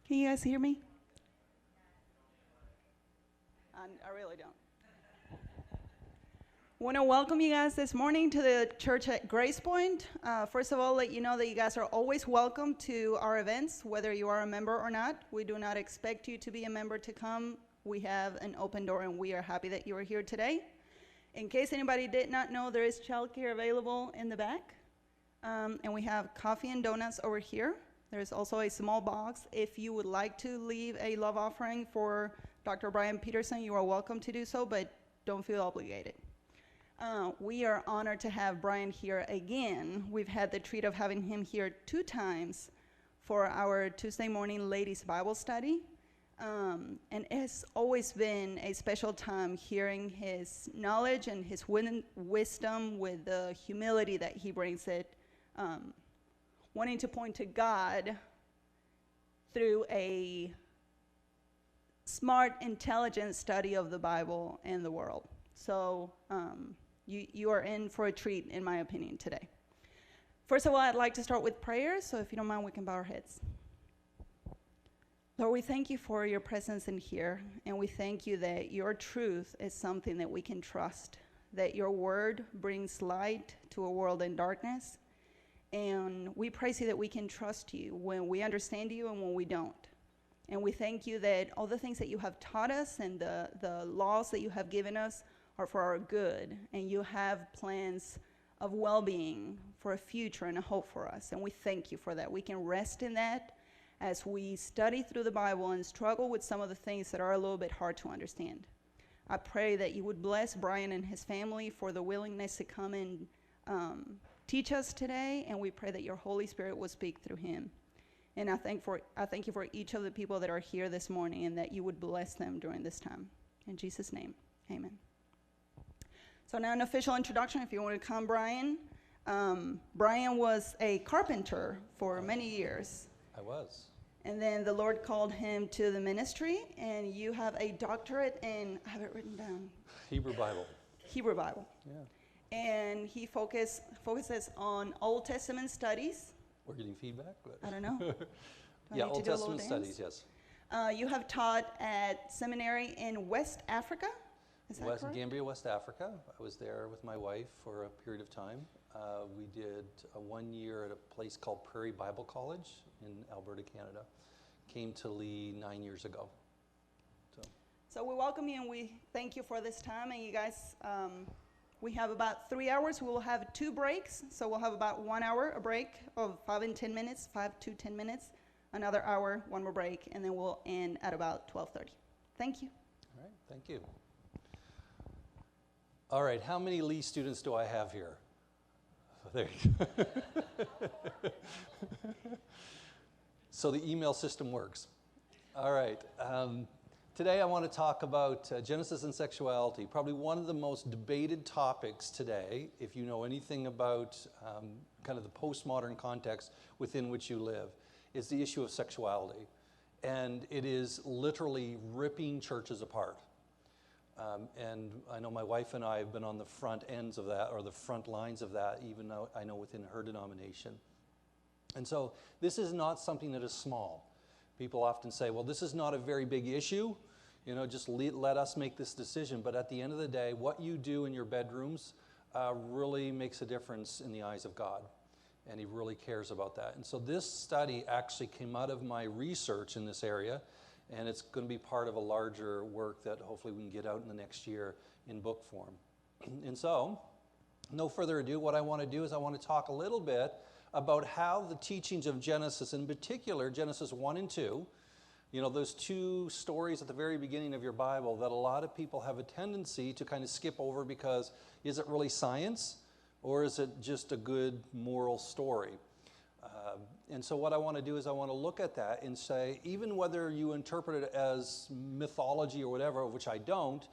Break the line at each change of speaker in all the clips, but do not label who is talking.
Can you guys hear me? I really don't. I want to welcome you guys this morning to the church at Grace Point. First of all, let you know that you guys are always welcome to our events, whether you are a member or not. We do not expect you to be a member to come. We have an open door, and we are happy that you are here today. In case anybody did not know, there is childcare available in the back, and we have coffee and donuts over here. There's also a small box. If you would like to leave a love offering for Dr. Brian Peterson, you are welcome to do so, but don't feel obligated. We are honored to have Brian here again. We've had the treat of having him here 2 times for our Tuesday morning ladies Bible study. And it's always been a special time hearing his knowledge and his wisdom with the humility that he brings it, wanting to point to God through a smart, intelligent study of the Bible and the world. So you are in for a treat, in my opinion, today. First of all, I'd like to start with prayer, so if you don't mind, we can bow our heads. Lord, we thank you for your presence in here, and we thank you that your truth is something that we can trust, that your word brings light to a world in darkness, and we praise you that we can trust you when we understand you and when we don't. And we thank you that all the things that you have taught us and the laws that you have given us are for our good, and you have plans of well-being for a future and a hope for us, and we thank you for that. We can rest in that as we study through the Bible and struggle with some of the things that are a little bit hard to understand. I pray that you would bless Brian and his family for the willingness to come and teach us today, and we pray that your Holy Spirit will speak through him. And I thank you for each of the people that are here this morning, and that you would bless them during this time. In Jesus' name, amen. So now an official introduction, if you want to come, Brian. Brian was a carpenter for many years.
I was.
And then the Lord called him to the ministry, and you have a doctorate in, I have it written down.
Hebrew Bible.
Hebrew Bible.
Yeah.
And he focuses on Old Testament studies.
We're getting feedback? But
I don't know.
Yeah, Old Testament studies, yes.
You have taught at seminary in West Africa. Is that correct?
Gambia, West Africa. I was there with my wife for a period of time. We did 1 year at a place called Prairie Bible College in Alberta, Canada. Came to Lee 9 years ago.
So we welcome you, and we thank you for this time. And you guys, we have about 3 hours. We will have 2 breaks. So we'll have about 1 hour, a break of 5 and 10 minutes, 5 to 10 minutes. Another hour, 1 more break, and then we'll end at about 12:30. Thank you.
All right, thank you. All right, how many Lee students do I have here? There you go. So the email system works. All right. Today I want to talk about Genesis and sexuality. Probably one of the most debated topics today, if you know anything about kind of the postmodern context within which you live, is the issue of sexuality. And it is literally ripping churches apart. And I know my wife and I have been on the front ends of that, or the front lines of that, even though I know within her denomination. And so this is not something that is small. People often say, well, this is not a very big issue. You know, just let us make this decision. But at the end of the day, what you do in your bedrooms really makes a difference in the eyes of God. And he really cares about that. And so this study actually came out of my research in this area. And it's going to be part of a larger work that hopefully we can get out in the next year in book form. And so, no further ado, what I want to do is I want to talk a little bit about how the teachings of Genesis, in particular Genesis 1 and 2, you know, those 2 stories at the very beginning of your Bible that a lot of people have a tendency to kind of skip over because is it really science or is it just a good moral story? And so what I want to do is I want to look at that and say, even whether you interpret it as mythology or whatever, which I don't,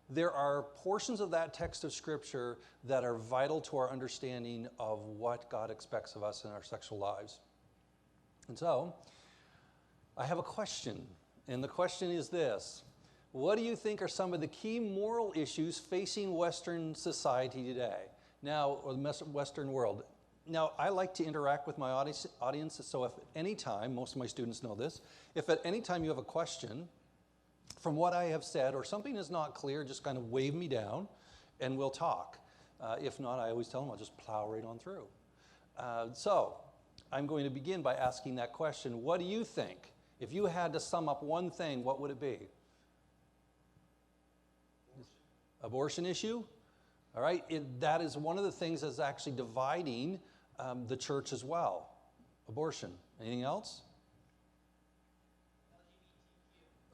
there are portions of that text of Scripture that are vital to our understanding of what God expects of us in our sexual lives. And so, I have a question, and the question is this. What do you think are some of the key moral issues facing Western society today? Now, or the Western world. Now, I like to interact with my audience, so if at any time, most of my students know this, if at any time you have a question from what I have said or something is not clear, just kind of wave me down and we'll talk. If not, I always tell them I'll just plow right on through. So I'm going to begin by asking that question. What do you think? If you had to sum up one thing, what would it be? Abortion issue? All right, that is one of the things that's actually dividing the church as well. Abortion. Anything else?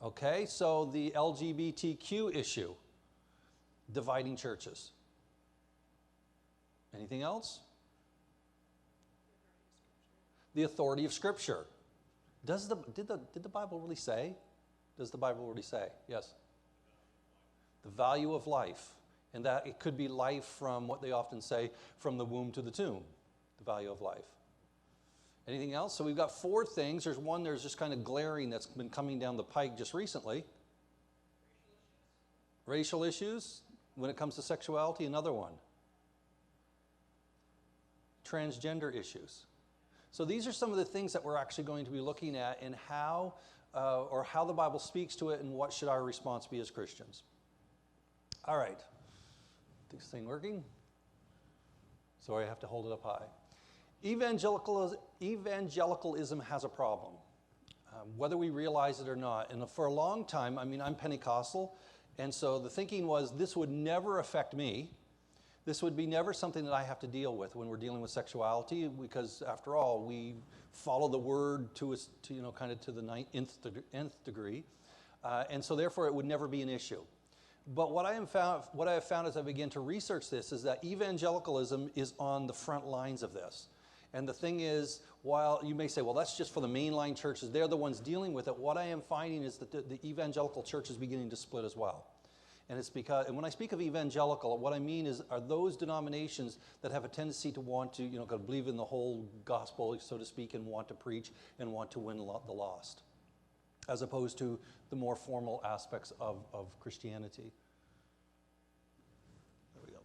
Okay, so the LGBTQ issue, dividing churches. Anything else? The authority of Scripture. Did the Bible really say? Does the Bible really say? Yes. The value of life. And that it could be life from what they often say, from the womb to the tomb. The value of life. Anything else? So we've got 4 things. There's one there's just kind of glaring that's been coming down the pike just recently. Racial issues. When it comes to sexuality, another one. Transgender issues. So these are some of the things that we're actually going to be looking at and how the Bible speaks to it and what should our response be as Christians. All right. This thing working? Sorry, I have to hold it up high. Evangelicalism has a problem, whether we realize it or not. And for a long time, I'm Pentecostal, and so the thinking was this would never affect me. This would be never something that I have to deal with when we're dealing with sexuality, because after all, we follow the word to the nth degree, and so therefore it would never be an issue. But what I have found as I begin to research this is that evangelicalism is on the front lines of this. And the thing is, while you may say, well, that's just for the mainline churches, they're the ones dealing with it, what I am finding is that the evangelical church is beginning to split as well. And it's because, and when I speak of evangelical, what I mean are those denominations that have a tendency to want to, believe in the whole gospel, so to speak, and want to preach and want to win the lost, as opposed to the more formal aspects of Christianity. There we go.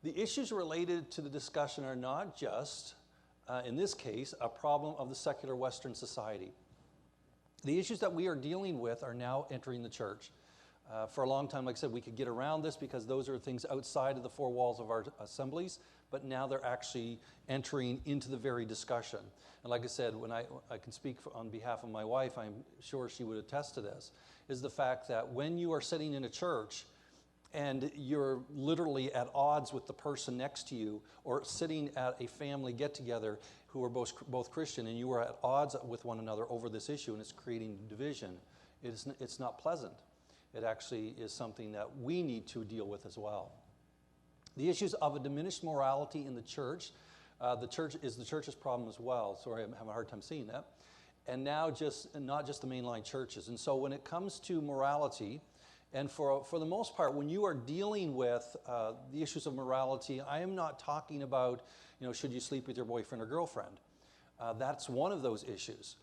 The issues related to the discussion are not just, in this case, a problem of the secular Western society. The issues that we are dealing with are now entering the church. For a long time, like I said, we could get around this because those are things outside of the 4 walls of our assemblies, but now they're actually entering into the very discussion. And like I said, when I can speak on behalf of my wife, I'm sure she would attest to this, is the fact that when you are sitting in a church and you're literally at odds with the person next to you, or sitting at a family get-together who are both Christian, and you are at odds with one another over this issue, and it's creating division, it's not pleasant. It actually is something that we need to deal with as well. The issues of a diminished morality in the church is the church's problem as well. Sorry, I'm having a hard time seeing that. And now not just the mainline churches. And so when it comes to morality, and for the most part, when you are dealing with the issues of morality, I am not talking about, should you sleep with your boyfriend or girlfriend? That's one of those issues.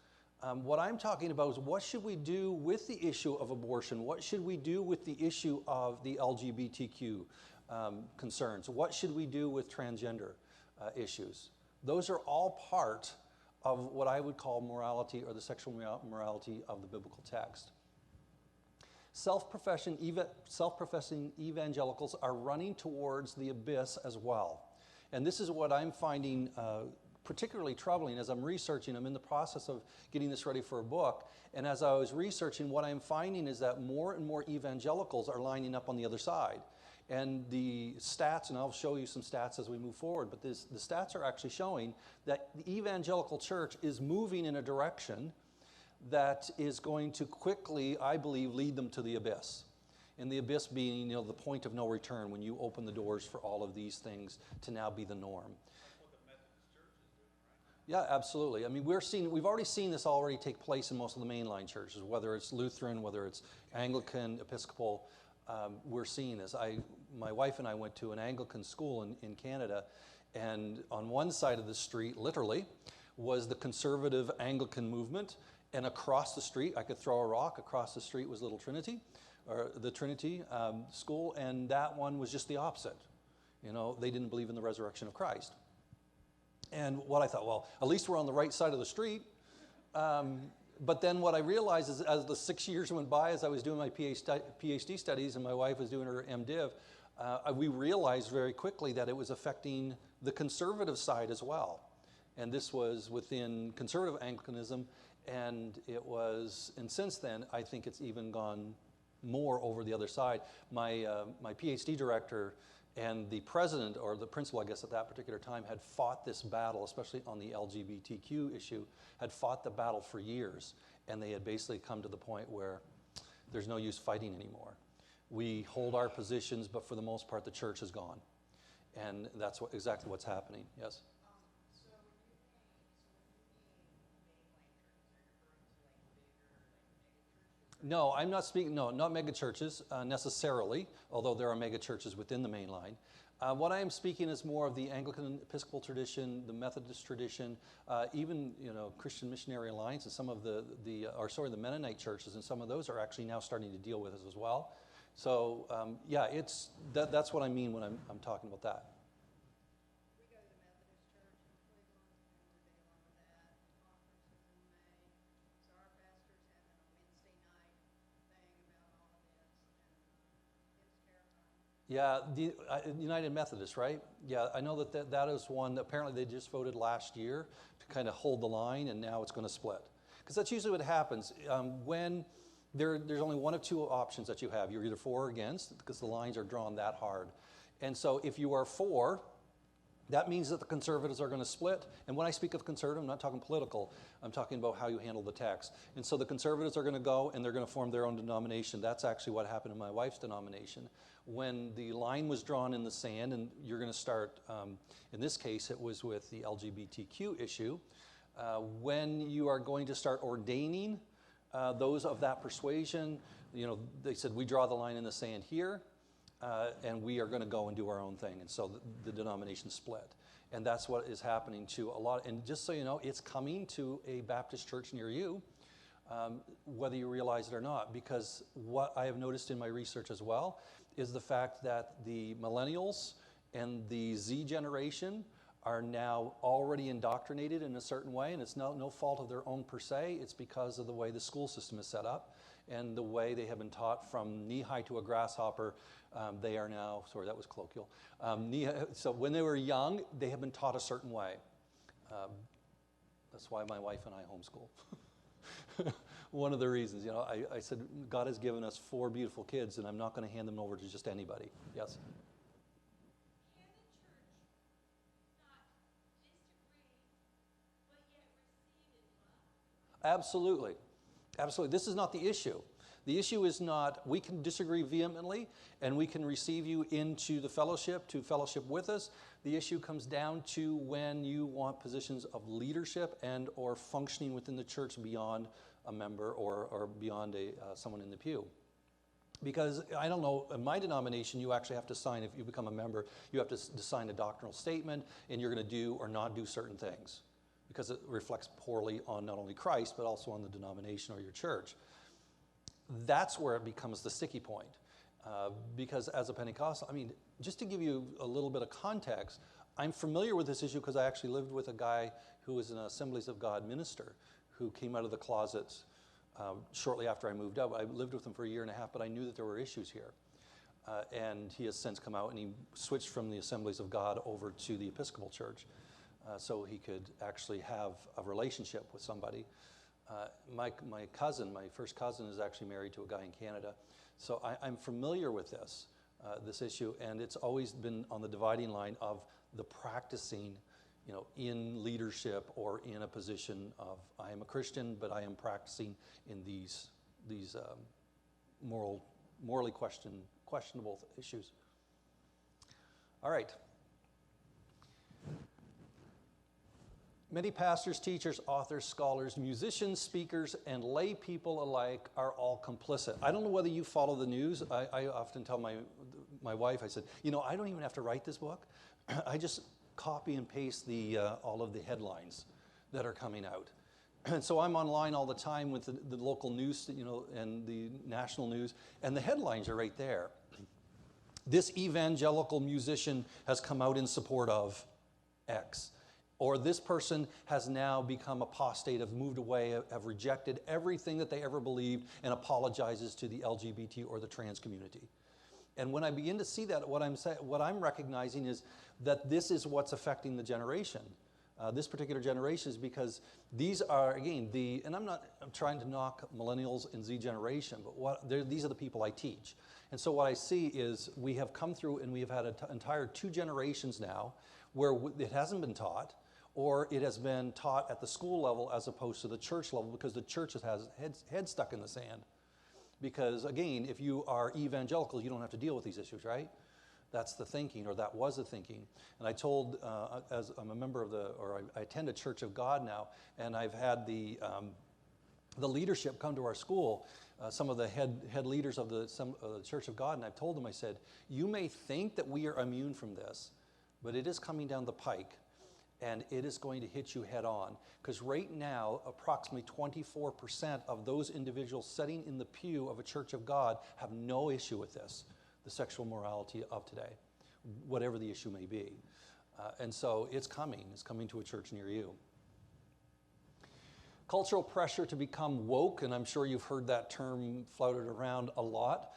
What I'm talking about is what should we do with the issue of abortion? What should we do with the issue of the LGBTQ concerns? What should we do with transgender issues? Those are all part of what I would call morality, or the sexual morality of the biblical text. Self-professing evangelicals are running towards the abyss as well. And this is what I'm finding particularly troubling as I'm researching. I'm in the process of getting this ready for a book. And as I was researching, what I'm finding is that more and more evangelicals are lining up on the other side. And the stats, and I'll show you some stats as we move forward, but the stats are actually showing that the evangelical church is moving in a direction that is going to quickly, I believe, lead them to the abyss. And the abyss being, the point of no return, when you open the doors for all of these things to now be the norm. Yeah, absolutely. We've already seen this take place in most of the mainline churches, whether it's Lutheran, whether it's Anglican, Episcopal. We're seeing this. My wife and I went to an Anglican school in Canada, and on one side of the street, literally, was the conservative Anglican movement, and across the street, I could throw a rock, across the street was Little Trinity, or the Trinity school, and that one was just the opposite. They didn't believe in the resurrection of Christ. And what I thought, well, at least we're on the right side of the street. But then what I realized is as the 6 years went by, as I was doing my PhD studies and my wife was doing her MDiv, we realized very quickly that it was affecting the conservative side as well. And this was within conservative Anglicanism, and since then, I think it's even gone more over the other side. My PhD director and the president, or the principal, I guess, at that particular time, had fought this battle, especially on the LGBTQ issue, had fought the battle for years, and they had basically come to the point where there's no use fighting anymore. We hold our positions, but for the most part, the church is gone. And that's exactly what's happening. Yes? No, I'm not speaking, no, not mega churches necessarily, although there are mega churches within the main line. What I am speaking is more of the Anglican Episcopal tradition, the Methodist tradition, even Christian Missionary Alliance, and some of the Mennonite churches, and some of those are actually now starting to deal with this as well. So yeah, that's what I mean when I'm talking about that.
We go to the Methodist Church in Cleveland, and we're dealing with that. Conference is in May, so our pastor's having a Wednesday night thing about all of this, and it's terrifying.
Yeah, the United Methodist, right? Yeah, I know that is one that apparently they just voted last year to kind of hold the line, and now it's going to split. Because that's usually what happens. When there's only one of two options that you have. You're either for or against, because the lines are drawn that hard. And so if you are for, that means that the conservatives are going to split. And when I speak of conservative, I'm not talking political. I'm talking about how you handle the text. And so the conservatives are going to go, and they're going to form their own denomination. That's actually what happened in my wife's denomination. When the line was drawn in the sand, and you're going to start, in this case, it was with the LGBTQ issue, when you are going to start ordaining those of that persuasion, they said, we draw the line in the sand here, and we are going to go and do our own thing. And so the denomination split. And that's what is happening to a lot. And just so you know, it's coming to a Baptist church near you, whether you realize it or not. Because what I have noticed in my research as well is the fact that the millennials and the Z generation are now already indoctrinated in a certain way, and it's no fault of their own per se. It's because of the way the school system is set up and the way they have been taught from knee-high to a grasshopper. They are now, sorry, that was colloquial. So when they were young, they have been taught a certain way. That's why my wife and I homeschool. One of the reasons, I said, God has given us 4 beautiful kids, and I'm not going to hand them over to just anybody. Yes? Absolutely. Absolutely. This is not the issue. The issue is not, we can disagree vehemently and we can receive you into the fellowship, to fellowship with us. The issue comes down to when you want positions of leadership and or functioning within the church beyond a member or beyond someone in the pew. Because I don't know, in my denomination, you actually have to sign, if you become a member, you have to sign a doctrinal statement, and you're going to do or not do certain things, because it reflects poorly on not only Christ, but also on the denomination or your church. That's where it becomes the sticky point. Because as a Pentecostal, just to give you a little bit of context, I'm familiar with this issue because I actually lived with a guy who was an Assemblies of God minister who came out of the closets shortly after I moved out. I lived with him for 1.5 years, but I knew that there were issues here. And he has since come out, and he switched from the Assemblies of God over to the Episcopal Church. So he could actually have a relationship with somebody. My first cousin is actually married to a guy in Canada. So I'm familiar with this issue, and it's always been on the dividing line of the practicing, in leadership or in a position of, I am a Christian, but I am practicing in these morally questionable issues. All right. Many pastors, teachers, authors, scholars, musicians, speakers, and lay people alike are all complicit. I don't know whether you follow the news. I often tell my wife, I said, I don't even have to write this book. I just copy and paste all of the headlines that are coming out. And so I'm online all the time with the local news, and the national news, and the headlines are right there. This evangelical musician has come out in support of X. Or this person has now become apostate, have moved away, have rejected everything that they ever believed and apologizes to the LGBT or the trans community. And when I begin to see that, what I'm recognizing is that this is what's affecting the generation. This particular generation is because these are, again, and I'm trying to knock millennials and Z generation, but these are the people I teach. And so what I see is we have come through and we have had an entire 2 generations now where it hasn't been taught, or it has been taught at the school level as opposed to the church level, because the church has head stuck in the sand. Because again, if you are evangelical, you don't have to deal with these issues, right? That's the thinking, or that was the thinking. And I told, as I'm a member of I attend a Church of God now, and I've had the leadership come to our school, some of the head leaders of the Church of God, and I've told them, I said, you may think that we are immune from this, but it is coming down the pike. And it is going to hit you head on. Because right now, approximately 24% of those individuals sitting in the pew of a Church of God have no issue with this, the sexual morality of today, whatever the issue may be. And so it's coming to a church near you. Cultural pressure to become woke, and I'm sure you've heard that term floated around a lot,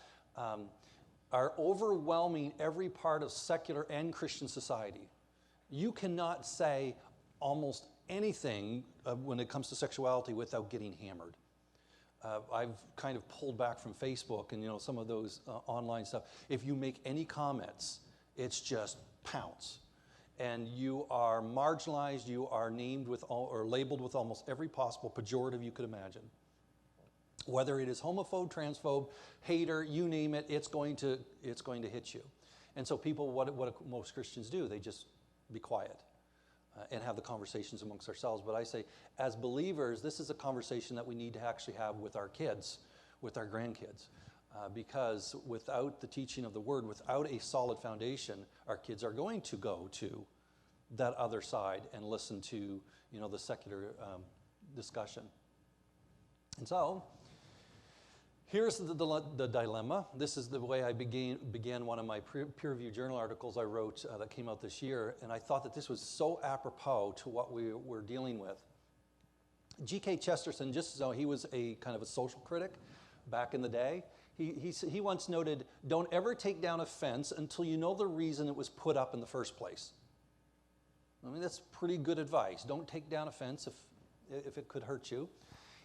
are overwhelming every part of secular and Christian society. You cannot say almost anything when it comes to sexuality without getting hammered. I've kind of pulled back from Facebook and some of those online stuff. If you make any comments, it's just pounce. And you are marginalized, you are named with or labeled with almost every possible pejorative you could imagine. Whether it is homophobe, transphobe, hater, you name it, it's going to hit you. And so people, what most Christians do, they just be quiet and have the conversations amongst ourselves. But I say, as believers, this is a conversation that we need to actually have with our kids, with our grandkids. Because without the teaching of the Word, without a solid foundation, our kids are going to go to that other side and listen to the secular discussion. And so, here's the dilemma. This is the way I began one of my peer-reviewed journal articles I wrote that came out this year, and I thought that this was so apropos to what we were dealing with. G.K. Chesterton, just so he was a kind of a social critic back in the day, he once noted, "Don't ever take down a fence until you know the reason it was put up in the first place." I mean, that's pretty good advice. Don't take down a fence if it could hurt you.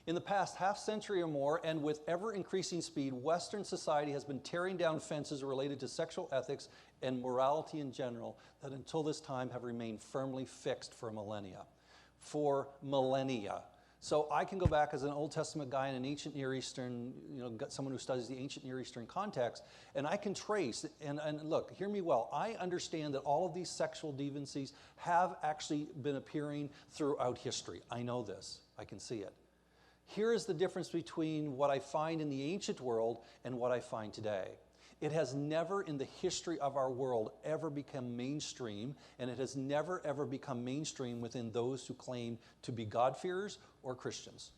In the past half century or more, and with ever-increasing speed, Western society has been tearing down fences related to sexual ethics and morality in general that until this time have remained firmly fixed for millennia. For millennia. So I can go back as an Old Testament guy in an ancient Near Eastern, someone who studies the ancient Near Eastern context, and I can trace, and look, hear me well, I understand that all of these sexual deviancies have actually been appearing throughout history. I know this. I can see it. Here is the difference between what I find in the ancient world and what I find today. It has never in the history of our world ever become mainstream, and it has never ever become mainstream within those who claim to be God-fearers or Christians.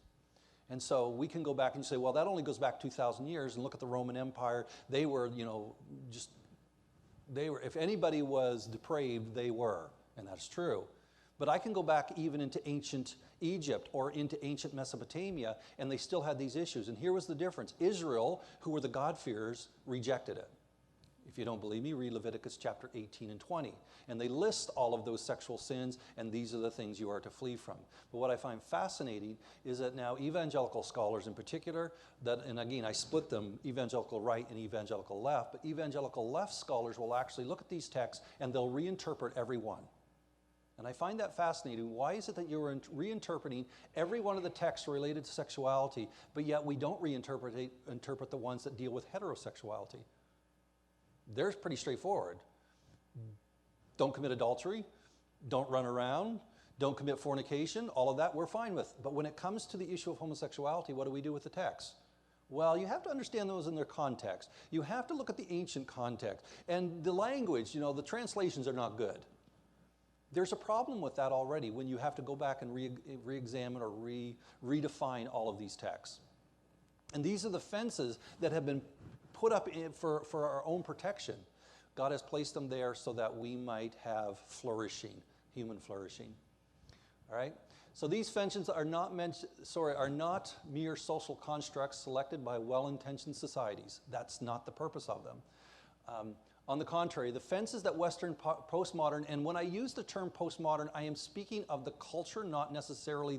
And so we can go back and say, well, that only goes back 2,000 years, and look at the Roman Empire. They were, if anybody was depraved, they were, and that's true. But I can go back even into ancient Egypt or into ancient Mesopotamia, and they still had these issues. And here was the difference. Israel, who were the God-fearers, rejected it. If you don't believe me, read Leviticus chapter 18 and 20. And they list all of those sexual sins, and these are the things you are to flee from. But what I find fascinating is that now evangelical scholars in particular, and again, I split them, evangelical right and evangelical left, but evangelical left scholars will actually look at these texts and they'll reinterpret every one. And I find that fascinating. Why is it that you're reinterpreting every one of the texts related to sexuality, but yet we don't interpret the ones that deal with heterosexuality? They're pretty straightforward. Don't commit adultery, don't run around, don't commit fornication, all of that we're fine with. But when it comes to the issue of homosexuality, what do we do with the text? Well, you have to understand those in their context. You have to look at the ancient context. And the language, the translations are not good. There's a problem with that already when you have to go back and re-examine or redefine all of these texts. And these are the fences that have been put up for our own protection. God has placed them there so that we might have flourishing, human flourishing. All right? So these fences are not mere social constructs selected by well-intentioned societies. That's not the purpose of them. On the contrary, the fences that Western postmodern, and when I use the term postmodern, I am speaking of the culture, not necessarily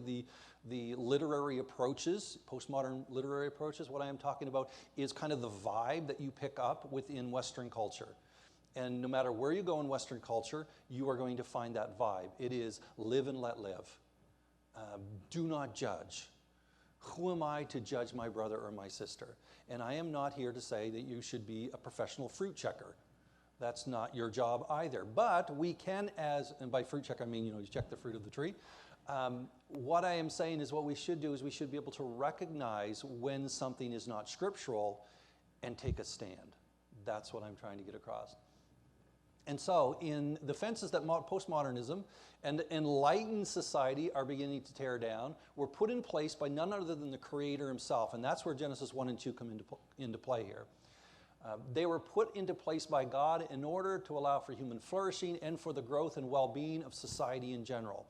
the literary approaches, postmodern literary approaches. What I am talking about is kind of the vibe that you pick up within Western culture. And no matter where you go in Western culture, you are going to find that vibe. It is live and let live. Do not judge. Who am I to judge my brother or my sister? And I am not here to say that you should be a professional fruit checker. That's not your job either. But we can, and by fruit check I mean, you check the fruit of the tree. What I am saying is what we should do is we should be able to recognize when something is not scriptural and take a stand. That's what I'm trying to get across. And so in the fences that postmodernism and enlightened society are beginning to tear down were put in place by none other than the Creator himself. And that's where Genesis 1 and 2 come into play here. They were put into place by God in order to allow for human flourishing and for the growth and well-being of society in general.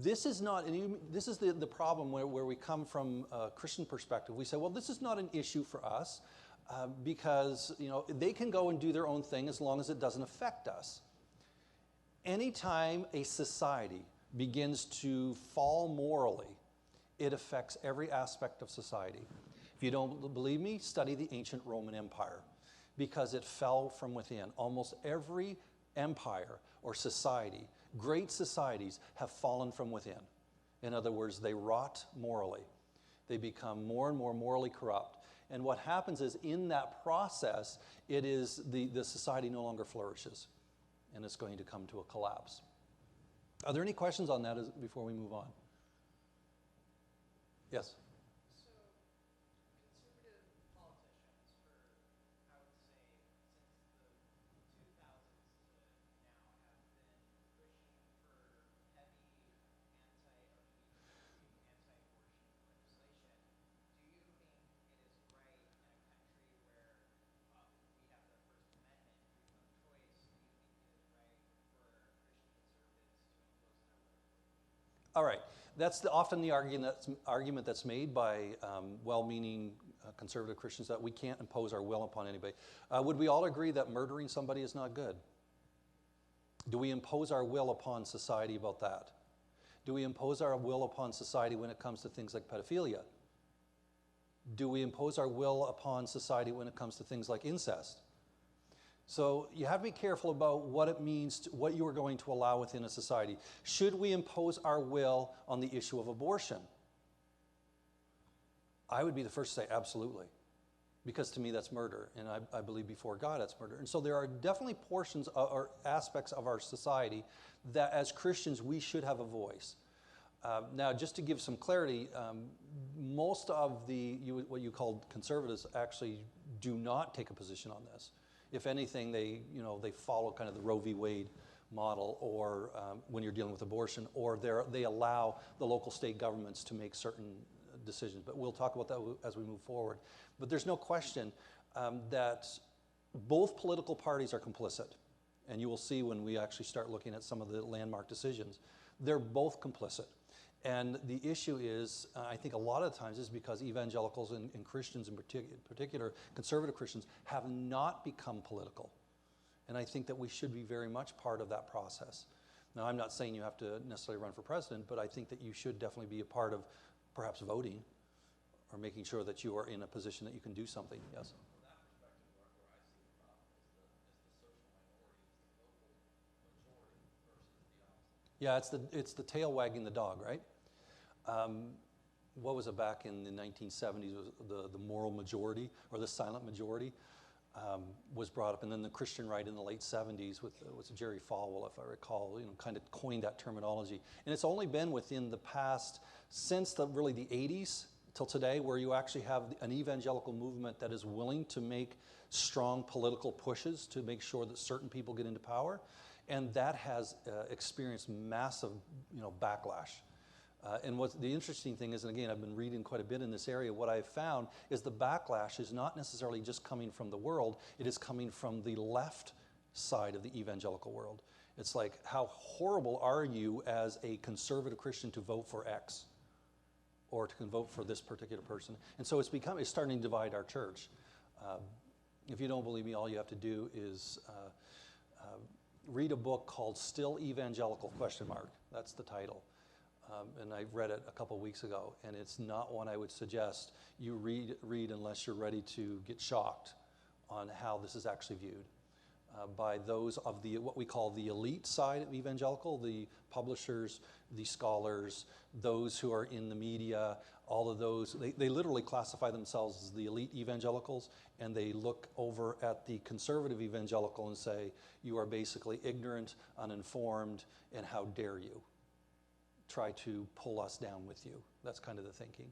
This is the problem where we come from a Christian perspective. We say, well, this is not an issue for us because they can go and do their own thing as long as it doesn't affect us. Anytime a society begins to fall morally, it affects every aspect of society. If you don't believe me, study the ancient Roman Empire, because it fell from within. Almost every empire or society, great societies, have fallen from within. In other words, they rot morally. They become more and more morally corrupt. And what happens is in that process, it is the society no longer flourishes, and it's going to come to a collapse. Are there any questions on that before we move on? Yes?
So, conservative politicians for, I would say, since the 2000s to now have been pushing for heavy anti-LGBT, anti-abortion legislation. Do you think it is right in a country where we have the First Amendment, freedom of choice, do you think it is right for Christian conservatives to impose their will?
All right. That's often the argument that's made by well-meaning conservative Christians, that we can't impose our will upon anybody. Would we all agree that murdering somebody is not good? Do we impose our will upon society about that? Do we impose our will upon society when it comes to things like pedophilia? Do we impose our will upon society when it comes to things like incest? So you have to be careful about what it means, what you are going to allow within a society. Should we impose our will on the issue of abortion? I would be the first to say absolutely, because to me that's murder, and I believe before God that's murder. And so there are definitely portions or aspects of our society that as Christians we should have a voice. Now, just to give some clarity, most of what you call conservatives actually do not take a position on this. If anything, they follow kind of the Roe v. Wade model, or when you're dealing with abortion, or they allow the local state governments to make certain decisions. But we'll talk about that as we move forward. But there's no question that both political parties are complicit. And you will see when we actually start looking at some of the landmark decisions. They're both complicit. And the issue is, I think a lot of times is because evangelicals and Christians in particular, conservative Christians, have not become political. And I think that we should be very much part of that process. Now, I'm not saying you have to necessarily run for president, but I think that you should definitely be a part of perhaps voting or making sure that you are in a position that you can do something. Yes?
From that perspective, where I see the problem is the social minority, the local majority versus the opposite.
Yeah, it's the tail wagging the dog, right? What was it back in the 1970s? Was the moral majority or the silent majority was brought up, and then the Christian right in the late 70s with Jerry Falwell, if I recall, kind of coined that terminology. And it's only been within the past, since really the 80s till today, where you actually have an evangelical movement that is willing to make strong political pushes to make sure that certain people get into power, and that has experienced massive, backlash. And what the interesting thing is, and again, I've been reading quite a bit in this area, what I've found is the backlash is not necessarily just coming from the world, it is coming from the left side of the evangelical world. It's like, how horrible are you as a conservative Christian to vote for X or to vote for this particular person? And so it's starting to divide our church. If you don't believe me, all you have to do is read a book called Still Evangelical, ? That's the title. And I read it a couple weeks ago, and it's not one I would suggest you read unless you're ready to get shocked on how this is actually viewed by those of what we call the elite side of evangelical, the publishers, the scholars, those who are in the media, all of those. They literally classify themselves as the elite evangelicals, and they look over at the conservative evangelical and say, you are basically ignorant, uninformed, and how dare you try to pull us down with you. That's kind of the thinking.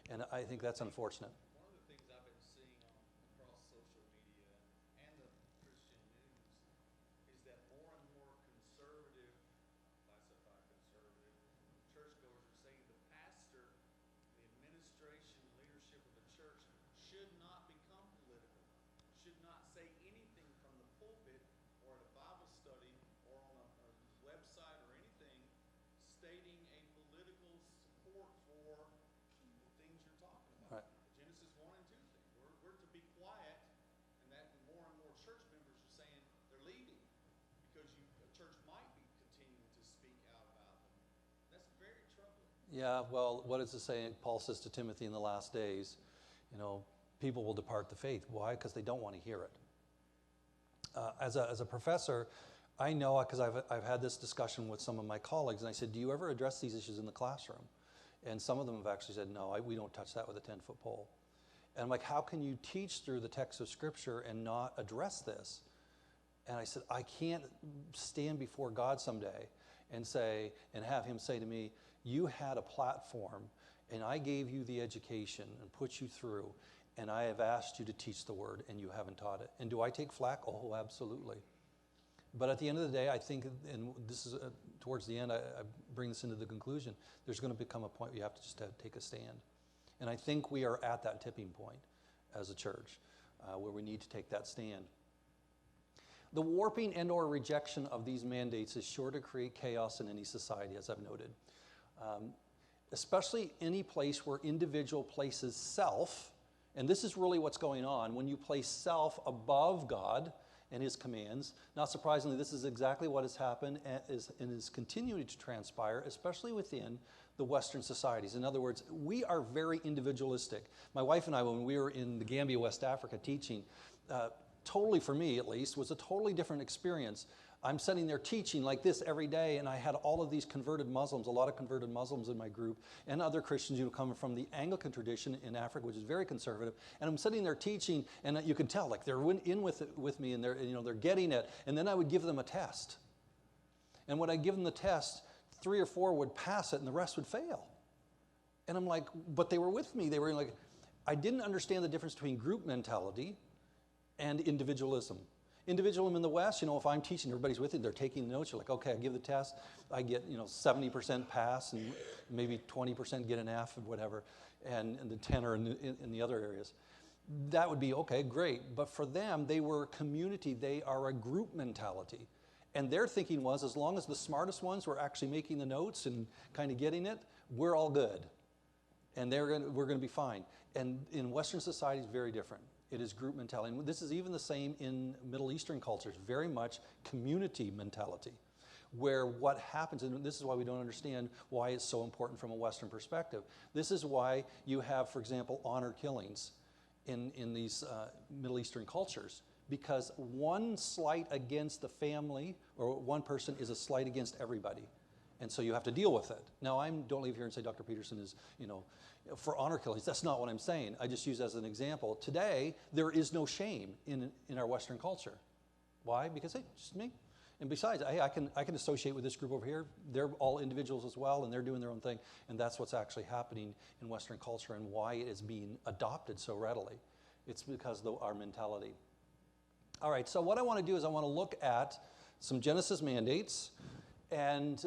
And I think that's unfortunate.
One of the things I've been seeing across social media and the Christian news is that more and more conservative, classified conservative, churchgoers are saying the pastor, the administration, leadership of the church should not become political, should not say anything from the pulpit or at a Bible study or on a website or anything stating a political support for the things you're talking about.
Right.
Genesis 1 and 2 thing. We're to be quiet, and that more and more church members are saying they're leaving because a church might be continuing to speak out about them. That's very troubling.
Yeah, well, what does it say? Paul says to Timothy in the last days, people will depart the faith. Why? Because they don't want to hear it. As a professor, I know, because I've had this discussion with some of my colleagues, and I said, do you ever address these issues in the classroom? And some of them have actually said, no, we don't touch that with a 10-foot pole. And I'm like, how can you teach through the text of Scripture and not address this? And I said, I can't stand before God someday and have him say to me, you had a platform, and I gave you the education and put you through, and I have asked you to teach the word, and you haven't taught it. And do I take flack? Oh, absolutely. But at the end of the day, I think, and this is towards the end, I bring this into the conclusion, there's going to become a point where you have to just take a stand. And I think we are at that tipping point as a church where we need to take that stand. The warping and or rejection of these mandates is sure to create chaos in any society, as I've noted. Especially any place where individual places self, and this is really what's going on, when you place self above God and his commands. Not surprisingly, this is exactly what has happened and is continuing to transpire, especially within the Western societies. In other words, we are very individualistic. My wife and I, when we were in the Gambia, West Africa teaching, totally, for me at least, was a totally different experience. I'm sitting there teaching like this every day, and I had all of these converted Muslims, a lot of converted Muslims in my group, and other Christians, coming from the Anglican tradition in Africa, which is very conservative. And I'm sitting there teaching, and you can tell, like, they're in with me, and they're getting it. And then I would give them a test. And when I give them the test, 3 or 4 would pass it, and the rest would fail. And I'm like, but they were with me. They were like, I didn't understand the difference between group mentality and individualism. Individualism in the West, if I'm teaching, everybody's with you, they're taking notes, you're like, okay, I give the test, I get, 70% pass, and maybe 20% get an F or whatever, and the 10 are in the other areas. That would be, okay, great. But for them, they were a community, they are a group mentality. And their thinking was, as long as the smartest ones were actually making the notes and kind of getting it, we're all good. And we're going to be fine. And in Western society, it's very different. It is group mentality. And this is even the same in Middle Eastern cultures, very much community mentality, where what happens, and this is why we don't understand why it's so important from a Western perspective. This is why you have, for example, honor killings in these Middle Eastern cultures, because one slight against the family or one person is a slight against everybody. And so you have to deal with it. Now, don't leave here and say Dr. Peterson is, for honor killings. That's not what I'm saying. I just use as an example. Today, there is no shame in our Western culture. Why? Because, hey, it's just me. And besides, hey, I can associate with this group over here. They're all individuals as well, and they're doing their own thing. And that's what's actually happening in Western culture and why it is being adopted so readily. It's because of our mentality. All right, so what I want to do is I want to look at some Genesis mandates. And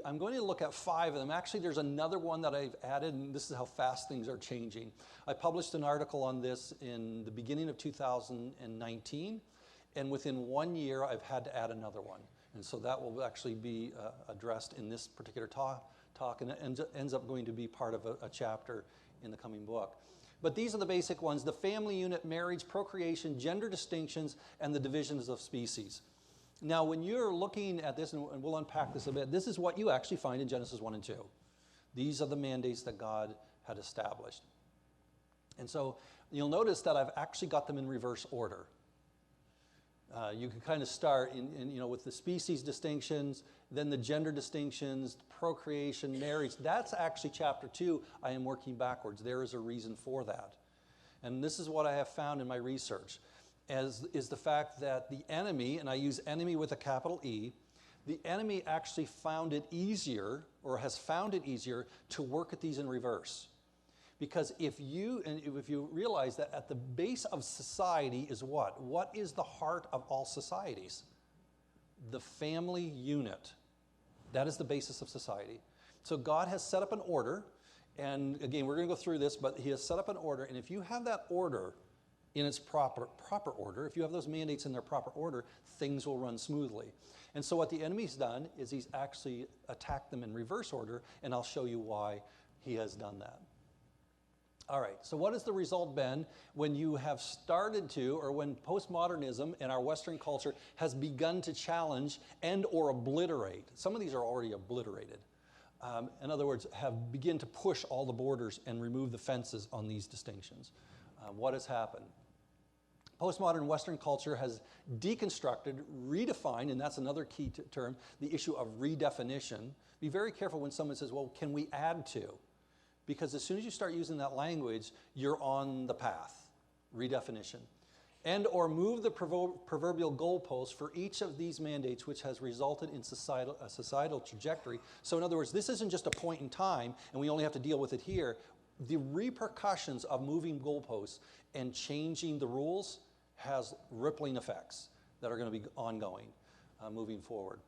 I'm going to look at 5 of them. Actually, there's another one that I've added, and this is how fast things are changing. I published an article on this in the beginning of 2019, and within 1 year, I've had to add another one. And so that will actually be addressed in this particular talk, and it ends up going to be part of a chapter in the coming book. But these are the basic ones: the family unit, marriage, procreation, gender distinctions, and the divisions of species. Now, when you're looking at this, and we'll unpack this a bit, this is what you actually find in Genesis 1 and 2. These are the mandates that God had established. And so you'll notice that I've actually got them in reverse order. You can kind of start with the species distinctions, then the gender distinctions, procreation, marriage. That's actually chapter 2. I am working backwards. There is a reason for that. And this is what I have found in my research, is the fact that the enemy, and I use enemy with a capital E, the enemy actually found it easier, or has found it easier, to work at these in reverse. Because if you realize that at the base of society is what? What is the heart of all societies? The family unit. That is the basis of society. So God has set up an order, and again, we're going to go through this, but he has set up an order, and if you have that order in its proper order, if you have those mandates in their proper order, things will run smoothly. And so what the enemy's done is he's actually attacked them in reverse order, and I'll show you why he has done that. All right, so what has the result been when you have started to, or when postmodernism in our Western culture has begun to challenge and or obliterate? Some of these are already obliterated. In other words, have begun to push all the borders and remove the fences on these distinctions. What has happened? Postmodern Western culture has deconstructed, redefined, and that's another key term, the issue of redefinition. Be very careful when someone says, well, can we add to? Because as soon as you start using that language, you're on the path, redefinition. And or move the proverbial goalpost for each of these mandates, which has resulted in a societal trajectory. So in other words, this isn't just a point in time, and we only have to deal with it here. The repercussions of moving goalposts and changing the rules has rippling effects that are going to be ongoing moving forward.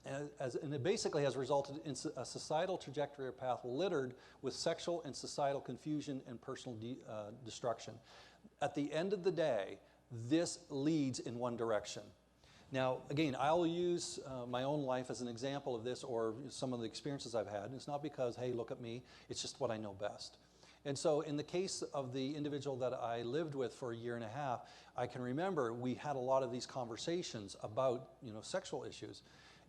And it basically has resulted in a societal trajectory or path littered with sexual and societal confusion and personal destruction. At the end of the day, this leads in one direction. Now, again, I'll use my own life as an example of this, or some of the experiences I've had. And it's not because, hey, look at me. It's just what I know best. And so in the case of the individual that I lived with for a year and a half, I can remember we had a lot of these conversations about sexual issues.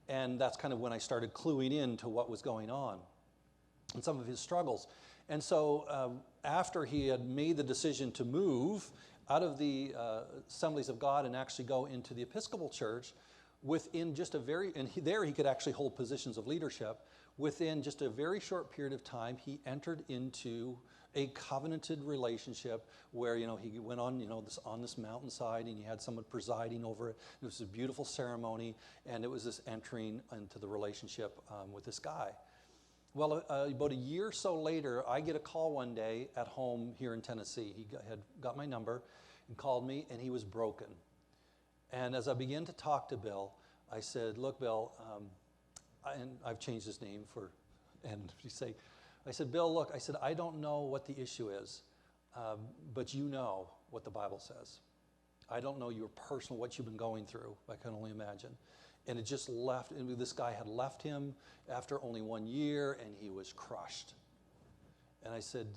And that's kind of when I started cluing in to what was going on and some of his struggles. And so after he had made the decision to move out of the Assemblies of God and actually go into the Episcopal Church, within just a there he could actually hold positions of leadership. Within just a very short period of time, he entered into a covenanted relationship where, he went on, on this mountainside, and he had someone presiding over it. It was a beautiful ceremony, and it was this entering into the relationship with this guy. Well, about a year or so later, I get a call one day at home here in Tennessee. He had got my number and called me, and he was broken. And as I began to talk to Bill, I said, look, Bill, and I've changed his name I said, Bill, look, I said, I don't know what the issue is, but you know what the Bible says. I don't know your personal, what you've been going through. I can only imagine. And it just left, and this guy had left him after only 1 year, and he was crushed. And I said,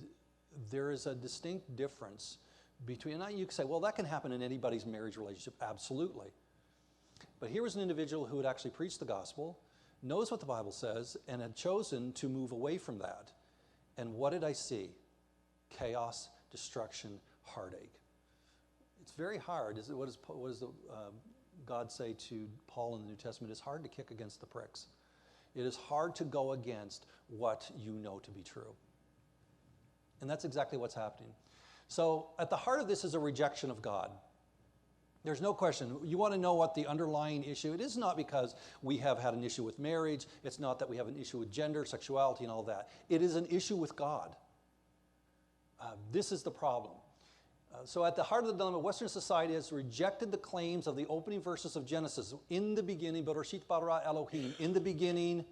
there is a distinct difference between, and you can say, well, that can happen in anybody's marriage relationship. Absolutely. But here was an individual who had actually preached the gospel, knows what the Bible says, and had chosen to move away from that. And what did I see? Chaos, destruction, heartache. It's very hard. What does God say to Paul in the New Testament? It's hard to kick against the pricks. It is hard to go against what you know to be true. And that's exactly what's happening. So at the heart of this is a rejection of God. There's no question. You want to know what the underlying issue, it is not because we have had an issue with marriage. It's not that we have an issue with gender, sexuality, and all that. It is an issue with God. This is the problem. So at the heart of the dilemma, Western society has rejected the claims of the opening verses of Genesis. In the beginning, Bereshit bara Elohim. In the beginning,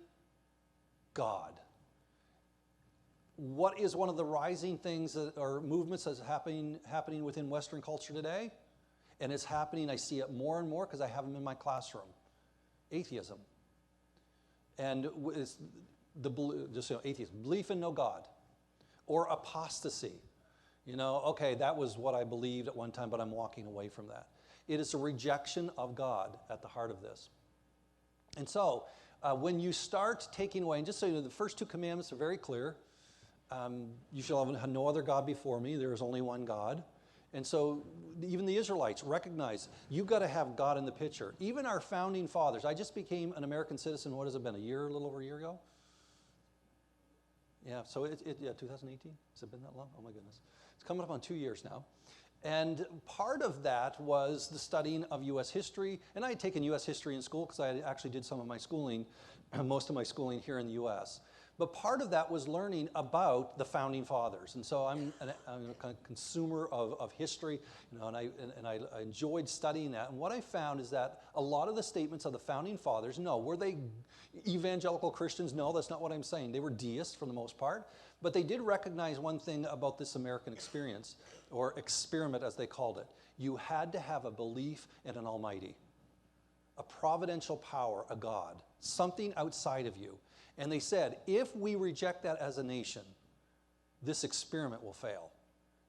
God. What is one of the rising things or movements that's happening within Western culture today? And it's happening, I see it more and more because I have them in my classroom. atheism. And it's just atheism, belief in no God, or apostasy. Okay, that was what I believed at one time, but I'm walking away from that. It is a rejection of God at the heart of this. And so, when you start taking away, and just so you know, the first 2 commandments are very clear. You shall have no other God before me. There is only one God. And so even the Israelites recognize you've got to have God in the picture. Even our founding fathers. I just became an American citizen, what has it been, a little over a year ago? Yeah, so 2018? Has it been that long? Oh my goodness. It's coming up on 2 years now. And part of that was the studying of U.S. history. And I had taken U.S. history in school because I actually did some of my schooling, most of my schooling here in the U.S. But part of that was learning about the founding fathers. And so I'm a kind of consumer of history, and I enjoyed studying that. And what I found is that a lot of the statements of the founding fathers, no, were they evangelical Christians? No, that's not what I'm saying. They were deists for the most part. But they did recognize one thing about this American experience, or experiment as they called it. You had to have a belief in an almighty, a providential power, a God, something outside of you. And they said, if we reject that as a nation, this experiment will fail.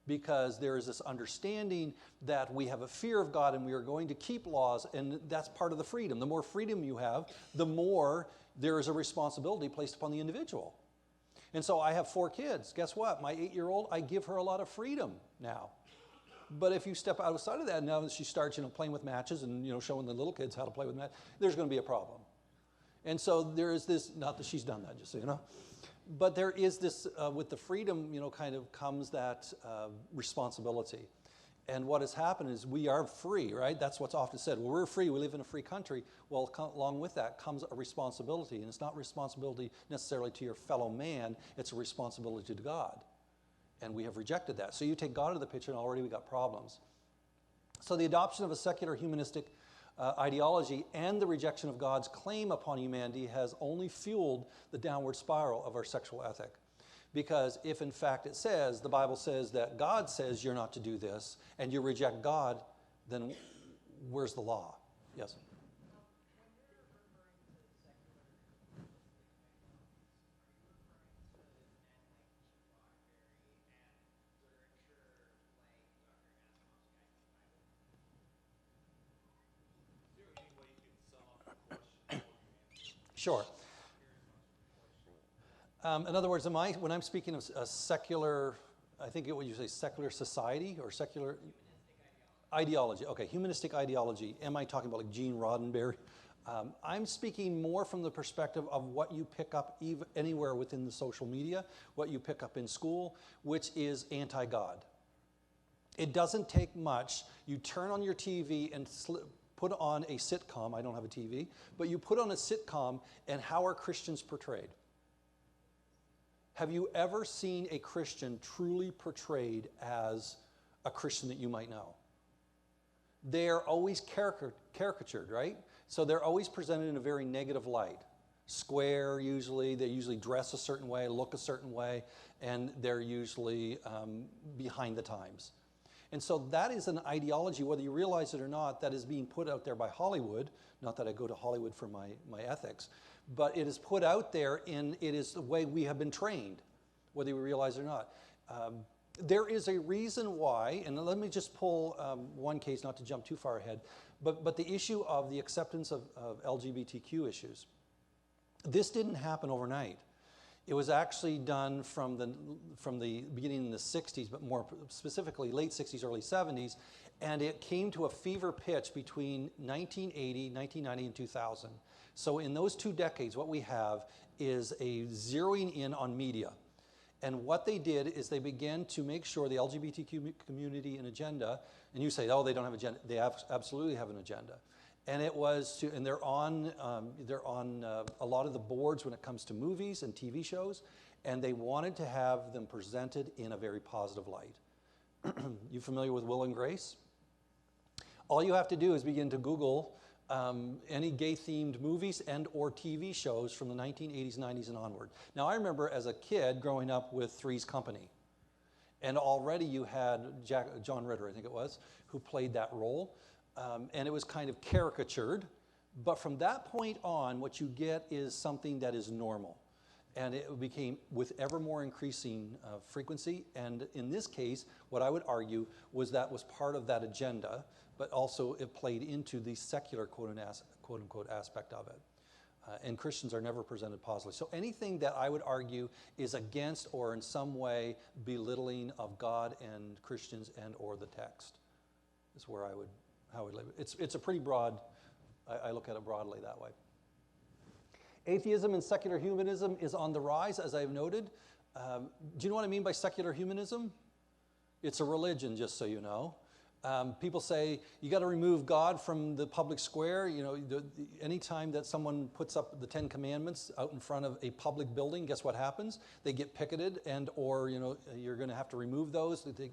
Because there is this understanding that we have a fear of God and we are going to keep laws, and that's part of the freedom. The more freedom you have, the more there is a responsibility placed upon the individual. And so I have 4 kids. Guess what? My 8-year-old, I give her a lot of freedom now. But if you step outside of that, now that she starts playing with matches and showing the little kids how to play with matches, there's going to be a problem. And so there is this, not that she's done that, just so you know, but there is this, with the freedom, kind of comes that responsibility. And what has happened is we are free, right? That's what's often said. Well, we're free, we live in a free country. Well, along with that comes a responsibility. And it's not responsibility necessarily to your fellow man, it's a responsibility to God. And we have rejected that. So you take God out of the picture and already we got problems. So the adoption of a secular humanistic ideology and the rejection of God's claim upon humanity has only fueled the downward spiral of our sexual ethic. Because if in fact it says, the Bible says that God says you're not to do this, and you reject God, then where's the law? Yes? Sure. In other words, when I'm speaking of a secular, I think what you say, secular society or secular ideology. Okay, humanistic ideology. Am I talking about like Gene Roddenberry? I'm speaking more from the perspective of what you pick up anywhere within the social media, what you pick up in school, which is anti-God. It doesn't take much. You turn on your TV and put on a sitcom. I don't have a TV, but you put on a sitcom, and how are Christians portrayed? Have you ever seen a Christian truly portrayed as a Christian that you might know? They're always caricatured, right? So they're always presented in a very negative light. Square, usually. They usually dress a certain way, look a certain way, and they're usually behind the times. And so that is an ideology, whether you realize it or not, that is being put out there by Hollywood. Not that I go to Hollywood for my ethics, but it is put out there, and it is the way we have been trained, whether you realize it or not. There is a reason why, and let me just pull one case, not to jump too far ahead, but the issue of the acceptance of LGBTQ issues. This didn't happen overnight. It was actually done from the beginning in the 60s, but more specifically late 60s, early 70s, and it came to a fever pitch between 1980, 1990, and 2000. So in those 2 decades, what we have is a zeroing in on media. And what they did is they began to make sure the LGBTQ community and agenda, and you say, oh, they don't have an agenda. They absolutely have an agenda. And it was and they're on a lot of the boards when it comes to movies and TV shows, and they wanted to have them presented in a very positive light. You familiar with Will and Grace? All you have to do is begin to Google any gay-themed movies and or TV shows from the 1980s, 90s, and onward. Now, I remember as a kid growing up with Three's Company, and already you had John Ritter, I think it was, who played that role. And it was kind of caricatured, But from that point on, what you get is something that is normal. And it became with ever more increasing frequency. And in this case, what I would argue was that was part of that agenda, but also it played into the secular quote-unquote aspect of it. And Christians are never presented positively. So anything that I would argue is against or in some way belittling of God and Christians and or the text is where how I would label it. It's a pretty broad, I look at it broadly that way. Atheism and secular humanism is on the rise, as I've noted. Do you know what I mean by secular humanism? It's a religion, just so you know. People say you got to remove God from the public square. You know, anytime that someone puts up the 10 Commandments out in front of a public building, guess what happens? They get picketed, and or you're going to have to remove those. They're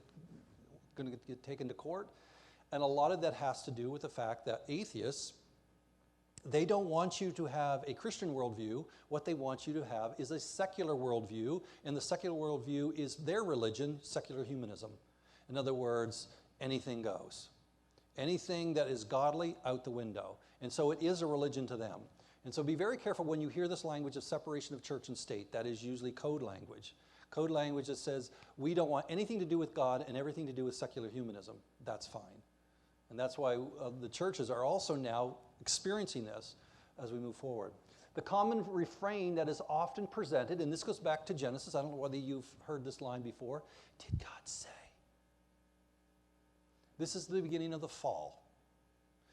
going to get taken to court, and a lot of that has to do with the fact that atheists, they don't want you to have a Christian worldview. What they want you to have is a secular worldview, and the secular worldview is their religion, secular humanism. In other words, anything goes. Anything that is godly, out the window. And so it is a religion to them. And so be very careful when you hear this language of separation of church and state. That is usually code language. Code language that says, we don't want anything to do with God and everything to do with secular humanism. That's fine. And that's why the churches are also now experiencing this as we move forward. The common refrain that is often presented, and this goes back to Genesis, I don't know whether you've heard this line before, did God say? This is the beginning of the fall.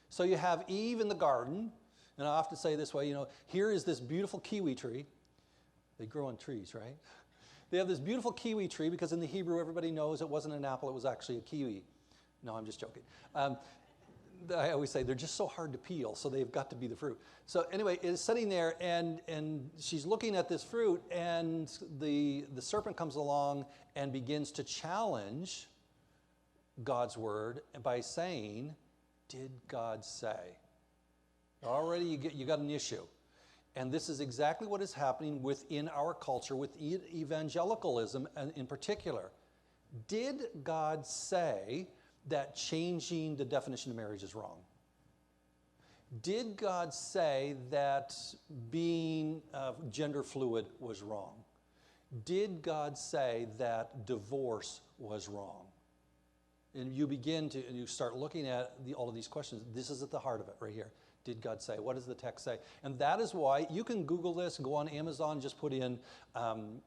So you have Eve in the garden, and I often say this way, here is this beautiful kiwi tree. They grow on trees, right? They have this beautiful kiwi tree because in the Hebrew everybody knows it wasn't an apple, it was actually a kiwi. No, I'm just joking. I always say they're just so hard to peel, so they've got to be the fruit. So anyway, it's sitting there, and she's looking at this fruit, and the serpent comes along and begins to challenge God's word by saying, did God say? Already you got an issue. And this is exactly what is happening within our culture, with evangelicalism in particular. Did God say that changing the definition of marriage is wrong? Did God say that being gender fluid was wrong? Did God say that divorce was wrong? And you begin to, and you start looking at all of these questions. This is at the heart of it right here. Did God say? What does the text say? And that is why you can Google this, go on Amazon, just put in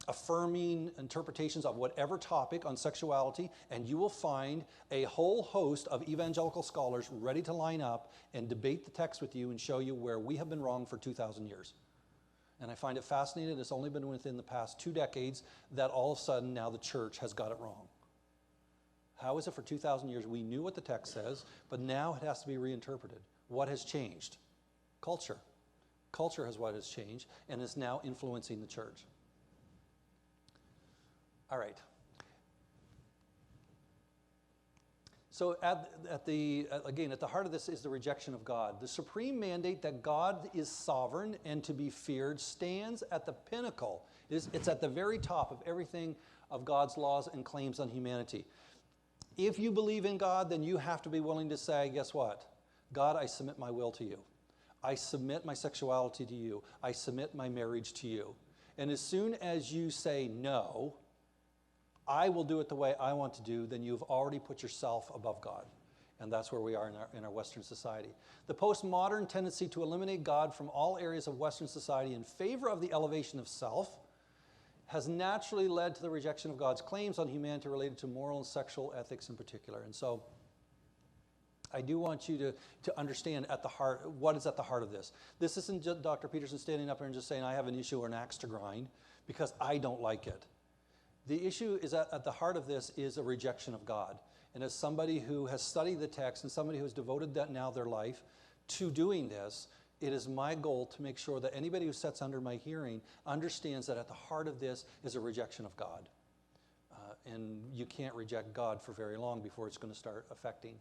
affirming interpretations of whatever topic on sexuality, and you will find a whole host of evangelical scholars ready to line up and debate the text with you and show you where we have been wrong for 2,000 years. And I find it fascinating. It's only been within the past 2 decades that all of a sudden now the church has got it wrong. How is it for 2,000 years we knew what the text says, but now it has to be reinterpreted? What has changed? Culture. Culture is what has changed and is now influencing the church. All right. So again, at the heart of this is the rejection of God. The supreme mandate that God is sovereign and to be feared stands at the pinnacle. It's at the very top of everything of God's laws and claims on humanity. If you believe in God, then you have to be willing to say, guess what? God, I submit my will to you. I submit my sexuality to you. I submit my marriage to you. And as soon as you say no, I will do it the way I want to do, then you've already put yourself above God. And that's where we are in our Western society. The postmodern tendency to eliminate God from all areas of Western society in favor of the elevation of self has naturally led to the rejection of God's claims on humanity related to moral and sexual ethics in particular. And so I do want you to understand at the heart, what is at the heart of this. This isn't just Dr. Peterson standing up there and just saying, I have an issue or an axe to grind because I don't like it. The issue is at the heart of this is a rejection of God. And as somebody who has studied the text and somebody who has devoted their life to doing this, it is my goal to make sure that anybody who sits under my hearing understands that at the heart of this is a rejection of God. And you can't reject God for very long before it's going to start affecting.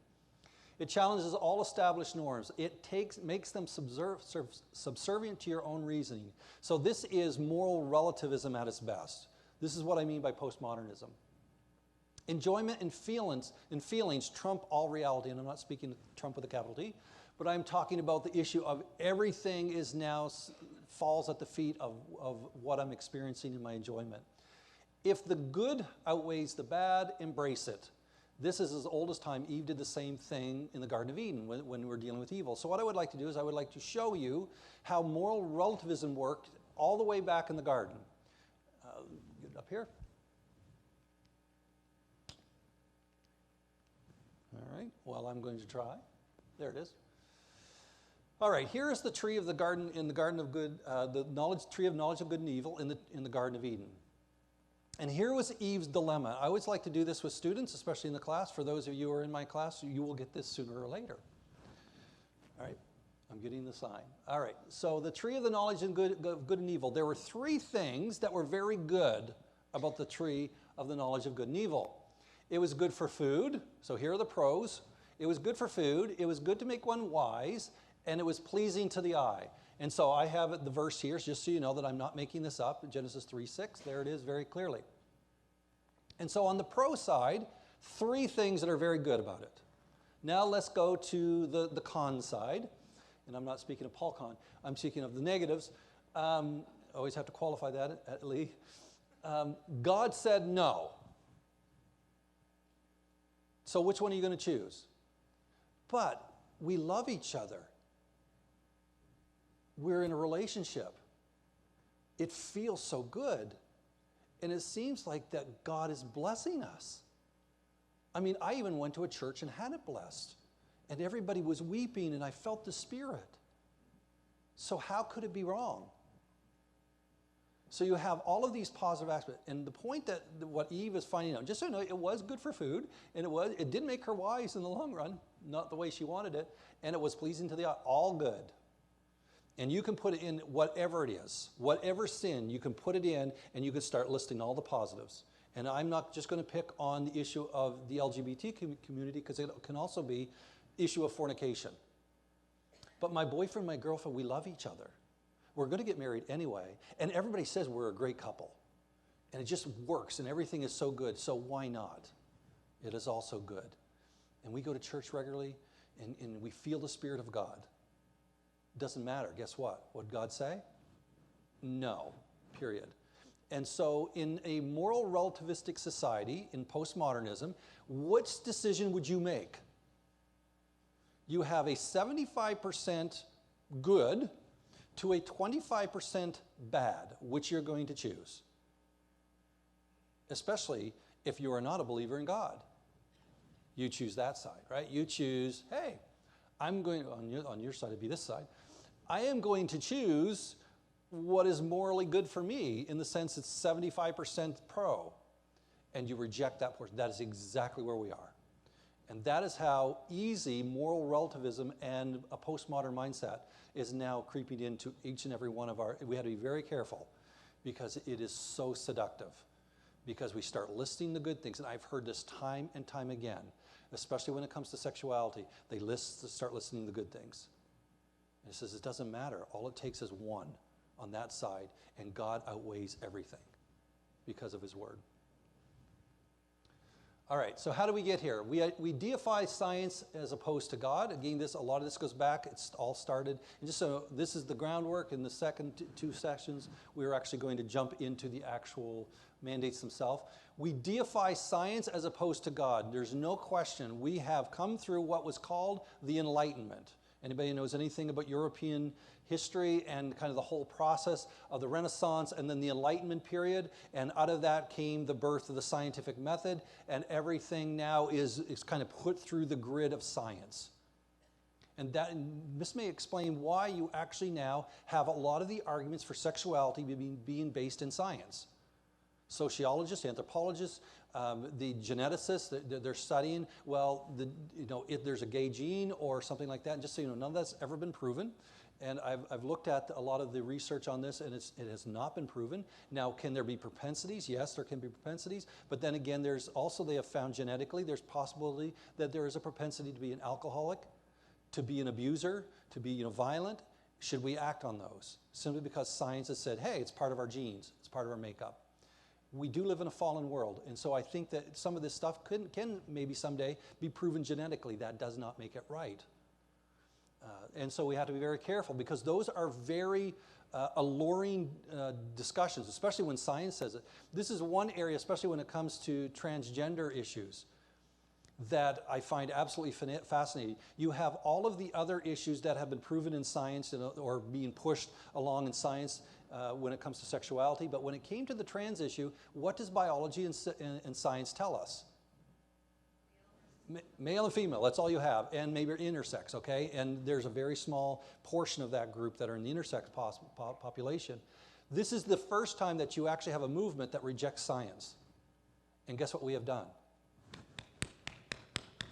It challenges all established norms. It makes them subservient to your own reasoning. So this is moral relativism at its best. This is what I mean by postmodernism. Enjoyment and feelings trump all reality, and I'm not speaking Trump with a capital T, but I'm talking about the issue of everything is now falls at the feet of what I'm experiencing in my enjoyment. If the good outweighs the bad, embrace it. This is as old as time. Eve did the same thing in the Garden of Eden when we were dealing with evil. So what I would like to do is I would like to show you how moral relativism worked all the way back in the garden. Get up here. All right, well, I'm going to try. There it is. All right, here is the tree of the garden in the Garden of Good, tree of knowledge of good and evil in the Garden of Eden. And here was Eve's dilemma. I always like to do this with students, especially in the class. For those of you who are in my class, you will get this sooner or later. All right, I'm getting the sign. All right, so the tree of the knowledge of good and evil. There were three things that were very good about the tree of the knowledge of good and evil. It was good for food, so here are the pros. It was good for food, it was good to make one wise, and it was pleasing to the eye. And so I have the verse here, just so you know that I'm not making this up, Genesis 3:6, there it is very clearly. And so on the pro side, three things that are very good about it. Now let's go to the con side, and I'm not speaking of Paul Con, I'm speaking of the negatives. Always have to qualify that at Lee. God said no. So which one are you going to choose? But we love each other. We're in a relationship. It feels so good. And it seems like that God is blessing us. I mean, I even went to a church and had it blessed. And everybody was weeping and I felt the Spirit. So how could it be wrong? So you have all of these positive aspects. And the point that what Eve is finding out, just so you know, it was good for food. And it did make her wise in the long run. Not the way she wanted it. And it was pleasing to the eye. All good. And you can put it in whatever it is, whatever sin, you can put it in and you can start listing all the positives. And I'm not just going to pick on the issue of the LGBT community because it can also be issue of fornication. But my boyfriend, my girlfriend, we love each other. We're going to get married anyway. And everybody says we're a great couple. And it just works and everything is so good. So why not? It is also good. And we go to church regularly and we feel the Spirit of God. Doesn't matter. Guess what? What did God say? No. Period. And so in a moral relativistic society, in postmodernism, which decision would you make? You have a 75% good to a 25% bad. Which you're going to choose? Especially if you are not a believer in God. You choose that side, right? You choose, hey, I'm going, on your side, it'd be this side. I am going to choose what is morally good for me in the sense it's 75% pro. And you reject that portion. That is exactly where we are. And that is how easy moral relativism and a postmodern mindset is now creeping into each and every one of our, we have to be very careful because it is so seductive. Because we start listing the good things, and I've heard this time and time again, especially when it comes to sexuality. They start listening to the good things. And it says it doesn't matter. All it takes is one on that side, and God outweighs everything because of his word. All right, so how do we get here? We deify science as opposed to God. Again, a lot of this goes back. It's all started. And just so this is the groundwork. In the second two sessions, we're actually going to jump into the actual mandates themselves. We deify science as opposed to God. There's no question. We have come through what was called the Enlightenment. Anybody knows anything about European history and kind of the whole process of the Renaissance and then the Enlightenment period? And out of that came the birth of the scientific method, and everything now is kind of put through the grid of science. And this may explain why you actually now have a lot of the arguments for sexuality being based in science. Sociologists, anthropologists, the geneticists, they're studying, well, if there's a gay gene or something like that, and just so you know, none of that's ever been proven. And I've looked at a lot of the research on this, and it has not been proven. Now, can there be propensities? Yes, there can be propensities. But then again, there's also, they have found genetically, there's possibility that there is a propensity to be an alcoholic, to be an abuser, to be violent. Should we act on those? Simply because science has said, hey, it's part of our genes, it's part of our makeup. We do live in a fallen world, and so I think that some of this stuff can maybe someday be proven genetically. That does not make it right. And so we have to be very careful because those are very alluring discussions, especially when science says it. This is one area, especially when it comes to transgender issues, that I find absolutely fascinating. You have all of the other issues that have been proven in science or being pushed along in science when it comes to sexuality, but when it came to the trans issue, what does biology and science tell us? Male and female, that's all you have, and maybe intersex, okay? And there's a very small portion of that group that are in the intersex population. This is the first time that you actually have a movement that rejects science. And guess what we have done?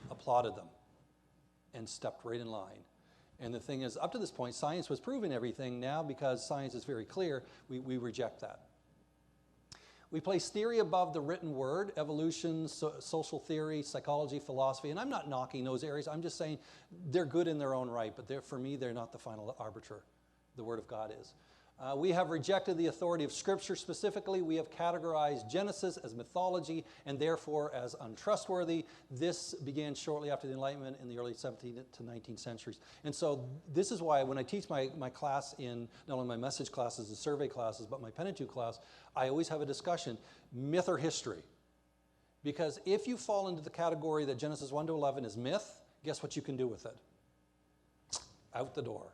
Applauded them and stepped right in line. And the thing is, up to this point, science was proving everything. Now, because science is very clear, we reject that. We place theory above the written word, evolution, social theory, psychology, philosophy, and I'm not knocking those areas. I'm just saying they're good in their own right, but for me, they're not the final arbiter. The Word of God is. We have rejected the authority of Scripture. Specifically, we have categorized Genesis as mythology and therefore as untrustworthy. This began shortly after the Enlightenment in the early 17th to 19th centuries. And so this is why when I teach my class in, not only my message classes and survey classes, but my Pentateuch class, I always have a discussion, myth or history. Because if you fall into the category that Genesis 1 to 11 is myth, guess what you can do with it? Out the door.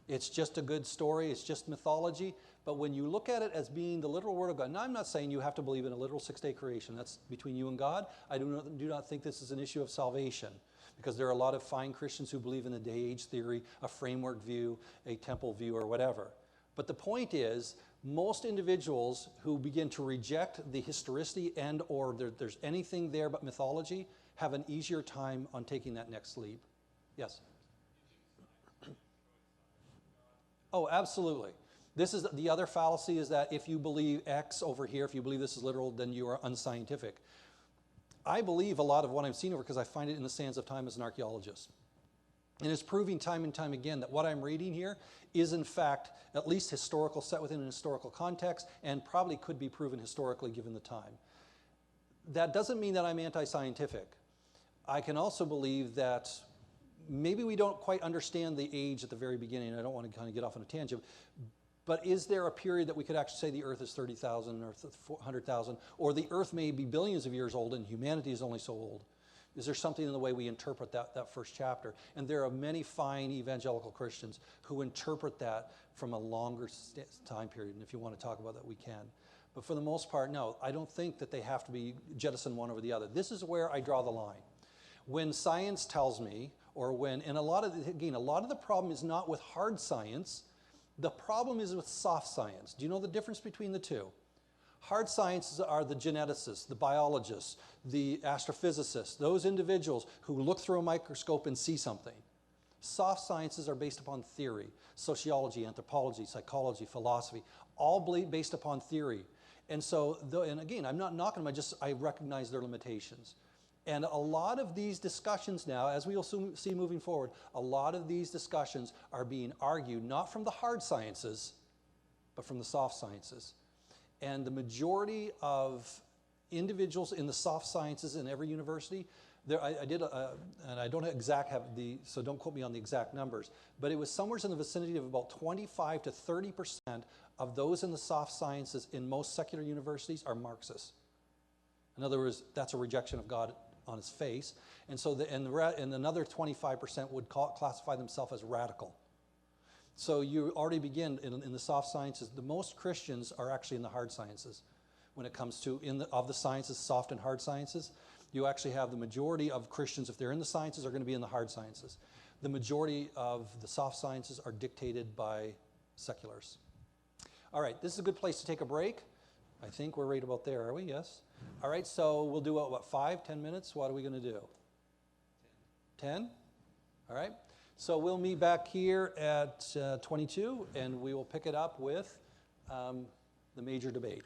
It's just a good story, it's just mythology, but when you look at it as being the literal Word of God, now I'm not saying you have to believe in a literal six-day creation, that's between you and God. I do not think this is an issue of salvation, because there are a lot of fine Christians who believe in the day-age theory, a framework view, a temple view, or whatever. But the point is, most individuals who begin to reject the historicity and or there's anything there but mythology have an easier time on taking that next leap. Yes? Oh, absolutely. This is the other fallacy is that if you believe X over here, if you believe this is literal, then you are unscientific. I believe a lot of what I'm seeing over because I find it in the sands of time as an archaeologist. And it's proving time and time again that what I'm reading here is in fact at least historical, set within an historical context, and probably could be proven historically given the time. That doesn't mean that I'm anti-scientific. I can also believe that maybe we don't quite understand the age at the very beginning. I don't want to kind of get off on a tangent. But is there a period that we could actually say the Earth is 30,000 or 100,000, or the Earth may be billions of years old and humanity is only so old? Is there something in the way we interpret that first chapter? And there are many fine evangelical Christians who interpret that from a longer time period. And if you want to talk about that, we can. But for the most part, no, I don't think that they have to be jettison one over the other. This is where I draw the line. When science tells me, or when, and a lot of the problem is not with hard science, the problem is with soft science. Do you know the difference between the two? Hard sciences are the geneticists, the biologists, the astrophysicists, those individuals who look through a microscope and see something. Soft sciences are based upon theory, sociology, anthropology, psychology, philosophy, all based upon theory. And so, and again, I'm not knocking them, I recognize their limitations. And a lot of these discussions now, as we will soon see moving forward, a lot of these discussions are being argued not from the hard sciences, but from the soft sciences. And the majority of individuals in the soft sciences in every university, I did, and I don't have so don't quote me on the exact numbers, but it was somewhere in the vicinity of about 25 to 30% of those in the soft sciences in most secular universities are Marxists. In other words, that's a rejection of God on his face. And so and another 25% would classify themselves as radical. So you already begin in the soft sciences. The most Christians are actually in the hard sciences. When it comes to, of the sciences, soft and hard sciences, you actually have the majority of Christians, if they're in the sciences, are going to be in the hard sciences. The majority of the soft sciences are dictated by seculars. All right, this is a good place to take a break. I think we're right about there, are we? Yes? All right, so we'll do what 5, 10 minutes? What are we going to do? 10? All right. So we'll meet back here at 22, and we will pick it up with the major debate.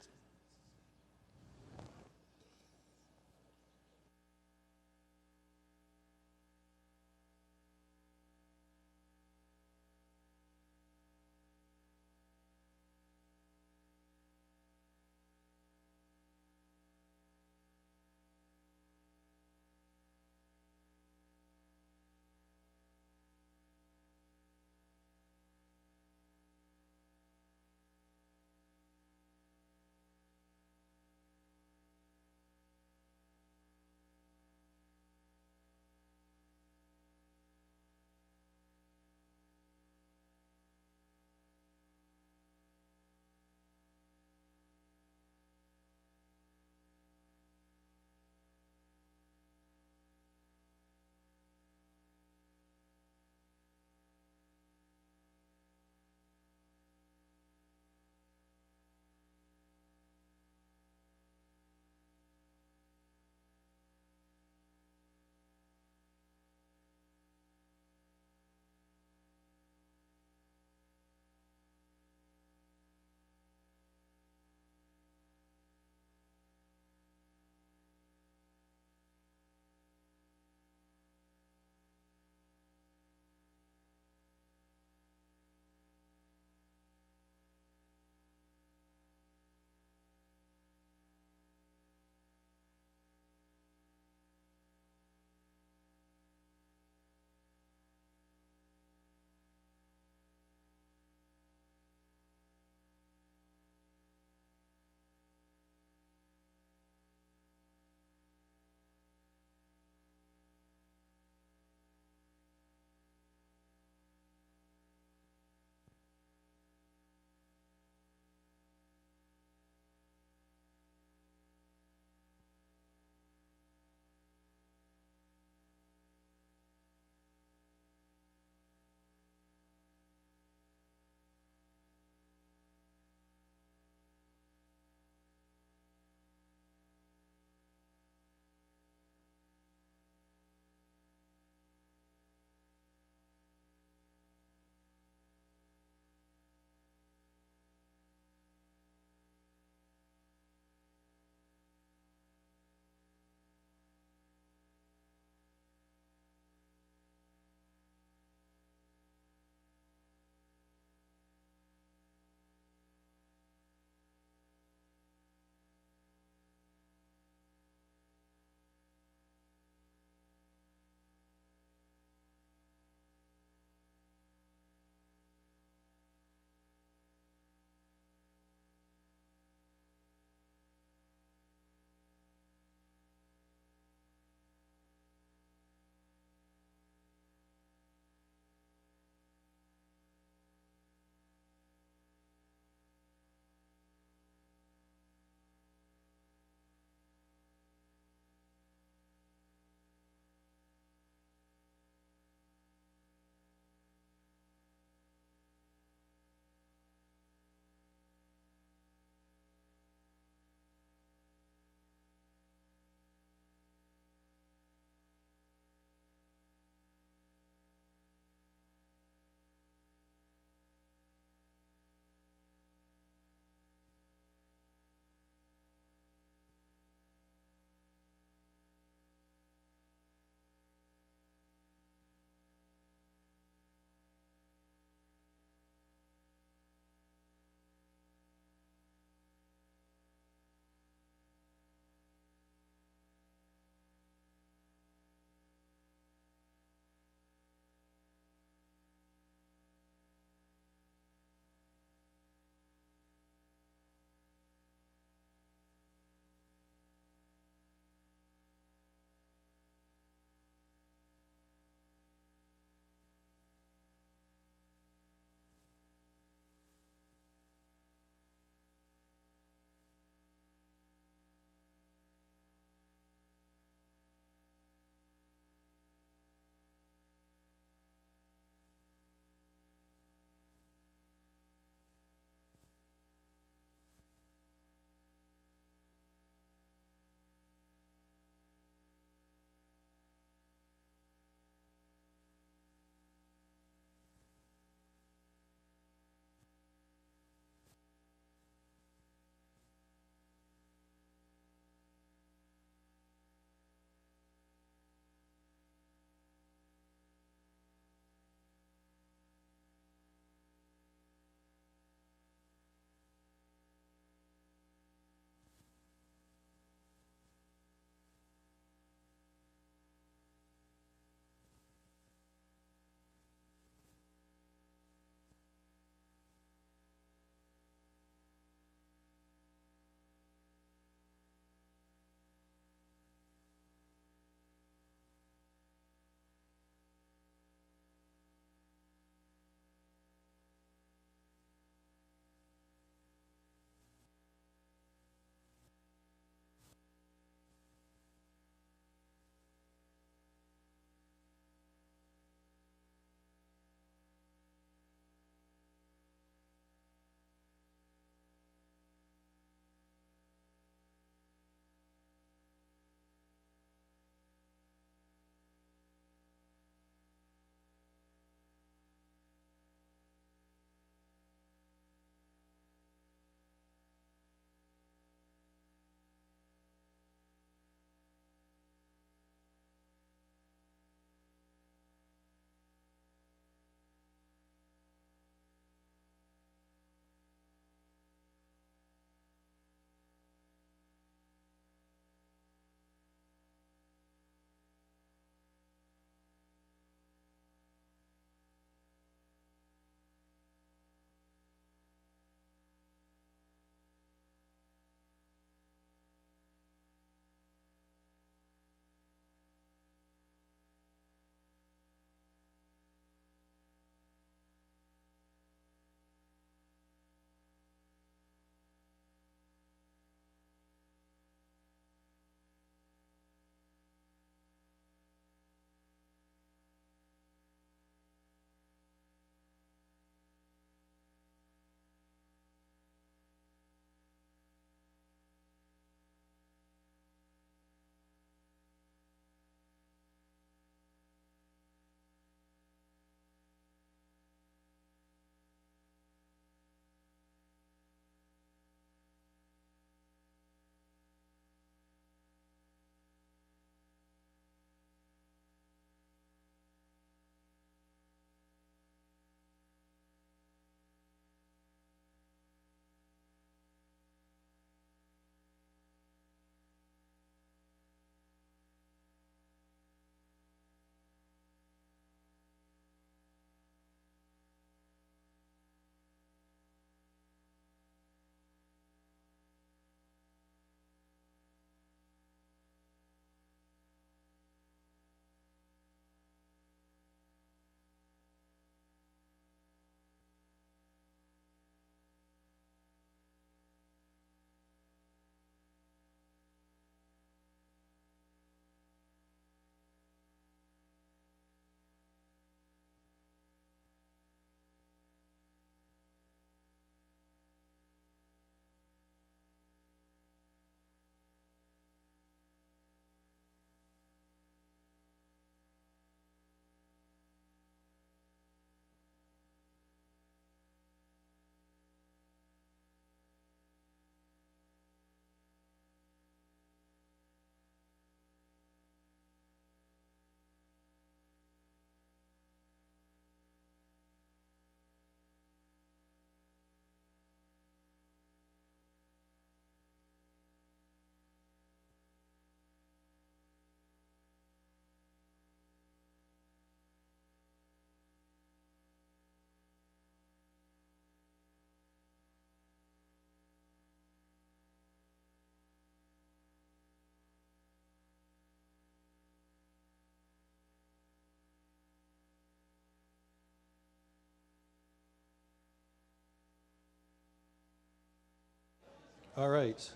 All right.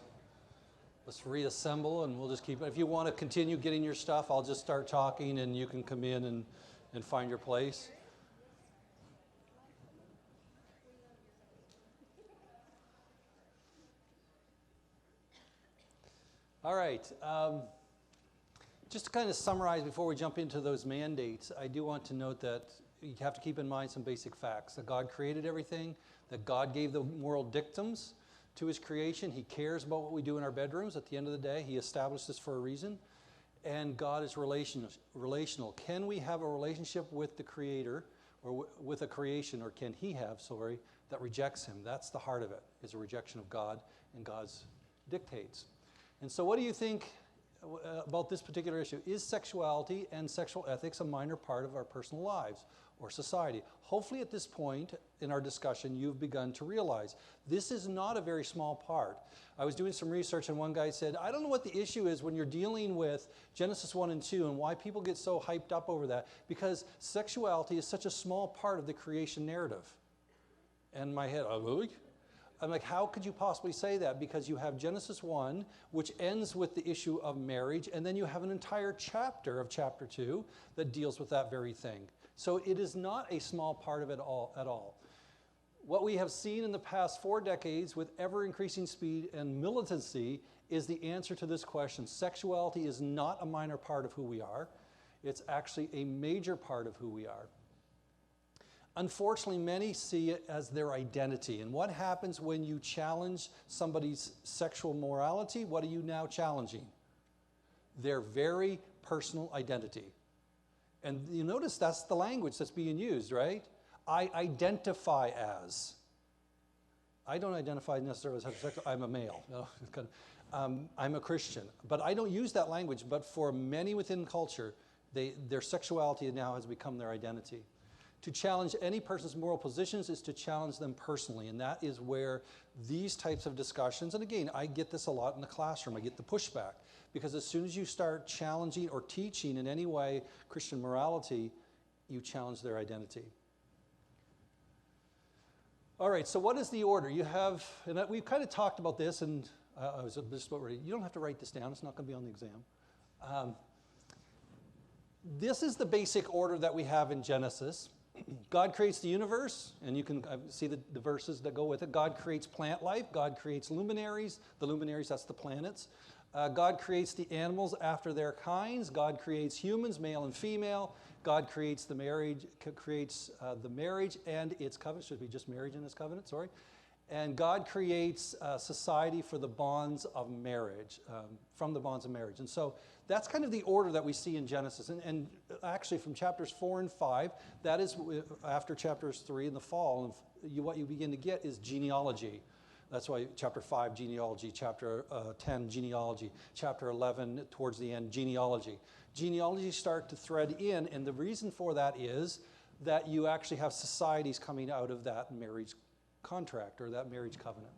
Let's reassemble and we'll just keep it. If you want to continue getting your stuff, I'll just start talking and you can come in and find your place. All right. Just to kind of summarize before we jump into those mandates, I do want to note that you have to keep in mind some basic facts. That God created everything, that God gave the moral dictums to his creation. He cares about what we do in our bedrooms. At the end of the day, he established this for a reason. And God is relational. Can we have a relationship with the Creator or with a creation, or can he have, that rejects him? That's the heart of it, is a rejection of God and God's dictates. And so what do you think about this particular issue? Is sexuality and sexual ethics a minor part of our personal lives or society? Hopefully at this point in our discussion, you've begun to realize this is not a very small part. I was doing some research and one guy said, I don't know what the issue is when you're dealing with Genesis 1 and 2 and why people get so hyped up over that, because sexuality is such a small part of the creation narrative. And my head, oh, really? I'm like, how could you possibly say that? Because you have Genesis 1, which ends with the issue of marriage, and then you have an entire chapter of chapter 2 that deals with that very thing. So it is not a small part of it all at all. What we have seen in the past 4 decades with ever-increasing speed and militancy is the answer to this question. Sexuality is not a minor part of who we are. It's actually a major part of who we are. Unfortunately, many see it as their identity. And what happens when you challenge somebody's sexual morality? What are you now challenging? Their very personal identity. And you notice that's the language that's being used, right? I identify as. I don't identify necessarily as heterosexual. I'm a male. No, I'm a Christian. But I don't use that language. But for many within culture, their sexuality now has become their identity. To challenge any person's moral positions is to challenge them personally, and that is where these types of discussions, and again, I get this a lot in the classroom, I get the pushback, because as soon as you start challenging or teaching in any way Christian morality, you challenge their identity. All right, so what is the order? You have, and we've kind of talked about this, and I was just about ready. You don't have to write this down, it's not going to be on the exam. This is the basic order that we have in Genesis. God creates the universe, and you can see the verses that go with it. God creates plant life. God creates luminaries. The luminaries, that's the planets. God creates the animals after their kinds. God creates humans, male and female. God creates the marriage, and its covenant. Should be just marriage and its covenant, sorry. And God creates society for the bonds of marriage, from the bonds of marriage. And so that's kind of the order that we see in Genesis. And actually from chapters 4 and 5, that is after chapters 3 in the fall, what you begin to get is genealogy. That's why chapter 5, genealogy, chapter 10, genealogy, chapter 11, towards the end, genealogy. Genealogies start to thread in, and the reason for that is that you actually have societies coming out of that marriage contract or that marriage covenant.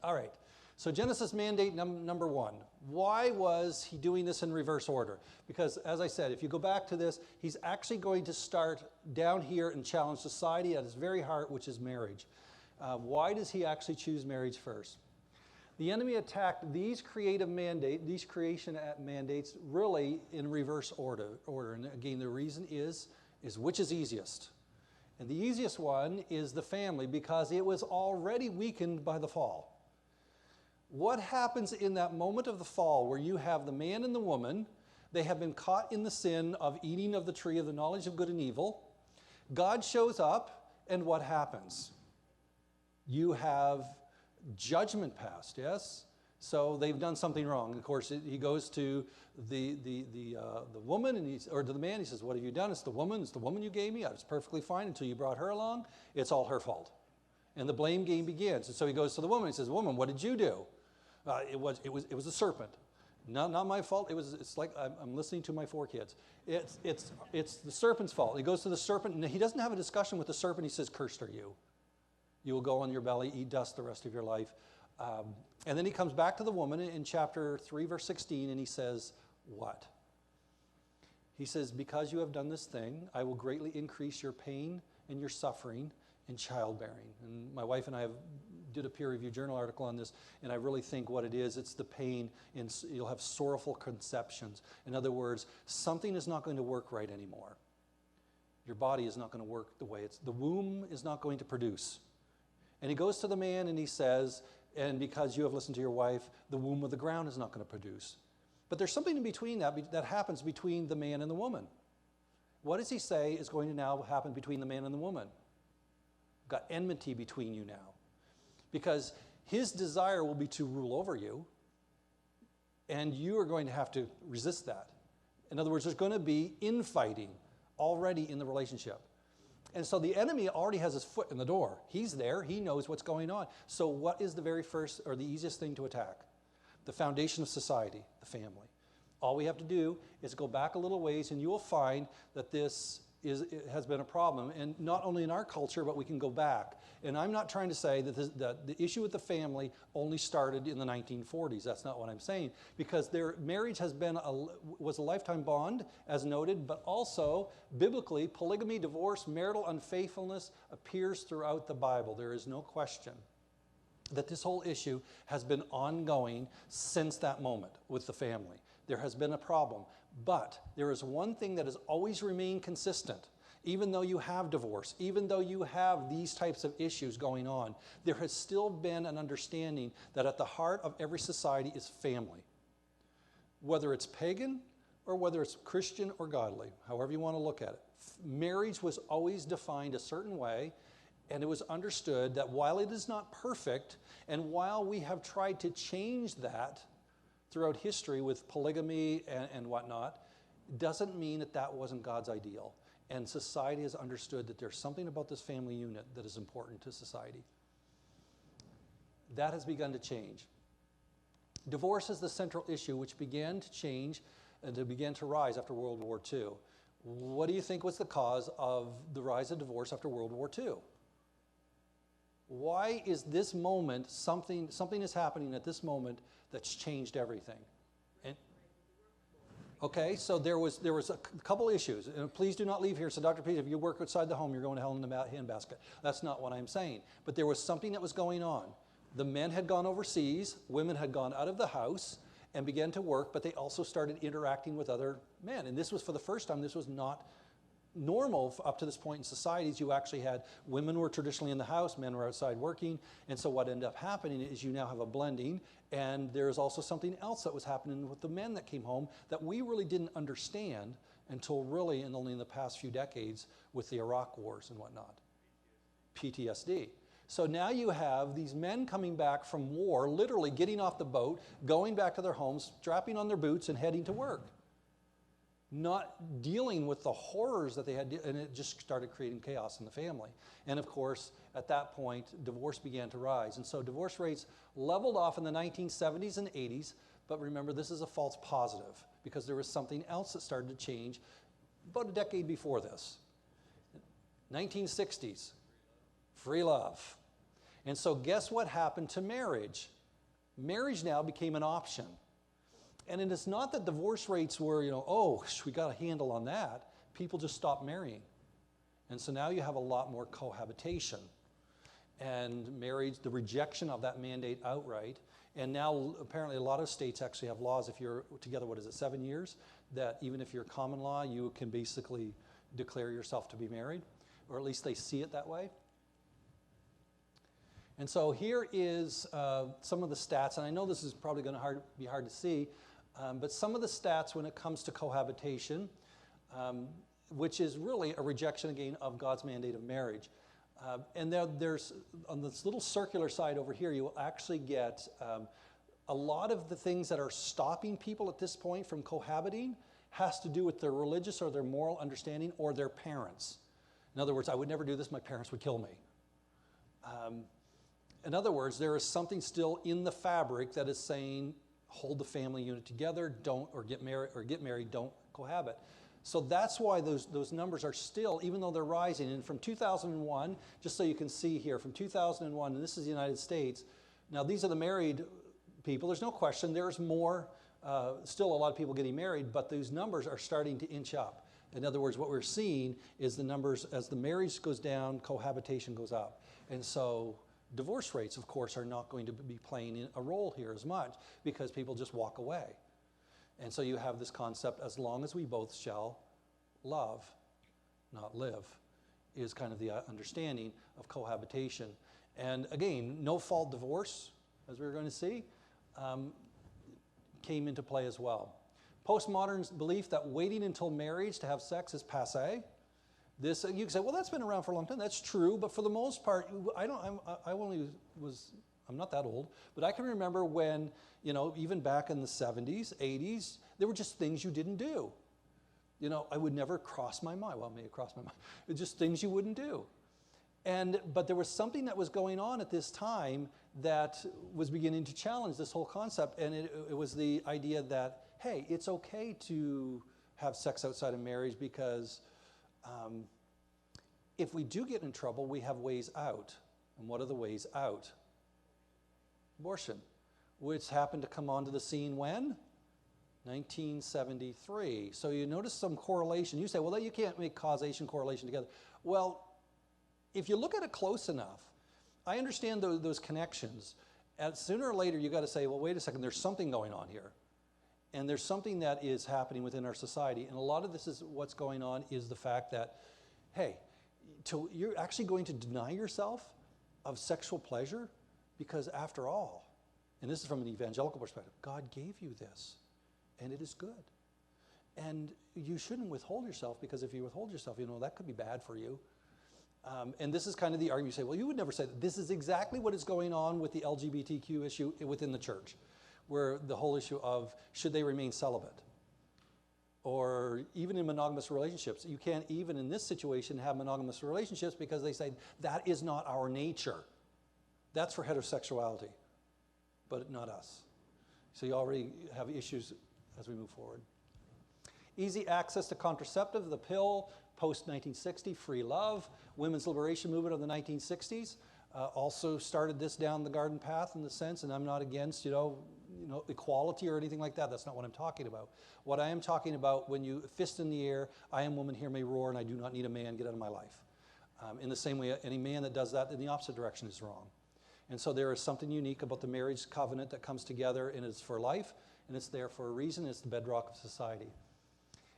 All right, so Genesis mandate number 1. Why was he doing this in reverse order? Because as I said, if you go back to this, he's actually going to start down here and challenge society at its very heart, which is marriage. Why does he actually choose marriage first? The enemy attacked these creation mandates really in reverse order. And again, the reason is which is easiest? And the easiest one is the family, because it was already weakened by the fall. What happens in that moment of the fall where you have the man and the woman, they have been caught in the sin of eating of the tree of the knowledge of good and evil. God shows up, and what happens? You have judgment passed, yes? So they've done something wrong. Of course, he goes to the woman, or to the man. He says, "What have you done?" It's the woman. It's the woman you gave me. I was perfectly fine until you brought her along. It's all her fault, and the blame game begins. And so he goes to the woman. He says, "Woman, what did you do?" It was a serpent. Not my fault. It's like I'm listening to my 4 kids. It's the serpent's fault. He goes to the serpent, and he doesn't have a discussion with the serpent. He says, "Cursed are you. You will go on your belly, eat dust the rest of your life." And then he comes back to the woman in chapter 3, verse 16, and he says, what? He says, "Because you have done this thing, I will greatly increase your pain and your suffering in childbearing." And my wife and I have did a peer-reviewed journal article on this, and I really think what it is, it's the pain, and you'll have sorrowful conceptions. In other words, something is not going to work right anymore. Your body is not going to work the way the womb is not going to produce. And he goes to the man and he says, and because you have listened to your wife, the womb of the ground is not going to produce. But there's something in between that happens between the man and the woman. What does he say is going to now happen between the man and the woman? Got enmity between you now. Because his desire will be to rule over you, and you are going to have to resist that. In other words, there's going to be infighting already in the relationship. And so the enemy already has his foot in the door. He's there. He knows what's going on. So what is the very first or the easiest thing to attack? The foundation of society, the family. All we have to do is go back a little ways, and you will find that this has been a problem, and not only in our culture, but we can go back. And I'm not trying to say that the issue with the family only started in the 1940s. That's not what I'm saying, because their marriage was a lifetime bond, as noted, but also biblically, polygamy, divorce, marital unfaithfulness appears throughout the Bible. There is no question that this whole issue has been ongoing since that moment with the family. There has been a problem, but there is one thing that has always remained consistent. Even though you have divorce, even though you have these types of issues going on, there has still been an understanding that at the heart of every society is family. Whether it's pagan or whether it's Christian or godly, however you want to look at it. Marriage was always defined a certain way, and it was understood that while it is not perfect, and while we have tried to change that throughout history with polygamy and whatnot, doesn't mean that that wasn't God's ideal. And society has understood that there's something about this family unit that is important to society. That has begun to change. Divorce is the central issue which began to change and began to rise after World War II. What do you think was the cause of the rise of divorce after World War II? Why is this moment, something is happening at this moment that's changed everything? Okay, so there was a couple issues. And please do not leave here. So, Dr. Peter, if you work outside the home, you're going to hell in the handbasket. That's not what I'm saying. But there was something that was going on. The men had gone overseas, women had gone out of the house and began to work, but they also started interacting with other men. And this was for the first time, this was not normal up to this point in societies. You actually had women were traditionally in the house, men were outside working, and so what ended up happening is you now have a blending, and there's also something else that was happening with the men that came home that we really didn't understand until really only in the past few decades with the Iraq wars and whatnot. PTSD. So now you have these men coming back from war, literally getting off the boat, going back to their homes, strapping on their boots and heading to work. Not dealing with the horrors that they had, and it just started creating chaos in the family. And of course, at that point, divorce began to rise. And so divorce rates leveled off in the 1970s and 80s, but remember, this is a false positive because there was something else that started to change about a decade before this. 1960s, free love. And so guess what happened to marriage? Marriage now became an option. And it is not that divorce rates were, we got a handle on that. People just stopped marrying. And so now you have a lot more cohabitation. And marriage, the rejection of that mandate outright. And now apparently a lot of states actually have laws if you're together, 7 years? That even if you're common law, you can basically declare yourself to be married. Or at least they see it that way. And so here is some of the stats. And I know this is probably going to be hard to see. But some of the stats when it comes to cohabitation, which is really a rejection again of God's mandate of marriage. And there's, on this little circular side over here, you will actually get a lot of the things that are stopping people at this point from cohabiting has to do with their religious or their moral understanding or their parents. In other words, I would never do this, my parents would kill me. In other words, there is something still in the fabric that is saying, hold the family unit together, get married, don't cohabit. So that's why those numbers are still, even though they're rising. And from 2001, just so you can see here, from 2001, and this is the United States, now these are the married people. There's no question there's more, still a lot of people getting married, but these numbers are starting to inch up. In other words, what we're seeing is the numbers, as the marriage goes down, cohabitation goes up. And so Divorce rates, of course, are not going to be playing a role here as much because people just walk away. And so you have this concept, as long as we both shall love, not live, is kind of the understanding of cohabitation. And again, no-fault divorce, as we're going to see, came into play as well. Postmodern's belief that waiting until marriage to have sex is passé. This, you can say, well, that's been around for a long time. That's true, but for the most part, I'm not that old, but I can remember when, even back in the 70s, 80s, there were just things you didn't do. I would never cross my mind. Well, maybe cross my mind. It's just things you wouldn't do. But there was something that was going on at this time that was beginning to challenge this whole concept, and it was the idea that, hey, it's okay to have sex outside of marriage because if we do get in trouble, we have ways out. And what are the ways out? Abortion, which happened to come onto the scene when? 1973. So you notice some correlation. You say, well, you can't make causation correlation together. Well, if you look at it close enough, I understand those connections. And sooner or later, you've got to say, well, wait a second, there's something going on here. And there's something that is happening within our society. And a lot of this is what's going on is the fact that, hey, you're actually going to deny yourself of sexual pleasure because after all, and this is from an evangelical perspective, God gave you this and it is good. And you shouldn't withhold yourself because if you withhold yourself, that could be bad for you. And this is kind of the argument. You say, well, you would never say that. This is exactly what is going on with the LGBTQ issue within the church, where the whole issue of should they remain celibate? Or even in monogamous relationships. You can't even in this situation have monogamous relationships because they say that is not our nature. That's for heterosexuality, but not us. So you already have issues as we move forward. Easy access to contraceptive, the pill, post-1960, free love. Women's liberation movement of the 1960s also started this down the garden path in the sense, and I'm not against, equality or anything like that. That's not what I'm talking about. What I am talking about, when you fist in the air, I am woman, hear me roar, and I do not need a man, get out of my life. In the same way, any man that does that in the opposite direction is wrong. And so there is something unique about the marriage covenant that comes together, and it's for life, and it's there for a reason. It's the bedrock of society.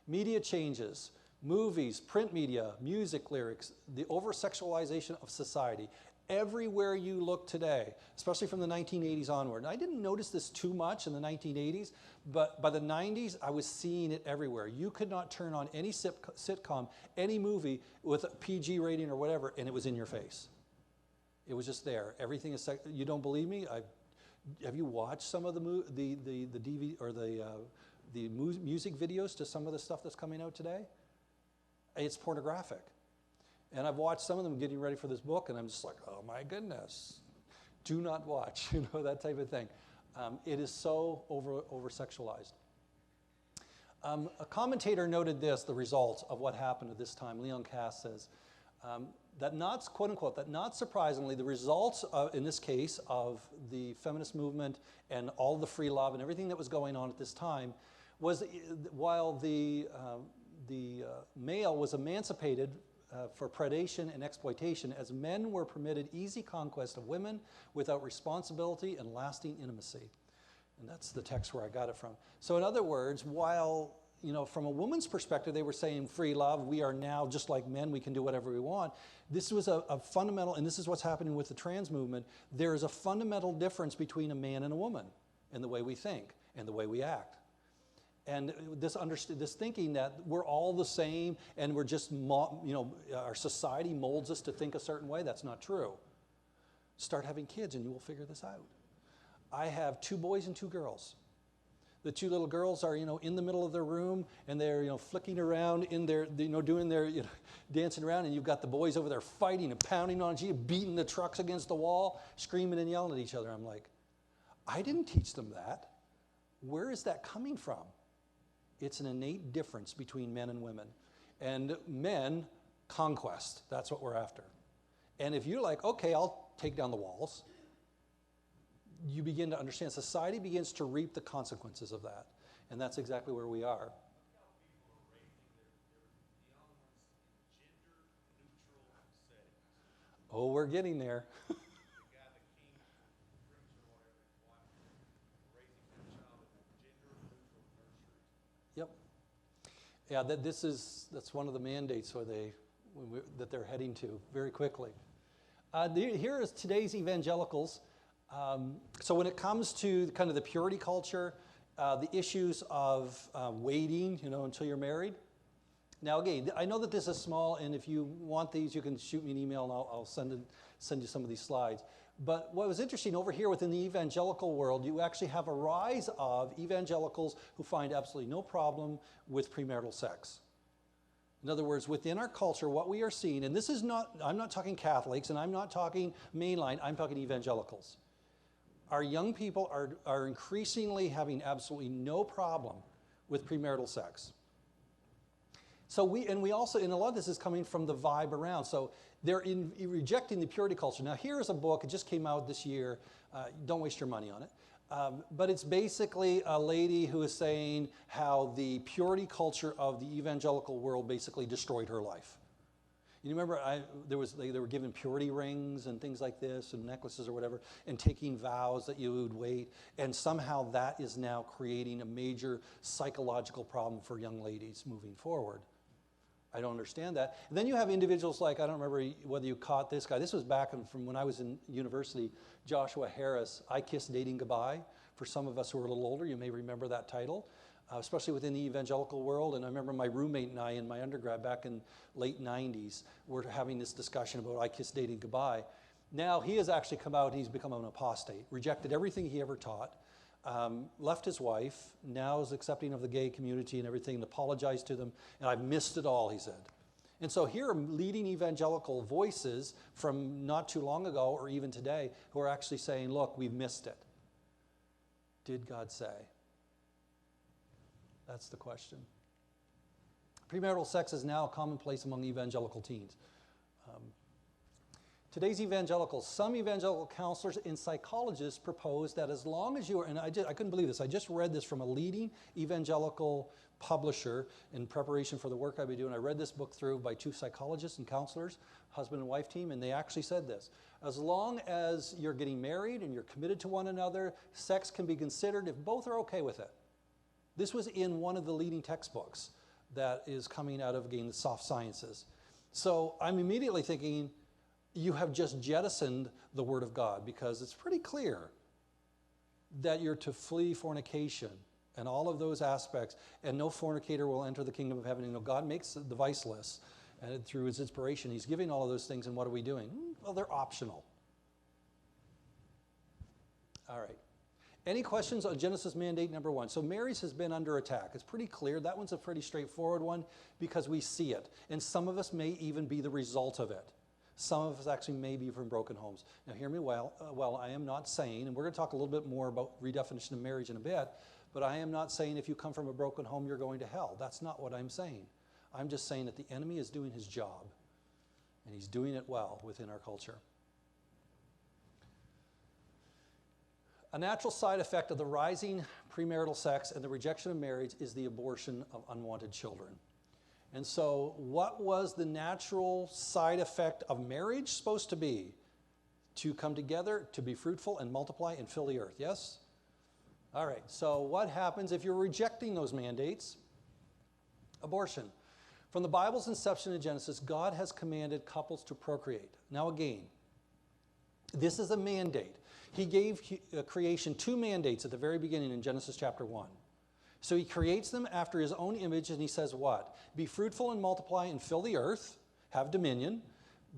Media changes. Movies, print media, music lyrics, the over-sexualization of society. Everywhere you look today, especially from the 1980s onward. And I didn't notice this too much in the 1980s, but by the 90s, I was seeing it everywhere. You could not turn on any sitcom, any movie with a PG rating or whatever, and it was in your face. It was just there. Everything is you don't believe me? Have you watched some of the DVD or the music videos to some of the stuff that's coming out today? It's pornographic. And I've watched some of them getting ready for this book, and I'm just like, oh my goodness, do not watch, that type of thing. It is so over-sexualized. A commentator noted this, the results of what happened at this time. Leon Kass says that not, quote unquote, that not surprisingly, the results in this case of the feminist movement and all the free love and everything that was going on at this time was while the male was emancipated for predation and exploitation, as men were permitted easy conquest of women without responsibility and lasting intimacy. And that's the text where I got it from. So in other words, while from a woman's perspective, they were saying free love, we are now just like men, we can do whatever we want. This was a fundamental, and this is what's happening with the trans movement, there is a fundamental difference between a man and a woman in the way we think and the way we act. And this thinking that we're all the same and we're just, our society molds us to think a certain way, that's not true. Start having kids and you will figure this out. I have 2 boys and 2 girls. The 2 little girls are, in the middle of their room and they're, flicking around in their, doing their, dancing around, and you've got the boys over there fighting and pounding on each other, beating the trucks against the wall, screaming and yelling at each other. I'm like, I didn't teach them that. Where is that coming from? It's an innate difference between men and women. And men, conquest. That's what we're after. And if you're like, okay, I'll take down the walls, you begin to understand. Society begins to reap the consequences of that. And that's exactly where we are. Oh, we're getting there. Yeah, that's one of the mandates that they're heading to very quickly. Here is today's evangelicals. So when it comes to kind of the purity culture, the issues of waiting, until you're married. Now again, I know that this is small, and if you want these, you can shoot me an email, and I'll send you some of these slides. But what was interesting over here within the evangelical world, you actually have a rise of evangelicals who find absolutely no problem with premarital sex. In other words, within our culture, what we are seeing, and this is not, I'm not talking Catholics, and I'm not talking mainline, I'm talking evangelicals. Our young people are increasingly having absolutely no problem with premarital sex. So we also, and a lot of this is coming from the vibe around. So they're rejecting the purity culture. Now here's a book, it just came out this year. Don't waste your money on it. But it's basically a lady who is saying how the purity culture of the evangelical world basically destroyed her life. You remember they were given purity rings and things like this, and necklaces or whatever, and taking vows that you would wait. And somehow that is now creating a major psychological problem for young ladies moving forward. I don't understand that. And then you have individuals like, I don't remember whether you caught this guy. This was back from when I was in university, Joshua Harris, I Kissed Dating Goodbye. For some of us who are a little older, you may remember that title, especially within the evangelical world. And I remember my roommate and I in my undergrad back in late 90s were having this discussion about I Kissed Dating Goodbye. Now he has actually come out, he's become an apostate, rejected everything he ever taught. Left his wife, now is accepting of the gay community and everything, and apologized to them, and I've missed it all, he said. And so here are leading evangelical voices from not too long ago or even today who are actually saying, look, we've missed it. Did God say? That's the question. Premarital sex is now commonplace among evangelical teens. Today's evangelicals, some evangelical counselors and psychologists propose that as long as you are, and I couldn't believe this, I just read this from a leading evangelical publisher in preparation for the work I've been doing. I read this book through by two psychologists and counselors, husband and wife team, and they actually said this. As long as you're getting married and you're committed to one another, sex can be considered if both are okay with it. This was in one of the leading textbooks that is coming out of, again, the soft sciences. So I'm immediately thinking, you have just jettisoned the Word of God, because it's pretty clear that you're to flee fornication and all of those aspects, and no fornicator will enter the kingdom of heaven. God makes the viceless, and through his inspiration, he's giving all of those things, and what are we doing? Well, they're optional. All right. Any questions on Genesis mandate number 1? So marriage has been under attack. It's pretty clear. That one's a pretty straightforward one because we see it, and some of us may even be the result of it. Some of us actually may be from broken homes. Now hear me well. I am not saying, and we're going to talk a little bit more about redefinition of marriage in a bit, but I am not saying if you come from a broken home, you're going to hell. That's not what I'm saying. I'm just saying that the enemy is doing his job, and he's doing it well within our culture. A natural side effect of the rising premarital sex and the rejection of marriage is the abortion of unwanted children. And so what was the natural side effect of marriage supposed to be? To come together, to be fruitful and multiply and fill the earth, yes? All right, so what happens if you're rejecting those mandates? Abortion. From the Bible's inception in Genesis, God has commanded couples to procreate. Now again, this is a mandate. He gave creation 2 mandates at the very beginning in Genesis chapter 1. So he creates them after his own image, and he says what? Be fruitful and multiply and fill the earth, have dominion.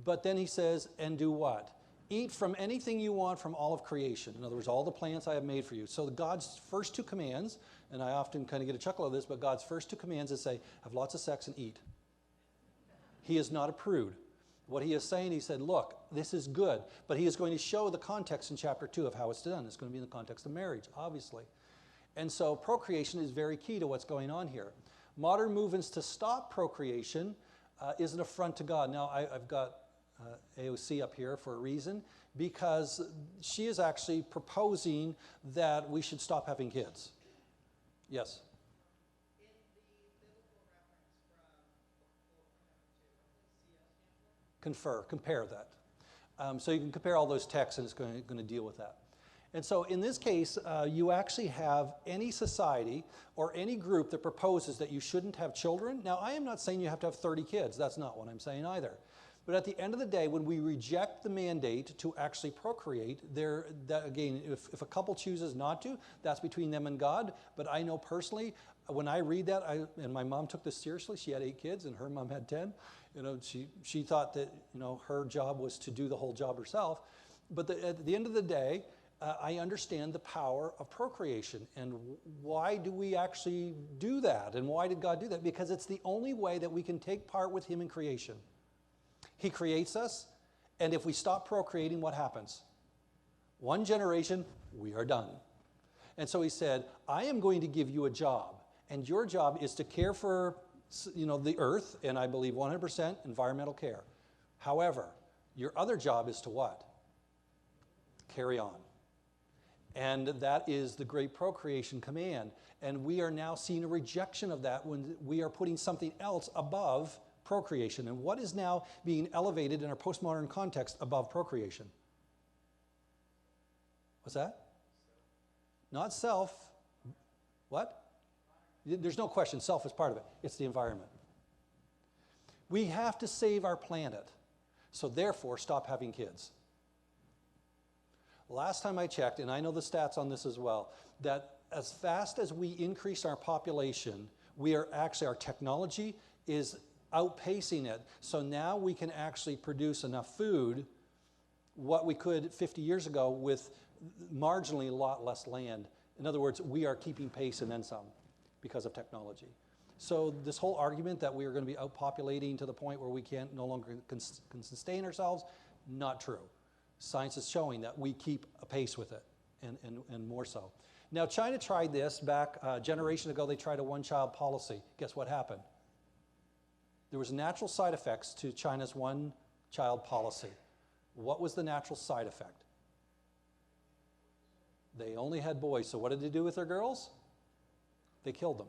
But then he says, and do what? Eat from anything you want from all of creation. In other words, all the plants I have made for you. So God's first 2 commands, and I often kind of get a chuckle of this, but God's first 2 commands is say, have lots of sex and eat. He is not a prude. What he is saying, he said, look, this is good. But he is going to show the context in chapter 2 of how it's done. It's going to be in the context of marriage, obviously. And so procreation is very key to what's going on here. Modern movements to stop procreation is an affront to God. Now, I've got AOC up here for a reason, because she is actually proposing that we should stop having kids. Yes?
In the biblical reference from
Compare that. So you can compare all those texts, and it's going to deal with that. And so in this case, you actually have any society or any group that proposes that you shouldn't have children. Now, I am not saying you have to have 30 kids. That's not what I'm saying either. But at the end of the day, when we reject the mandate to actually procreate, again, if a couple chooses not to, that's between them and God. But I know personally, when I read that, and my mom took this seriously. She had 8 kids, and her mom had 10. You know, she thought that, you know, her job was to do the whole job herself. But at the end of the day, I understand the power of procreation. And why do we actually do that? And why did God do that? Because it's the only way that we can take part with Him in creation. He creates us, and if we stop procreating, what happens? One generation, we are done. And so He said, I am going to give you a job, and your job is to care for, you know, the earth, and I believe 100% environmental care. However, your other job is to what? Carry on. And that is the great procreation command. And we are now seeing a rejection of that when we are putting something else above procreation. And what is now being elevated in our postmodern context above procreation? What's that? Not self. What? There's no question. Self is part of it. It's the environment. We have to save our planet. So therefore, stop having kids. Last time I checked, and I know the stats on this as well, that as fast as we increase our population, our technology is outpacing it. So now we can actually produce enough food, what we could 50 years ago, with marginally a lot less land. In other words, we are keeping pace and then some because of technology. So this whole argument that we are going to be outpopulating to the point where we no longer can sustain ourselves, not true. Science is showing that we keep a pace with it, and more so. Now, China tried this back a generation ago. They tried a one-child policy. Guess what happened? There was natural side effects to China's one-child policy. What was the natural side effect? They only had boys, so what did they do with their girls? They killed them.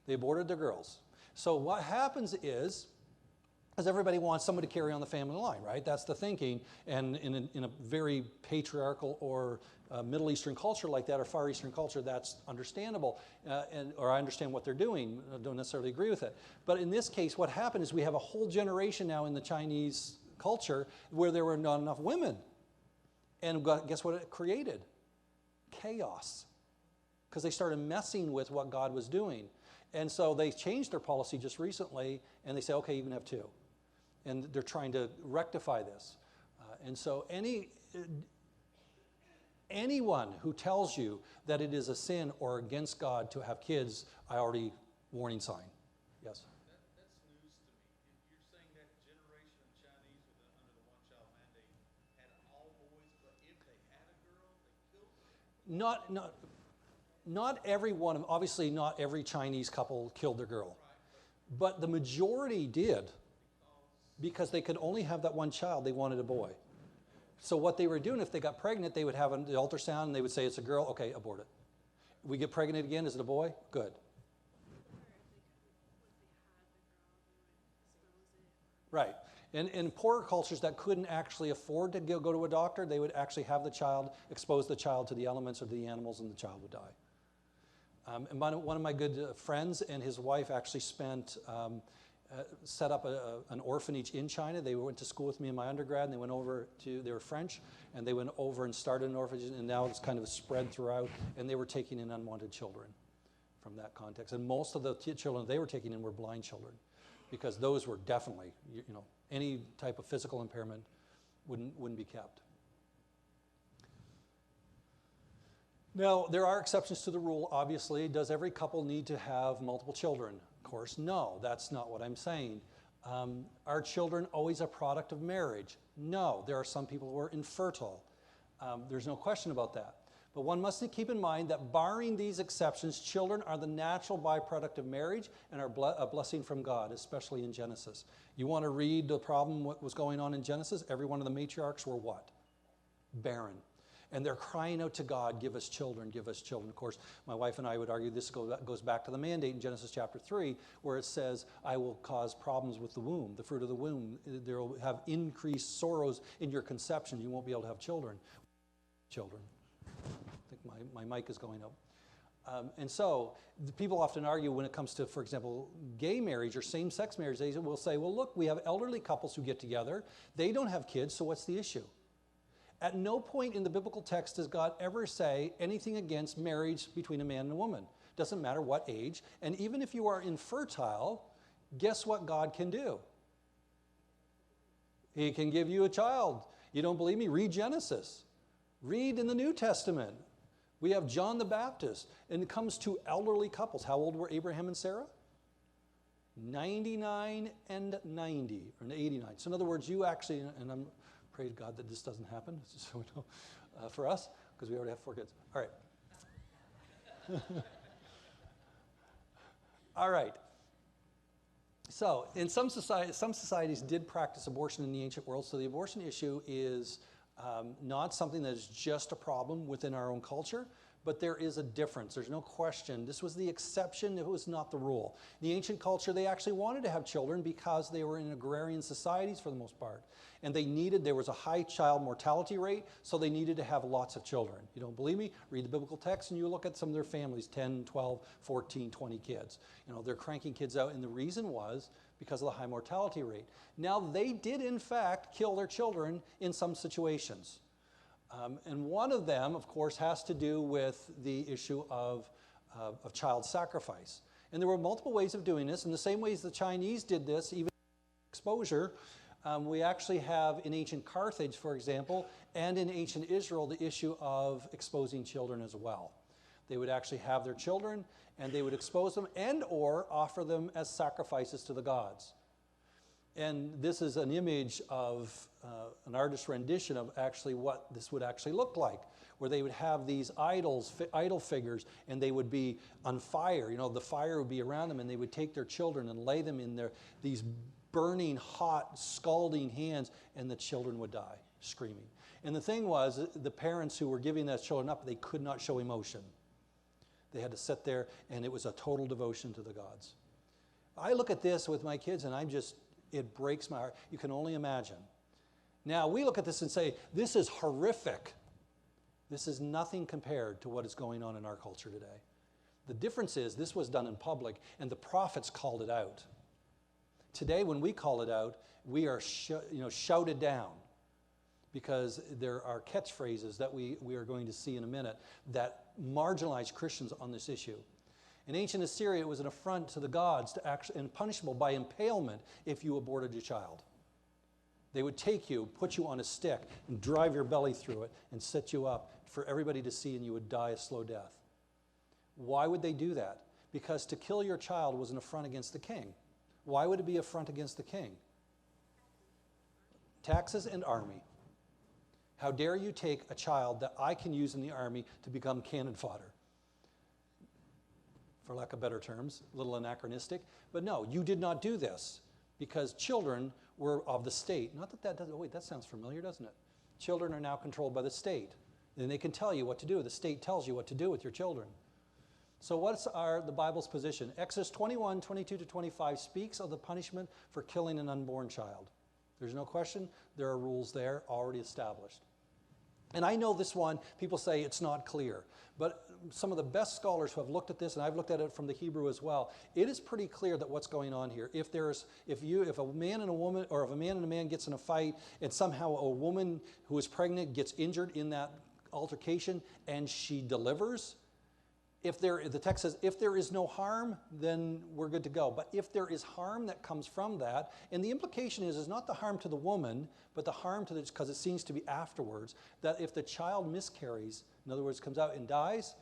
They aborted their girls. So what happens is, because everybody wants someone to carry on the family line, right? That's the thinking. And in a very patriarchal or Middle Eastern culture like that, or Far Eastern culture, that's understandable. Or I understand what they're doing. I don't necessarily agree with it. But in this case, what happened is we have a whole generation now in the Chinese culture where there were not enough women. And guess what it created? Chaos. Because they started messing with what God was doing. And so they changed their policy just recently, and they say, okay, you can have 2. And they're trying to rectify this. And so anyone who tells you that it is a sin or against God to have kids, warning sign. Yes?
That's news to me. You're saying that generation of Chinese under the one-child mandate had all boys, but if they had a girl, they killed her?
Not every one, obviously not every Chinese couple killed their girl. But the majority did. Because they could only have that one child, they wanted a boy. So what they were doing, if they got pregnant, they would have the ultrasound and they would say, it's a girl, okay, abort it. We get pregnant again, is it a boy? Good. Right. And in poorer cultures that couldn't actually afford to go to a doctor, they would actually have the child, expose the child to the elements or the animals, and the child would die. And one of my good friends and his wife actually set up an orphanage in China. They went to school with me in my undergrad, and they were French, and they went over and started an orphanage, and now it's kind of spread throughout, and they were taking in unwanted children from that context. And most of the children they were taking in were blind children, because those were definitely, any type of physical impairment wouldn't be kept. Now, there are exceptions to the rule, obviously. Does every couple need to have multiple children? Of course, no, that's not what I'm saying. Are children always a product of marriage? No, there are some people who are infertile. There's no question about that. But one must keep in mind that barring these exceptions, children are the natural byproduct of marriage and are a blessing from God, especially in Genesis. You want to read the problem, what was going on in Genesis? Every one of the matriarchs were what? Barren. And they're crying out to God, give us children, give us children. Of course, my wife and I would argue this goes back to the mandate in Genesis chapter 3, where it says, I will cause problems with the womb, the fruit of the womb. There will have increased sorrows in your conception. You won't be able to have children. I think my mic is going up. And so the people often argue when it comes to, for example, gay marriage or same-sex marriage, they will say, well, look, we have elderly couples who get together. They don't have kids, so what's the issue? At no point in the biblical text does God ever say anything against marriage between a man and a woman. Doesn't matter what age. And even if you are infertile, guess what God can do? He can give you a child. You don't believe me? Read Genesis. Read in the New Testament. We have John the Baptist. And it comes to elderly couples. How old were Abraham and Sarah? 99 and 90, or 89. So in other words, you actually, and I'm pray to God that this doesn't happen, so we know, for us, because we already have 4 kids. All right. All right. So in some societies did practice abortion in the ancient world, so the abortion issue is not something that is just a problem within our own culture, but there is a difference. There's no question. This was the exception. It was not the rule. In the ancient culture, they actually wanted to have children because they were in agrarian societies for the most part. And there was a high child mortality rate, so they needed to have lots of children. You don't believe me? Read the biblical text and you look at some of their families, 10, 12, 14, 20 kids. You know, they're cranking kids out, and the reason was because of the high mortality rate. Now, they did, in fact, kill their children in some situations. And one of them, of course, has to do with the issue of child sacrifice. And there were multiple ways of doing this. In the same ways the Chinese did this, even exposure, we actually have in ancient Carthage, for example, and in ancient Israel, the issue of exposing children as well. They would actually have their children, and they would expose them and or offer them as sacrifices to the gods. And this is an image of an artist's rendition of actually what this would actually look like, where they would have these idol figures, and they would be on fire. You know, the fire would be around them, and they would take their children and lay them in these burning, hot, scalding hands, and the children would die, screaming. And the thing was, the parents who were giving those children up, they could not show emotion. They had to sit there, and it was a total devotion to the gods. I look at this with my kids, and it breaks my heart. You can only imagine. Now, we look at this and say, this is horrific. This is nothing compared to what is going on in our culture today. The difference is this was done in public, and the prophets called it out. Today, when we call it out, we are shouted down, because there are catchphrases that we are going to see in a minute that marginalize Christians on this issue. In ancient Assyria, it was an affront to the gods and punishable by impalement if you aborted your child. They would take you, put you on a stick, and drive your belly through it and set you up for everybody to see, and you would die a slow death. Why would they do that? Because to kill your child was an affront against the king. Why would it be an affront against the king? Taxes and army. How dare you take a child that I can use in the army to become cannon fodder? For lack of better terms, a little anachronistic. But no, you did not do this because children were of the state. Not that that doesn't, oh wait, that sounds familiar, doesn't it? Children are now controlled by the state. And they can tell you what to do. The state tells you what to do with your children. So what's the Bible's position? Exodus 21, 22 to 25 speaks of the punishment for killing an unborn child. There's no question. There are rules there already established. And I know this one, people say it's not clear. But some of the best scholars who have looked at this, and I've looked at it from the Hebrew as well, it is pretty clear that what's going on here. If a man and a woman, or if a man and a man gets in a fight, and somehow a woman who is pregnant gets injured in that altercation, and she delivers, the text says, if there is no harm, then we're good to go. But if there is harm that comes from that, and the implication is not the harm to the woman, but the harm to because it seems to be afterwards, that if the child miscarries, in other words, comes out and dies,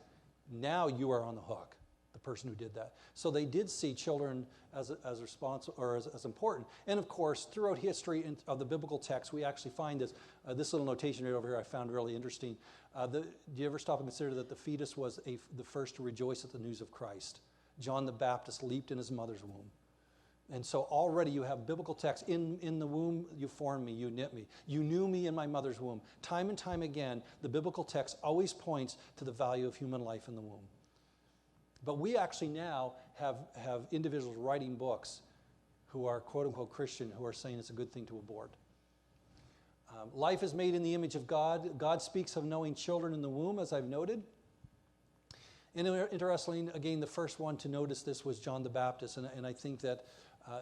now you are on the hook, the person who did that. So they did see children as responsible, or as important. And of course, throughout history of the biblical text, we actually find this little notation right over here I found really interesting. Do you ever stop and consider that the fetus was the first to rejoice at the news of Christ? John the Baptist leaped in his mother's womb. And so already you have biblical text. In the womb you formed me, you knit me. You knew me in my mother's womb. Time and time again, the biblical text always points to the value of human life in the womb. But we actually now have individuals writing books who are quote-unquote Christian who are saying it's a good thing to abort. Life is made in the image of God. God speaks of knowing children in the womb, as I've noted. And interestingly, again, the first one to notice this was John the Baptist. And I think that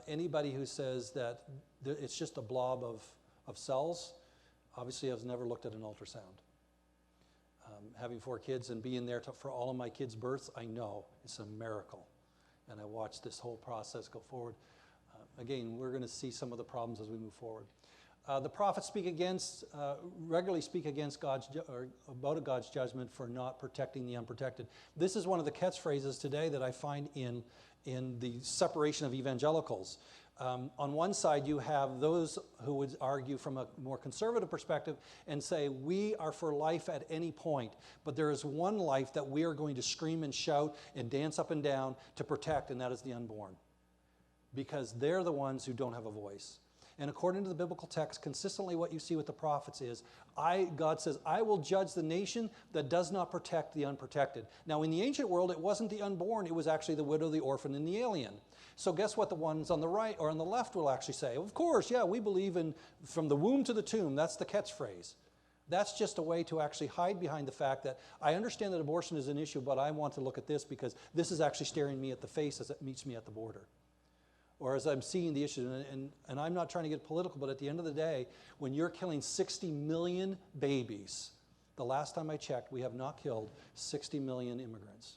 anybody who says that it's just a blob of cells, obviously has never looked at an ultrasound. Having 4 kids and being there for all of my kids' births, I know it's a miracle. And I watched this whole process go forward. Again, we're going to see some of the problems as we move forward. The prophets regularly speak against about God's judgment for not protecting the unprotected. This is one of the catchphrases today that I find in the separation of evangelicals. On one side, you have those who would argue from a more conservative perspective and say, we are for life at any point, but there is one life that we are going to scream and shout and dance up and down to protect, and that is the unborn. Because they're the ones who don't have a voice. And according to the biblical text, consistently what you see with the prophets is, God says, I will judge the nation that does not protect the unprotected. Now, in the ancient world, it wasn't the unborn, it was actually the widow, the orphan, and the alien. So guess what the ones on the right or on the left will actually say? Of course, yeah, we believe in from the womb to the tomb. That's the catchphrase. That's just a way to actually hide behind the fact that I understand that abortion is an issue, but I want to look at this because this is actually staring me at the face as it meets me at the border. Or as I'm seeing the issue, and I'm not trying to get political, but at the end of the day, when you're killing 60 million babies, the last time I checked, we have not killed 60 million immigrants.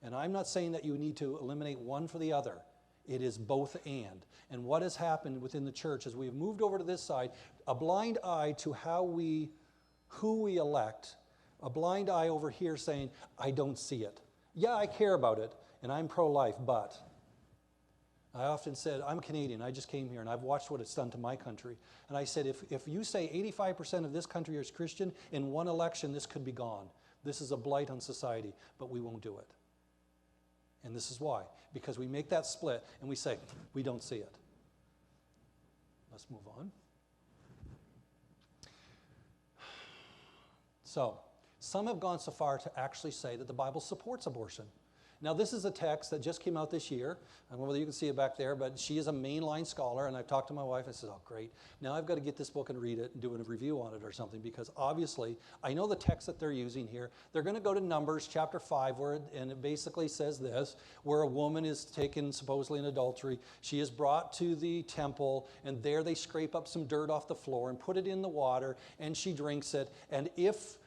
And I'm not saying that you need to eliminate one for the other. It is both and. And what has happened within the church as we've moved over to this side, a blind eye to who we elect, a blind eye over here saying, I don't see it. Yeah, I care about it, and I'm pro-life, but I often said, I'm Canadian, I just came here, and I've watched what it's done to my country. And I said, if you say 85% of this country is Christian, in one election, this could be gone. This is a blight on society, but we won't do it. And this is why. Because we make that split, and we say, we don't see it. Let's move on. So, some have gone so far to actually say that the Bible supports abortion. Now, this is a text that just came out this year. I don't know whether you can see it back there, but she is a mainline scholar, and I've talked to my wife. I said, oh, great. Now I've got to get this book and read it and do a review on it or something, because obviously, I know the text that they're using here. They're going to go to Numbers chapter 5, and it basically says this, where a woman is taken supposedly in adultery. She is brought to the temple, and there they scrape up some dirt off the floor and put it in the water, and she drinks it. And if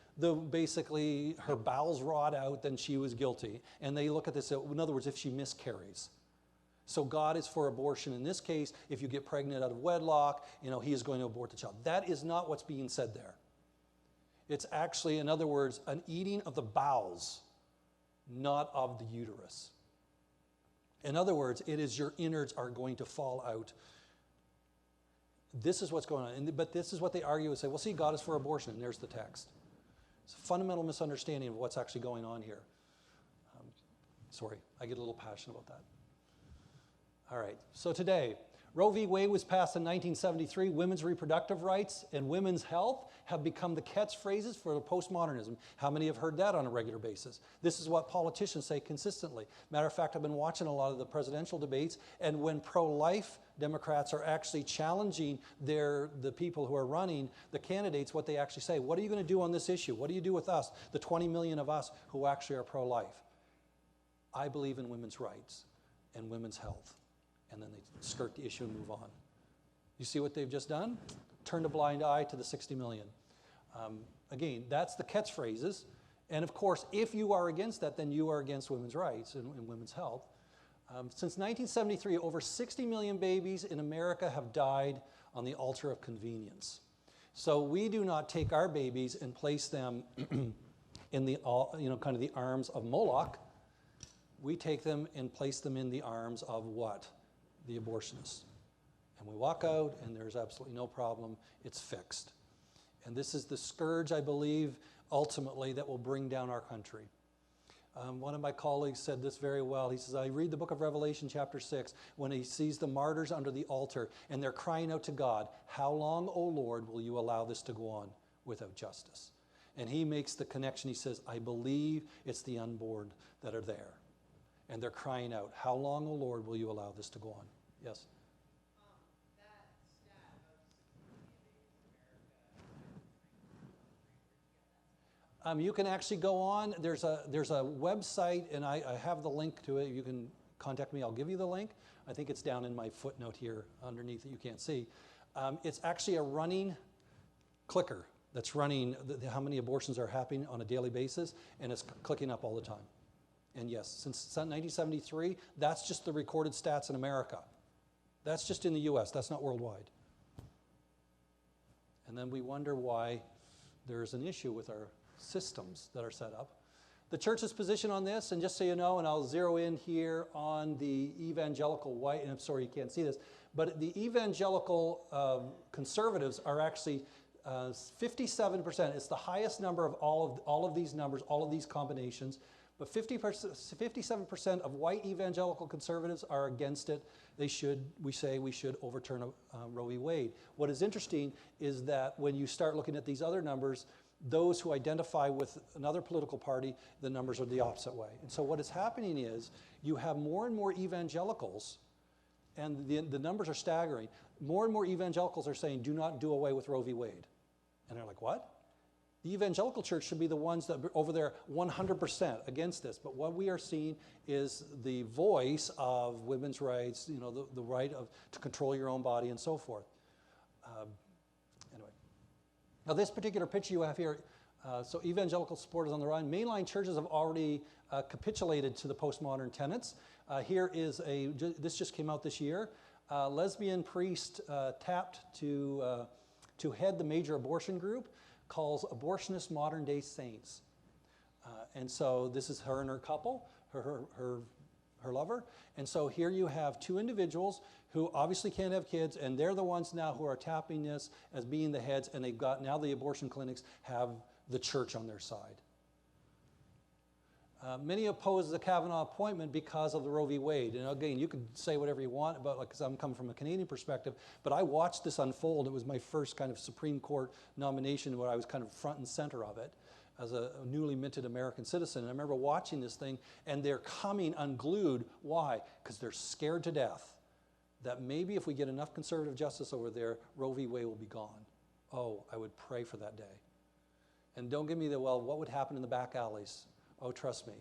basically her bowels rot out, then she was guilty. And they look at this, in other words, if she miscarries. So God is for abortion in this case. If you get pregnant out of wedlock, he is going to abort the child. That is not what's being said there. It's actually, in other words, an eating of the bowels, not of the uterus. In other words, it is your innards are going to fall out. This is what's going on. But this is what they argue and say, well, see, God is for abortion, and there's the text. It's a fundamental misunderstanding of what's actually going on here. Sorry, I get a little passionate about that. All right, so today, Roe v. Wade was passed in 1973. Women's reproductive rights and women's health have become the catchphrases for postmodernism. How many have heard that on a regular basis? This is what politicians say consistently. Matter of fact, I've been watching a lot of the presidential debates, and when pro-life Democrats are actually challenging the people who are running, the candidates, what they actually say, what are you going to do on this issue? What do you do with us, the 20 million of us who actually are pro-life? I believe in women's rights and women's health. And then they skirt the issue and move on. You see what they've just done? Turned a blind eye to the 60 million. Again, that's the catchphrases. And of course, if you are against that, then you are against women's rights and women's health. Since 1973, over 60 million babies in America have died on the altar of convenience. So we do not take our babies and place them in the kind of the arms of Moloch. We take them and place them in the arms of what? The abortionists. And we walk out, and there's absolutely no problem. It's fixed. And this is the scourge, I believe, ultimately, that will bring down our country. One of my colleagues said this very well. He says, I read the book of Revelation chapter 6 when he sees the martyrs under the altar, and they're crying out to God, how long, O Lord, will you allow this to go on without justice? And he makes the connection. He says, I believe it's the unborn that are there. And they're crying out, how long, O Lord, will you allow this to go on? Yes?
That stat of 60 million babies in America,
You can actually go on. There's a website, and I have the link to it. You can contact me. I'll give you the link. I think it's down in my footnote here underneath that you can't see. It's actually a running clicker that's running how many abortions are happening on a daily basis, and it's clicking up all the time. And yes, since 1973, that's just the recorded stats in America. That's just in the US, that's not worldwide. And then we wonder why there's an issue with our systems that are set up. The church's position on this, and just so you know, and I'll zero in here on the evangelical white, and I'm sorry you can't see this, but the evangelical conservatives are actually 57%. It's the highest number of all of these numbers, all of these combinations. But 57% of white evangelical conservatives are against it. We say we should overturn Roe v. Wade. What is interesting is that when you start looking at these other numbers, those who identify with another political party, the numbers are the opposite way. And so what is happening is you have more and more evangelicals, and the numbers are staggering. More and more evangelicals are saying, do not do away with Roe v. Wade. And they're like, what? The evangelical church should be the ones that are over there 100% against this. But what we are seeing is the voice of women's rights, the right to control your own body and so forth. Anyway. Now this particular picture you have here, so evangelical support is on the rise. Mainline churches have already capitulated to the postmodern tenets. Here is this just came out this year. Lesbian priest tapped to head the major abortion group, calls abortionists modern-day saints. And so this is her and her couple, her lover. And so here you have two individuals who obviously can't have kids, and they're the ones now who are tapping this as being the heads, and they've got, now the abortion clinics have the church on their side. Many oppose the Kavanaugh appointment because of the Roe v. Wade. And again, you could say whatever you want about, because I'm coming from a Canadian perspective, but I watched this unfold. It was my first kind of Supreme Court nomination where I was kind of front and center of it as a newly minted American citizen. And I remember watching this thing, and they're coming unglued. Why? Because they're scared to death that maybe if we get enough conservative justice over there, Roe v. Wade will be gone. Oh, I would pray for that day. And don't give me the, well, what would happen in the back alleys? Oh, trust me,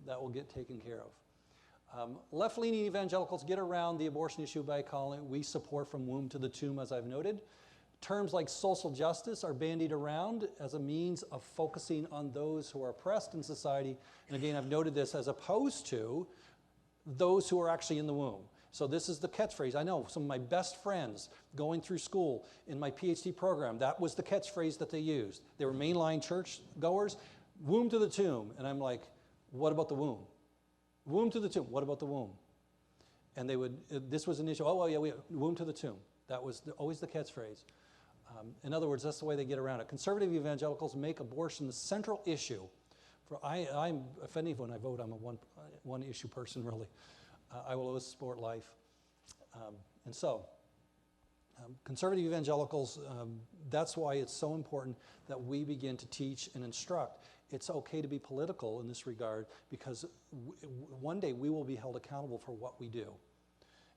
that will get taken care of. Left-leaning evangelicals get around the abortion issue by calling we support from womb to the tomb, as I've noted. Terms like social justice are bandied around as a means of focusing on those who are oppressed in society. And again, I've noted this as opposed to those who are actually in the womb. So this is the catchphrase. I know some of my best friends going through school in my PhD program, that was the catchphrase that they used. They were mainline church goers. Womb to the tomb. And I'm like, what about the womb? Womb to the tomb. What about the womb? And they would, this was an issue. Oh, well, yeah, womb to the tomb. That was always the catchphrase. In other words, that's the way they get around it. Conservative evangelicals make abortion the central issue. If anyone I vote, I'm a one issue person, really. I will always support life. And so, conservative evangelicals, that's why it's so important that we begin to teach and instruct. It's okay to be political in this regard because one day we will be held accountable for what we do.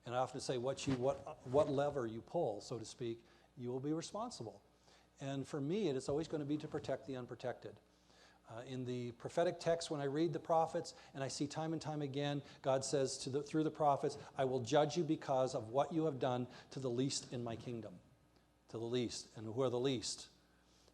And I often say what lever you pull, so to speak, you will be responsible. And for me, it is always going to be to protect the unprotected. In the prophetic text, when I read the prophets, and I see time and time again, God says through the prophets, I will judge you because of what you have done to the least in my kingdom. To the least. And who are the least?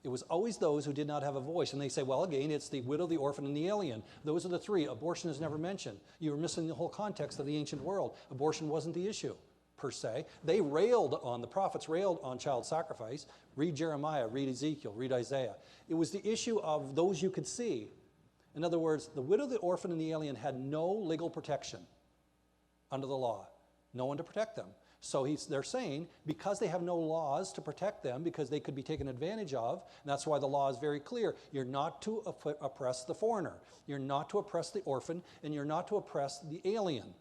It was always those who did not have a voice. And they say, well, again, it's the widow, the orphan, and the alien. Those are the three. Abortion is never mentioned. You were missing the whole context of the ancient world. Abortion wasn't the issue, per se. The prophets railed on child sacrifice. Read Jeremiah, read Ezekiel, read Isaiah. It was the issue of those you could see. In other words, the widow, the orphan, and the alien had no legal protection under the law. No one to protect them. So they're saying, because they have no laws to protect them, because they could be taken advantage of, and that's why the law is very clear, you're not to oppress the foreigner, you're not to oppress the orphan, and you're not to oppress the alien,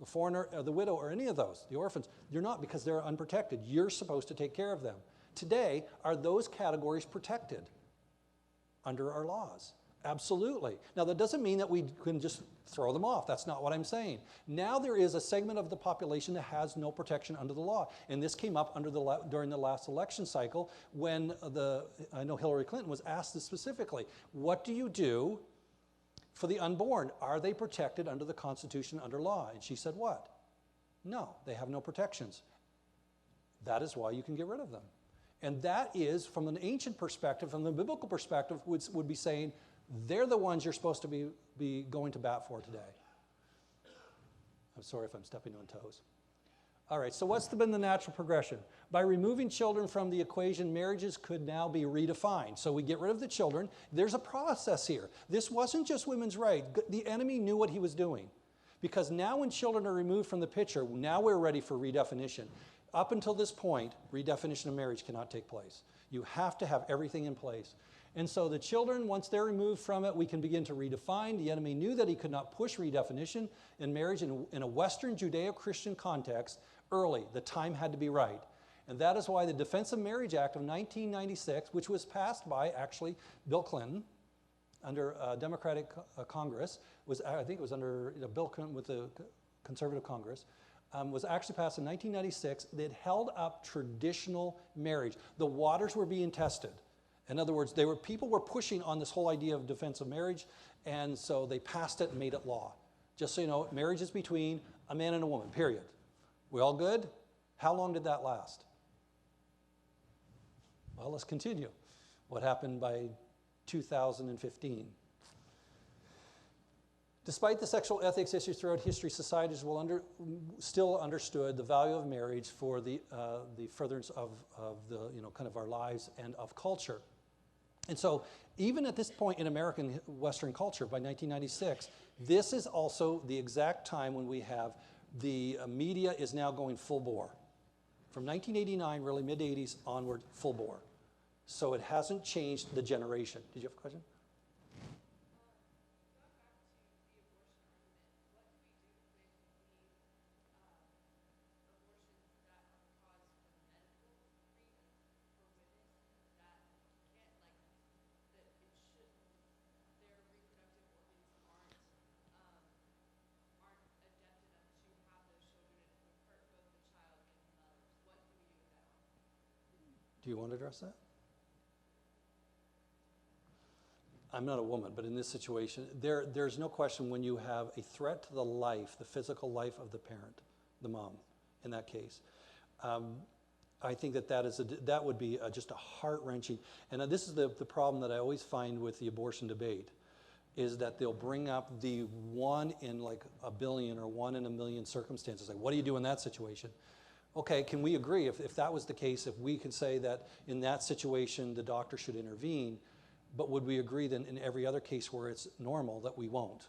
the foreigner, or the widow, or any of those, the orphans. You're not, because they're unprotected. You're supposed to take care of them. Today, are those categories protected under our laws? Absolutely. Now, that doesn't mean that we can just throw them off. That's not what I'm saying. Now there is a segment of the population that has no protection under the law. And this came up during the last election cycle when I know Hillary Clinton was asked this specifically. What do you do for the unborn? Are they protected under the Constitution, under law? And she said what? No, they have no protections. That is why you can get rid of them. And that is, from an ancient perspective, from the biblical perspective, would be saying, they're the ones you're supposed to be going to bat for today. I'm sorry if I'm stepping on toes. All right, so what's been the natural progression? By removing children from the equation, marriages could now be redefined. So we get rid of the children. There's a process here. This wasn't just women's right. The enemy knew what he was doing. Because now when children are removed from the picture, now we're ready for redefinition. Up until this point, redefinition of marriage cannot take place. You have to have everything in place. And so the children, once they're removed from it, we can begin to redefine. The enemy knew that he could not push redefinition in marriage in a Western Judeo-Christian context early. The time had to be right. And that is why the Defense of Marriage Act of 1996, which was passed by, actually, Bill Clinton under Democratic Congress, I think it was under Bill Clinton with the Conservative Congress, was actually passed in 1996 that held up traditional marriage. The waters were being tested. In other words, people were pushing on this whole idea of defense of marriage, and so they passed it and made it law. Just so you know, marriage is between a man and a woman, period. We all good? How long did that last? Well, let's continue. What happened by 2015? Despite the sexual ethics issues throughout history, societies still understood the value of marriage for the furtherance of the kind of our lives and of culture. And so, even at this point in American Western culture, by 1996, this is also the exact time when we have the media is now going full bore. From 1989, really mid-'80s onward, full bore. So it hasn't changed the generation. Did you have a question? Do you want to address that? I'm not a woman, but in this situation, there's no question when you have a threat to the life, the physical life of the parent, the mom, in that case. I think that would be just a heart-wrenching, and this is the problem that I always find with the abortion debate, is that they'll bring up the 1 in like a billion or 1 in a million circumstances. Like, what do you do in that situation? Okay, can we agree, if that was the case, if we could say that in that situation the doctor should intervene, but would we agree then in every other case where it's normal that we won't?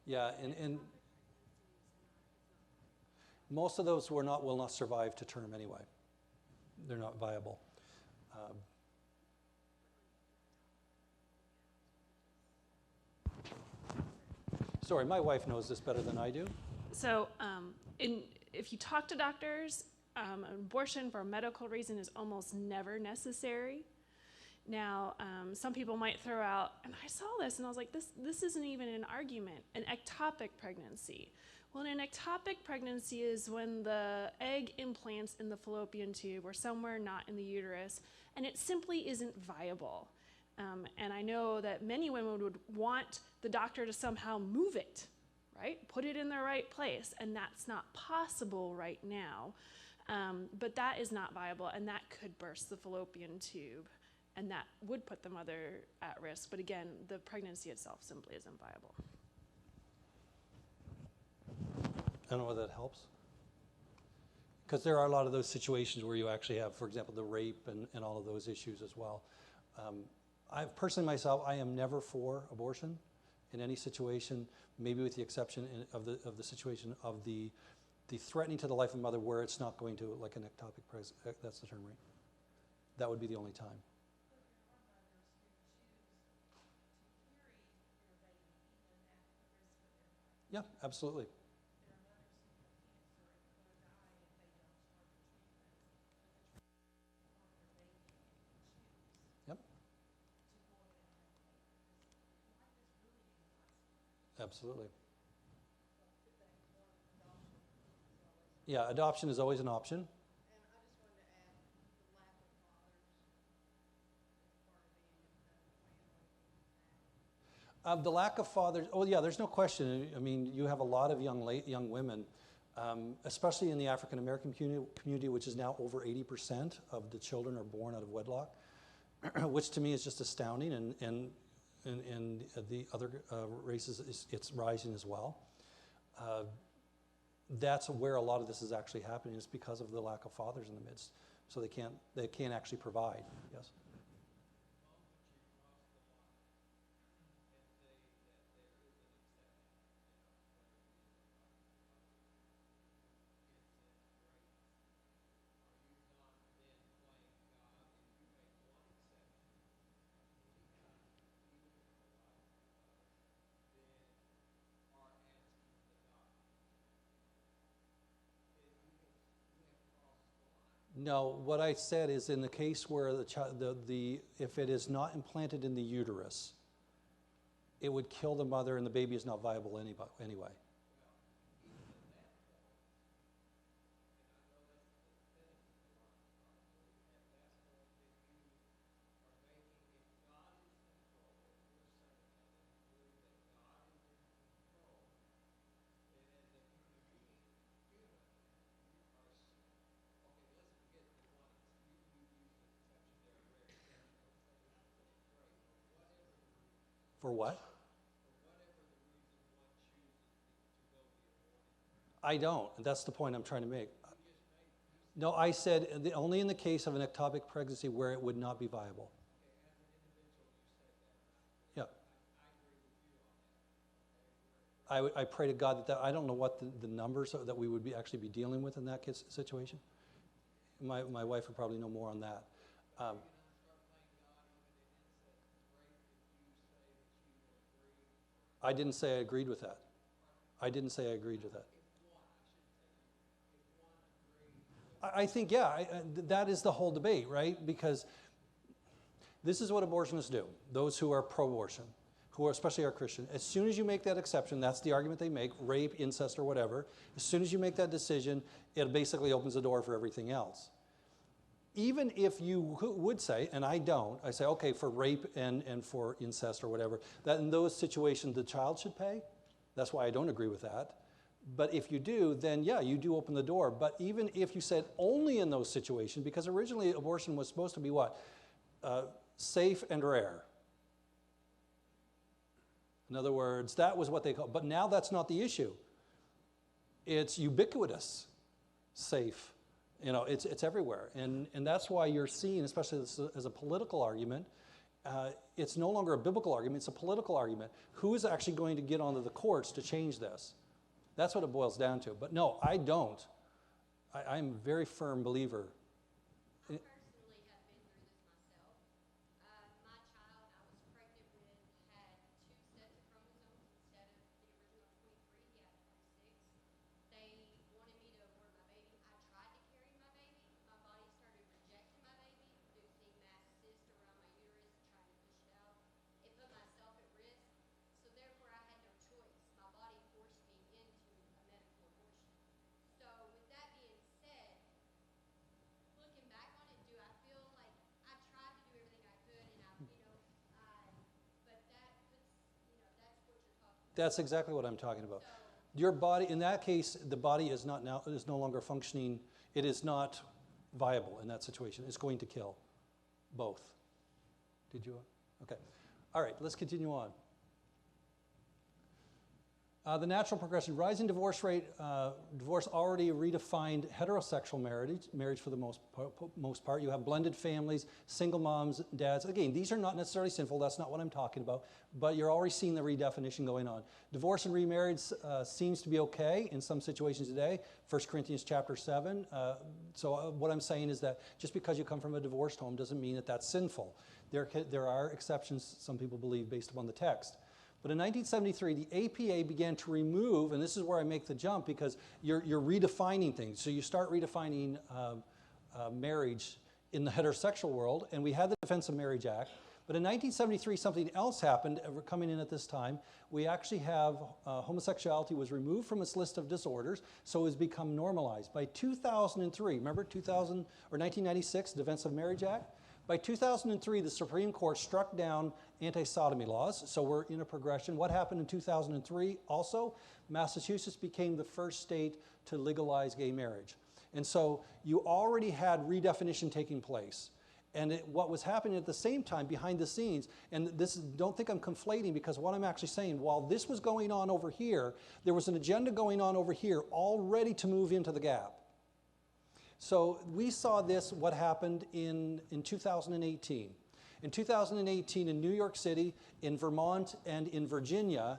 Yeah, and most of those will not survive to term anyway. They're not viable. Sorry, my wife knows this better than I do.
So if you talk to doctors, abortion for a medical reason is almost never necessary. Now, some people might throw out, and I saw this and I was like, this isn't even an argument, an ectopic pregnancy. Well, an ectopic pregnancy is when the egg implants in the fallopian tube or somewhere not in the uterus, and it simply isn't viable. And I know that many women would want the doctor to somehow move it, right? Put it in the right place, and that's not possible right now. But that is not viable, and that could burst the fallopian tube, and that would put the mother at risk. But again, the pregnancy itself simply isn't viable.
I don't know whether that helps. Because there are a lot of those situations where you actually have, for example, the rape and all of those issues as well. I personally myself, I am never for abortion in any situation, maybe with the exception of the situation of the threatening to the life of the mother where it's not going to, like an ectopic pregnancy, that's the term, right? That would be the only time. Yeah, absolutely. Absolutely. Yeah, adoption is always an option.
And I just wanted to add the lack of fathers as part of being a family.
The lack of fathers, oh yeah, there's no question. I mean, you have a lot of young women, especially in the African American community, which is now over 80% of the children are born out of wedlock, which to me is just astounding, and the other races, it's rising as well. That's where a lot of this is actually happening, is because of the lack of fathers in the midst. So they can't actually provide. Yes? No, what I said is in the case where the child, if it is not implanted in the uterus, it would kill the mother and the baby is not viable anyway. For what? I don't. That's the point I'm trying to make. No, I said only in the case of an ectopic pregnancy where it would not be viable. Yeah. I pray to God that I don't know what the numbers that we would actually be dealing with in that situation. My wife would probably know more on that. I didn't say I agreed with that. I didn't say I agreed with that. I think, yeah, that is the whole debate, right? Because this is what abortionists do, those who are pro-abortion, who especially are Christian. As soon as you make that exception, that's the argument they make, rape, incest, or whatever. As soon as you make that decision, it basically opens the door for everything else. Even if you would say, and I don't, I say, okay, for rape and for incest or whatever, that in those situations the child should pay. That's why I don't agree with that. But if you do, then yeah, you do open the door. But even if you said only in those situations, because originally abortion was supposed to be what? Safe and rare. In other words, that was what they called, but now that's not the issue. It's ubiquitous, safe. You know, it's everywhere. And that's why you're seeing, especially as a political argument, it's no longer a biblical argument, it's a political argument. Who is actually going to get onto the courts to change this? That's what it boils down to. But no, I don't. I'm a very firm believer.
I personally have been through this myself. My child I was pregnant with had 2 sets of chromosomes instead of the original 23. He had 26. They wanted me to abort my baby. I tried to carry my baby. My body started rejecting my baby, producing mass cysts around my uterus, trying to push it out. It put myself at risk. So therefore, I had no choice. My body forced me into a medical abortion. So with that being said, looking back on it, do I feel like I tried to do everything I could, and but that puts, that's what you're talking about.
That's exactly what I'm talking about. Your body, in that case, the body is no longer functioning. It is not viable in that situation. It's going to kill both. Did you? Okay. All right, let's continue on. The natural progression, rising divorce rate, divorce already redefined heterosexual marriage for the most part. You have blended families, single moms, dads. Again, these are not necessarily sinful. That's not what I'm talking about. But you're already seeing the redefinition going on. Divorce and remarriage seems to be okay in some situations today. 1 Corinthians chapter 7. So what I'm saying is that just because you come from a divorced home doesn't mean that that's sinful. There are exceptions, some people believe, based upon the text. But in 1973, the APA began to remove, and this is where I make the jump because you're redefining things. So you start redefining marriage in the heterosexual world, and we had the Defense of Marriage Act, But in 1973, something else happened. We're coming in at this time. We actually have homosexuality was removed from its list of disorders, so it has become normalized. By 2003, remember 2000 or 1996, Defense of Marriage Act? By 2003, the Supreme Court struck down anti-sodomy laws, so we're in a progression. What happened in 2003 also? Massachusetts became the first state to legalize gay marriage. And so you already had redefinition taking place. And what was happening at the same time behind the scenes, and don't think I'm conflating, because what I'm actually saying, while this was going on over here, there was an agenda going on over here already to move into the gap. So we saw this, what happened in 2018. In 2018 in New York City, in Vermont, and in Virginia,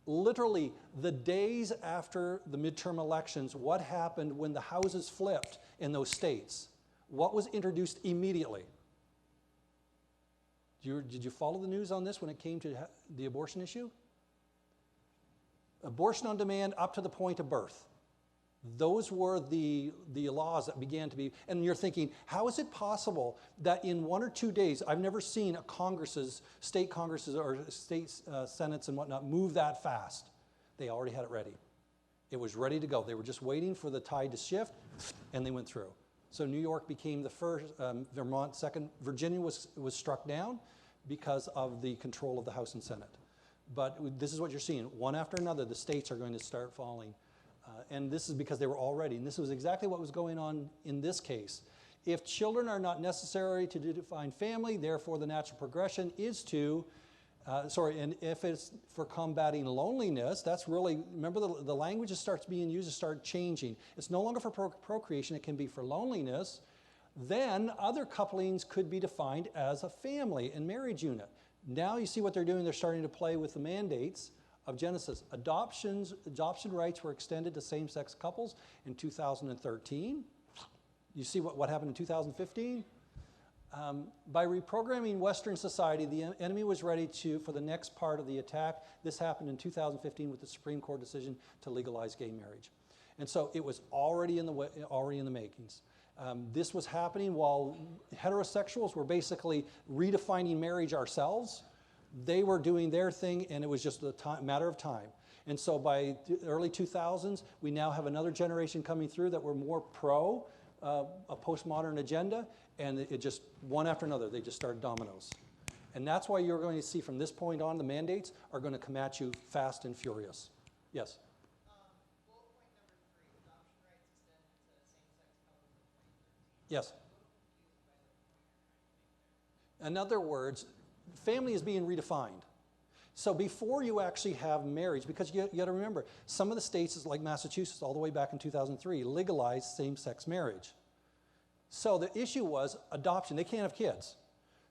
literally the days after the midterm elections, what happened when the houses flipped in those states? What was introduced immediately? Did you follow the news on this when it came to the abortion issue? Abortion on demand up to the point of birth. Those were the laws that began to be, and you're thinking, how is it possible that in 1 or 2 days, I've never seen a state congresses or state senates and whatnot move that fast. They already had it ready. It was ready to go. They were just waiting for the tide to shift, and they went through. So New York became the first, Vermont second, Virginia was struck down because of the control of the House and Senate. But this is what you're seeing. One after another, the states are going to start falling. And this is because they were all ready. And this was exactly what was going on in this case. If children are not necessary to define family, therefore the natural progression is to, and if it's for combating loneliness, that's really, remember the language that starts being used to start changing. It's no longer for procreation, it can be for loneliness. Then other couplings could be defined as a family and marriage unit. Now you see what they're doing, they're starting to play with the mandates of Genesis. Adoption rights were extended to same-sex couples in 2013. You see what happened in 2015? By reprogramming Western society, the enemy was ready for the next part of the attack. This happened in 2015 with the Supreme Court decision to legalize gay marriage. And so it was already in the makings. This was happening while heterosexuals were basically redefining marriage ourselves. They were doing their thing, and it was just a matter of time. And so by the early 2000s, we now have another generation coming through that were more pro a postmodern agenda, and it just, one after another, they just started dominoes. And that's why you're going to see from this point on, the mandates are going to come at you fast and furious. Yes?
Bullet point number 3, adoption rights extended to same-sex couples in 2013.
Yes. In other words, family is being redefined. So before you actually have marriage, because you got to remember, some of the states, like Massachusetts, all the way back in 2003, legalized same-sex marriage. So the issue was adoption. They can't have kids.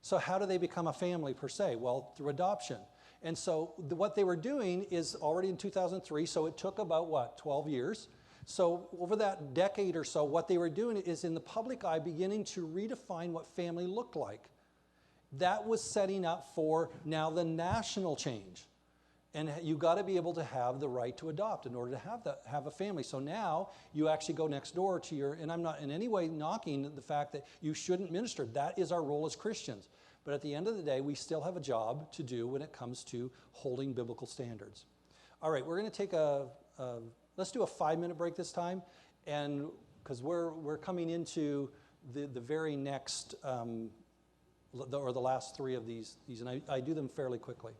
So how do they become a family per se? Well, through adoption. And so what they were doing is already in 2003, so it took about, 12 years. So over that decade or so, what they were doing is in the public eye beginning to redefine what family looked like. That was setting up for now the national change. And you got to be able to have the right to adopt in order to have a family. So now you actually go next door to your, and I'm not in any way knocking the fact that you shouldn't minister. That is our role as Christians. But at the end of the day, we still have a job to do when it comes to holding biblical standards. All right, we're going to take let's do a 5-minute break this time, and because we're coming into the very next, or the last 3 of these, and I do them fairly quickly.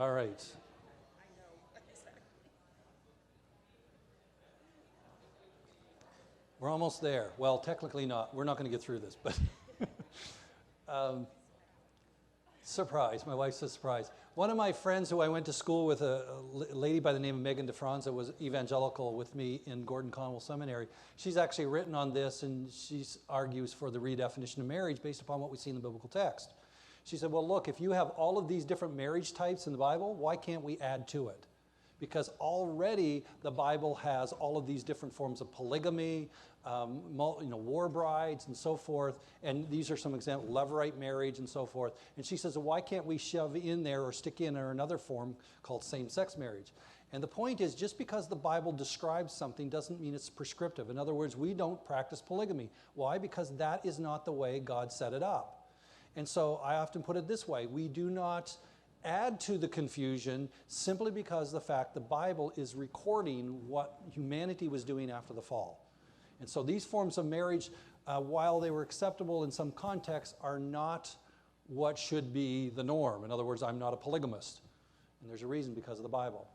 All right. We're almost there. Well, technically not. We're not going to get through this, but surprise. My wife says surprise. One of my friends who I went to school with, a lady by the name of Megan DeFranza, was evangelical with me in Gordon Conwell Seminary. She's actually written on this, and she argues for the redefinition of marriage based upon what we see in the biblical text. She said, well, look, if you have all of these different marriage types in the Bible, why can't we add to it? Because already the Bible has all of these different forms of polygamy, war brides and so forth, and these are some examples, levirate marriage and so forth. And she says, well, why can't we shove in there or stick in or another form called same-sex marriage? And the point is, just because the Bible describes something doesn't mean it's prescriptive. In other words, we don't practice polygamy. Why? Because that is not the way God set it up. And so I often put it this way: we do not add to the confusion simply because the fact the Bible is recording what humanity was doing after the fall. And so these forms of marriage, while they were acceptable in some contexts, are not what should be the norm. In other words, I'm not a polygamist. And there's a reason, because of the Bible.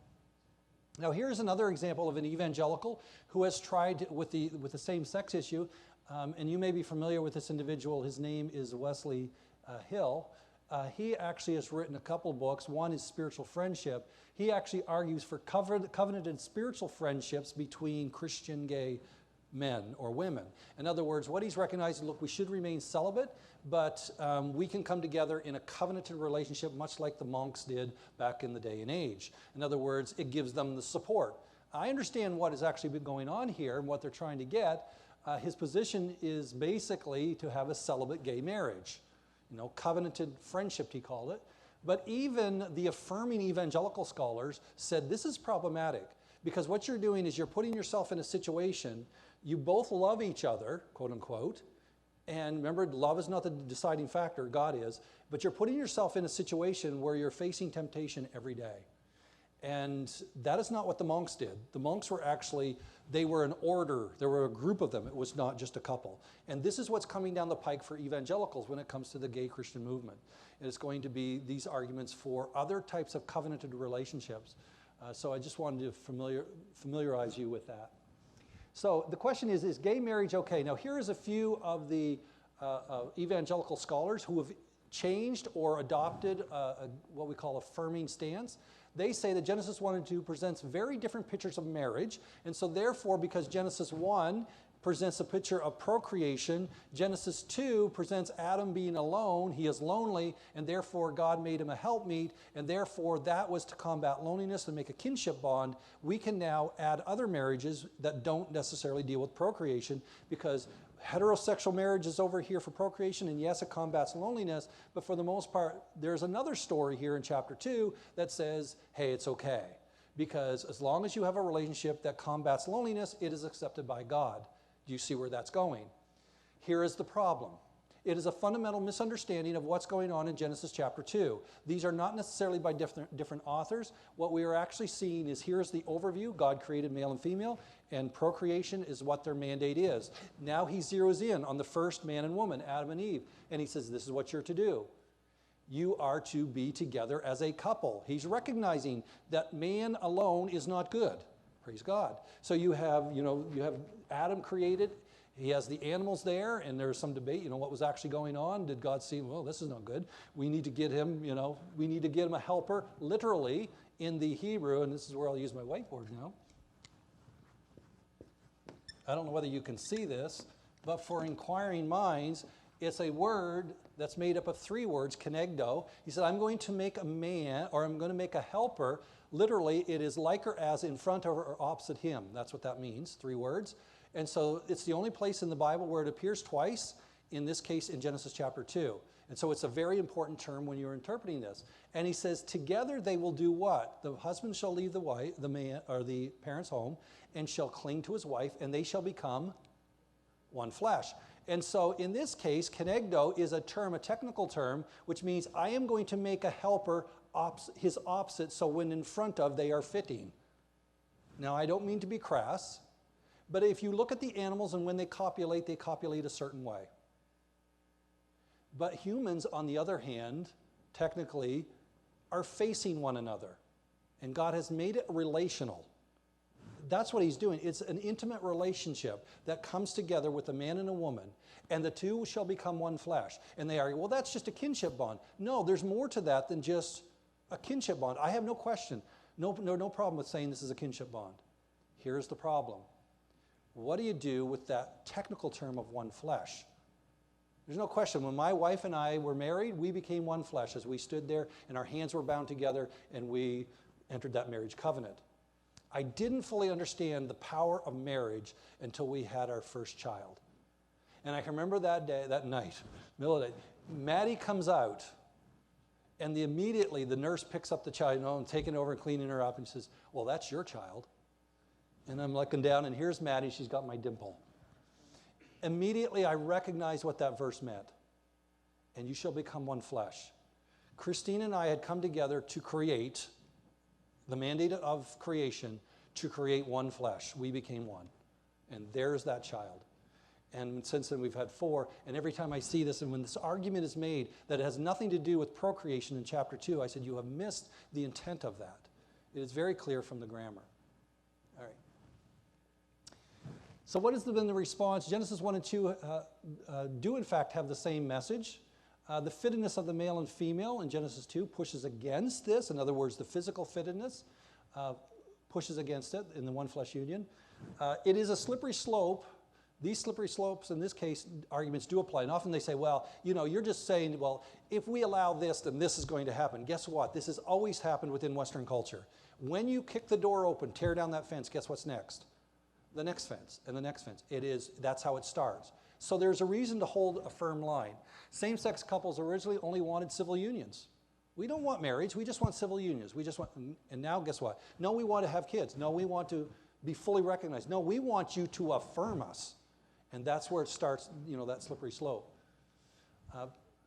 Now here's another example of an evangelical who has tried with the same-sex issue. And you may be familiar with this individual. His name is Wesley Hill. He actually has written a couple of books. One is Spiritual Friendship. He actually argues for covenanted spiritual friendships between Christian gay men or women. In other words, what he's recognizing, look, we should remain celibate, but we can come together in a covenanted relationship, much like the monks did back in the day and age. In other words, it gives them the support. I understand what has actually been going on here and what they're trying to get. His position is basically to have a celibate gay marriage. Covenanted friendship, he called it. But even the affirming evangelical scholars said this is problematic, because what you're doing is you're putting yourself in a situation, you both love each other, quote unquote, and remember, love is not the deciding factor, God is, but you're putting yourself in a situation where you're facing temptation every day. And that is not what the monks did. The monks were actually, they were an order. There were a group of them. It was not just a couple. And this is what's coming down the pike for evangelicals when it comes to the gay Christian movement. And it's going to be these arguments for other types of covenanted relationships. So I just wanted to familiarize you with that. So the question is gay marriage okay? Now here is a few of the evangelical scholars who have changed or adopted what we call affirming stance. They say that Genesis 1 and 2 presents very different pictures of marriage, and so therefore, because Genesis 1 presents a picture of procreation, Genesis 2 presents Adam being alone, he is lonely, and therefore God made him a helpmeet, and therefore that was to combat loneliness and make a kinship bond. We can now add other marriages that don't necessarily deal with procreation, because heterosexual marriage is over here for procreation, and yes, it combats loneliness, but for the most part, there's another story here in chapter 2 that says, hey, it's okay. Because as long as you have a relationship that combats loneliness, it is accepted by God. Do you see where that's going? Here is the problem. It is a fundamental misunderstanding of what's going on in Genesis chapter 2. These are not necessarily by different authors. What we are actually seeing is, here's the overview. God created male and female, and procreation is what their mandate is. Now he zeroes in on the first man and woman, Adam and Eve, and he says, this is what you're to do. You are to be together as a couple. He's recognizing that man alone is not good. Praise God. So you have Adam created. He has the animals there, and there's some debate, what was actually going on. Did God see, well, this is not good. We need to get him, we need to get him a helper, literally, in the Hebrew, and this is where I'll use my whiteboard now. I don't know whether you can see this, but for inquiring minds, it's a word that's made up of 3 words, kenegdo. He said, I'm going to make a man, or I'm going to make a helper. Literally, it is like or as, in front of or opposite him. That's what that means, 3 words. And so it's the only place in the Bible where it appears twice, in this case in Genesis chapter 2. And so it's a very important term when you're interpreting this. And he says, together they will do what? The husband shall leave the man, or the parent's home, and shall cling to his wife, and they shall become one flesh. And so in this case, kenegdo is a term, a technical term, which means I am going to make a helper his opposite, so when in front of, they are fitting. Now, I don't mean to be crass, but if you look at the animals and when they copulate a certain way. But humans, on the other hand, technically are facing one another. And God has made it relational. That's what he's doing. It's an intimate relationship that comes together with a man and a woman, and the two shall become one flesh. And they argue, well, that's just a kinship bond. No, there's more to that than just a kinship bond. I have no question, no problem with saying this is a kinship bond. Here's the problem. What do you do with that technical term of one flesh? There's no question. When my wife and I were married, we became one flesh as we stood there and our hands were bound together and we entered that marriage covenant. I didn't fully understand the power of marriage until we had our first child. And I can remember that day, that night, middle of the day, Maddie comes out, and immediately the nurse picks up the child, and taking over and cleaning her up, and says, well, that's your child. And I'm looking down, and here's Maddie, she's got my dimple. Immediately I recognized what that verse meant. And you shall become one flesh. Christine and I had come together to create the mandate of creation, to create one flesh. We became one. And there's that child. And since then we've had 4. And every time I see this, and when this argument is made that it has nothing to do with procreation in chapter 2, I said, you have missed the intent of that. It is very clear from the grammar. All right. So what has been the response? Genesis 1 and 2 do in fact have the same message. The fittedness of the male and female in Genesis 2 pushes against this. In other words, the physical fittedness pushes against it in the one flesh union. It is a slippery slope. These slippery slopes, in this case, arguments do apply. And often they say, well, you're just saying, well, if we allow this, then this is going to happen. Guess what? This has always happened within Western culture. When you kick the door open, tear down that fence, guess what's next? The next fence and the next fence. That's how it starts. So there's a reason to hold a firm line. Same-sex couples originally only wanted civil unions. We don't want marriage, we just want civil unions. And now guess what? No, we want to have kids. No, we want to be fully recognized. No, we want you to affirm us. And that's where it starts, that slippery slope.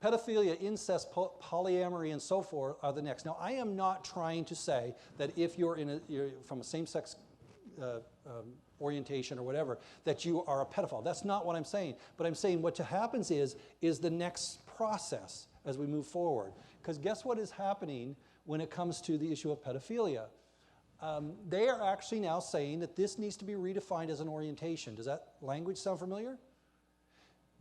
Pedophilia, incest, polyamory, and so forth are the next. Now, I am not trying to say that if you're from a same-sex orientation or whatever, that you are a pedophile. That's not what I'm saying. But I'm saying what happens is the next process as we move forward. Because guess what is happening when it comes to the issue of pedophilia? They are actually now saying that this needs to be redefined as an orientation. Does that language sound familiar?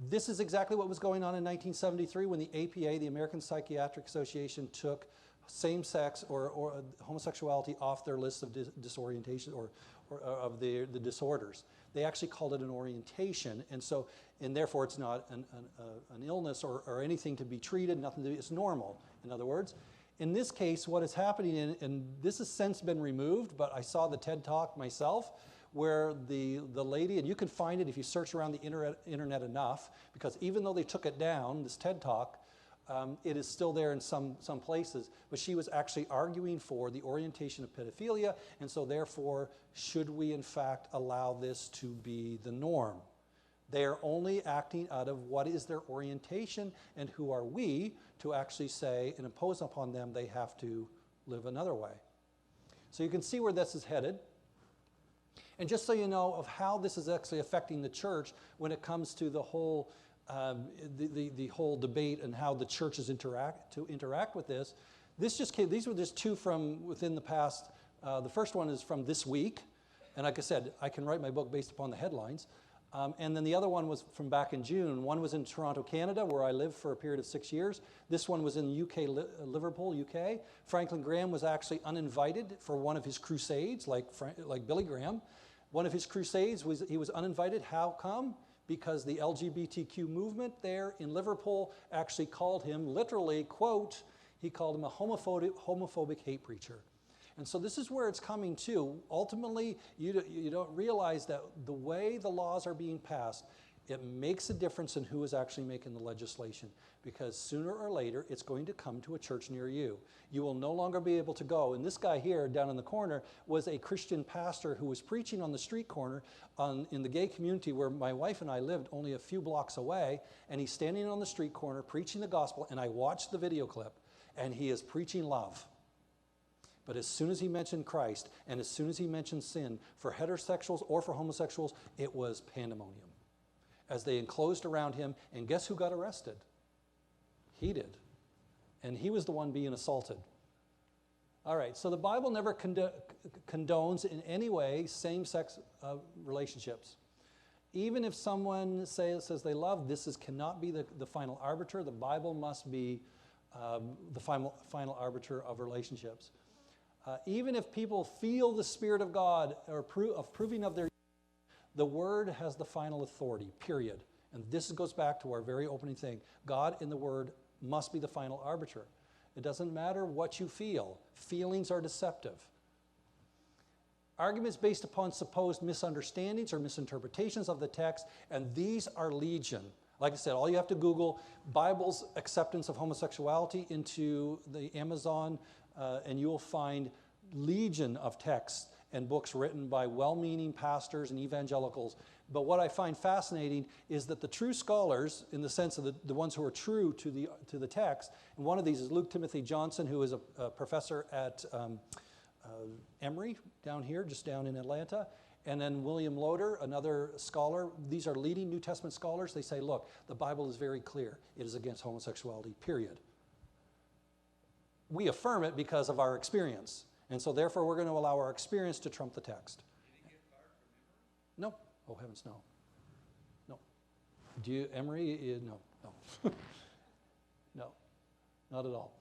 This is exactly what was going on in 1973 when the APA, the American Psychiatric Association, took same-sex or homosexuality off their list of disorientation or of the disorders. They actually called it an orientation, and therefore it's not an illness or anything to be treated, it's normal, in other words. In this case, what is happening, and this has since been removed, but I saw the TED Talk myself, where the lady, and you can find it if you search around the internet enough, because even though they took it down, this TED Talk, it is still there in some places, but she was actually arguing for the orientation of pedophilia, and so therefore, should we in fact allow this to be the norm? They are only acting out of what is their orientation, and who are we to actually say and impose upon them they have to live another way. So you can see where this is headed. And just so you know of how this is actually affecting the church when it comes to the whole the whole debate and how the churches interact with this. These were just 2 from within the past. The first one is from this week, and like I said, I can write my book based upon the headlines. And then the other one was from back in June. One was in Toronto, Canada, where I lived for a period of 6 years. This one was in UK, Liverpool, UK. Franklin Graham was actually uninvited for one of his crusades, like Billy Graham. One of his crusades he was uninvited. How come? Because the LGBTQ movement there in Liverpool actually called him, literally, quote, he called him a homophobic hate preacher. And so this is where it's coming to. Ultimately, you don't realize that the way the laws are being passed, it makes a difference in who is actually making the legislation. Because sooner or later, it's going to come to a church near you. You will no longer be able to go. And this guy here, down in the corner, was a Christian pastor who was preaching on the street corner in the gay community where my wife and I lived only a few blocks away. And he's standing on the street corner preaching the gospel. And I watched the video clip. And he is preaching love. But as soon as he mentioned Christ, and as soon as he mentioned sin, for heterosexuals or for homosexuals, it was pandemonium. As they enclosed around him, and guess who got arrested? He did. And he was the one being assaulted. All right, so the Bible never condones in any way same-sex relationships. Even if someone says they love, cannot be the final arbiter. The Bible must be the final arbiter of relationships. Even if people feel the Spirit of God or approving of their, the Word has the final authority, period. And this goes back to our very opening thing. God in the Word must be the final arbiter. It doesn't matter what you feel. Feelings are deceptive. Arguments based upon supposed misunderstandings or misinterpretations of the text, and these are legion. Like I said, all you have to Google Bible's acceptance of homosexuality into the Amazon, and you will find legion of texts and books written by well-meaning pastors and evangelicals. But what I find fascinating is that the true scholars, in the sense of the ones who are true to the text, and one of these is Luke Timothy Johnson, who is a professor at Emory down here, just down in Atlanta, and then William Loader, another scholar. These are leading New Testament scholars. They say, look, the Bible is very clear. It is against homosexuality, period. We affirm it because of our experience. And so therefore we're going to allow our experience to trump the text.
Did he get fired from Emory?
No. Oh, heavens, no. No. Do you, Emory? No. No, not at all.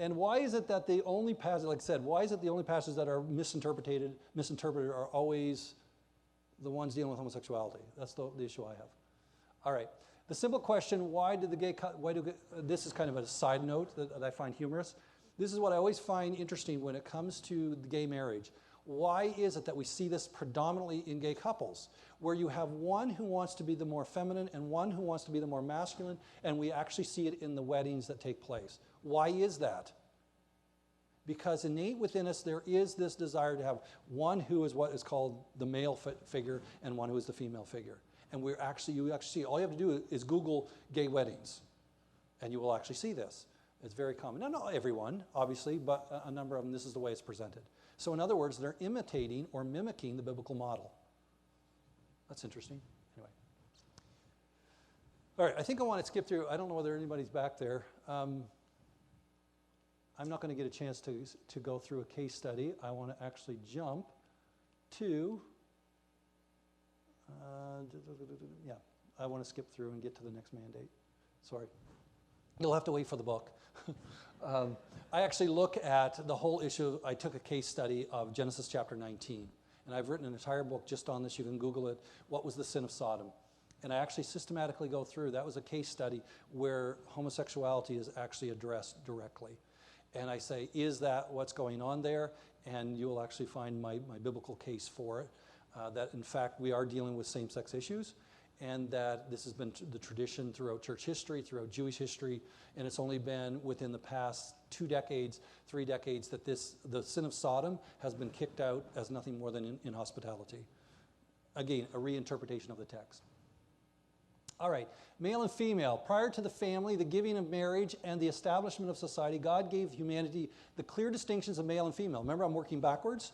And why is it that the only passage, like I said, why is it the only passages that are misinterpreted are always the ones dealing with homosexuality? That's the issue I have. All right. The simple question, this is kind of a side note that I find humorous. This is what I always find interesting when it comes to the gay marriage. Why is it that we see this predominantly in gay couples, where you have one who wants to be the more feminine and one who wants to be the more masculine, and we actually see it in the weddings that take place? Why is that? Because innate within us, there is this desire to have one who is what is called the male figure and one who is the female figure. And you actually see, all you have to do is Google gay weddings, and you will actually see this. It's very common. Now, not everyone, obviously, but a number of them, this is the way it's presented. So in other words, they're imitating or mimicking the biblical model. That's interesting. Anyway. All right, I think I want to skip through. I don't know whether anybody's back there. I'm not going to get a chance to go through a case study. I want to actually jump to, I want to skip through and get to the next mandate. Sorry. You'll have to wait for the book. I actually look at the whole issue. I took a case study of Genesis chapter 19, and I've written an entire book just on this. You can Google it. What was the sin of Sodom? And I actually systematically go through. That was a case study where homosexuality is actually addressed directly. And I say, is that what's going on there? And you will actually find my biblical case for it, that in fact we are dealing with same-sex issues, and that this has been the tradition throughout church history, throughout Jewish history, and it's only been within the past 2 decades, 3 decades, that the sin of Sodom has been kicked out as nothing more than inhospitality. Again, a reinterpretation of the text. All right, male and female. Prior to the family, the giving of marriage, and the establishment of society, God gave humanity the clear distinctions of male and female. Remember, I'm working backwards,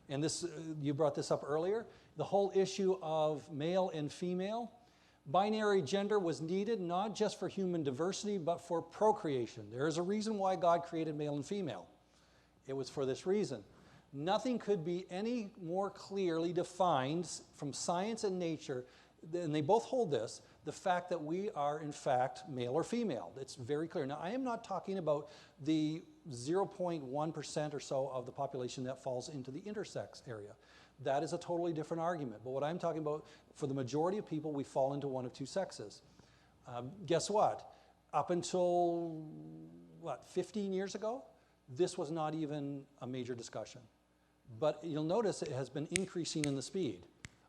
and this you brought this up earlier. The whole issue of male and female. Binary gender was needed not just for human diversity, but for procreation. There is a reason why God created male and female. It was for this reason. Nothing could be any more clearly defined from science and nature, and they both hold this, the fact that we are, in fact, male or female. It's very clear. Now, I am not talking about the 0.1% or so of the population that falls into the intersex area. That is a totally different argument. But what I'm talking about, for the majority of people, we fall into one of two sexes. Guess what? Up until, 15 years ago, this was not even a major discussion. But you'll notice it has been increasing in the speed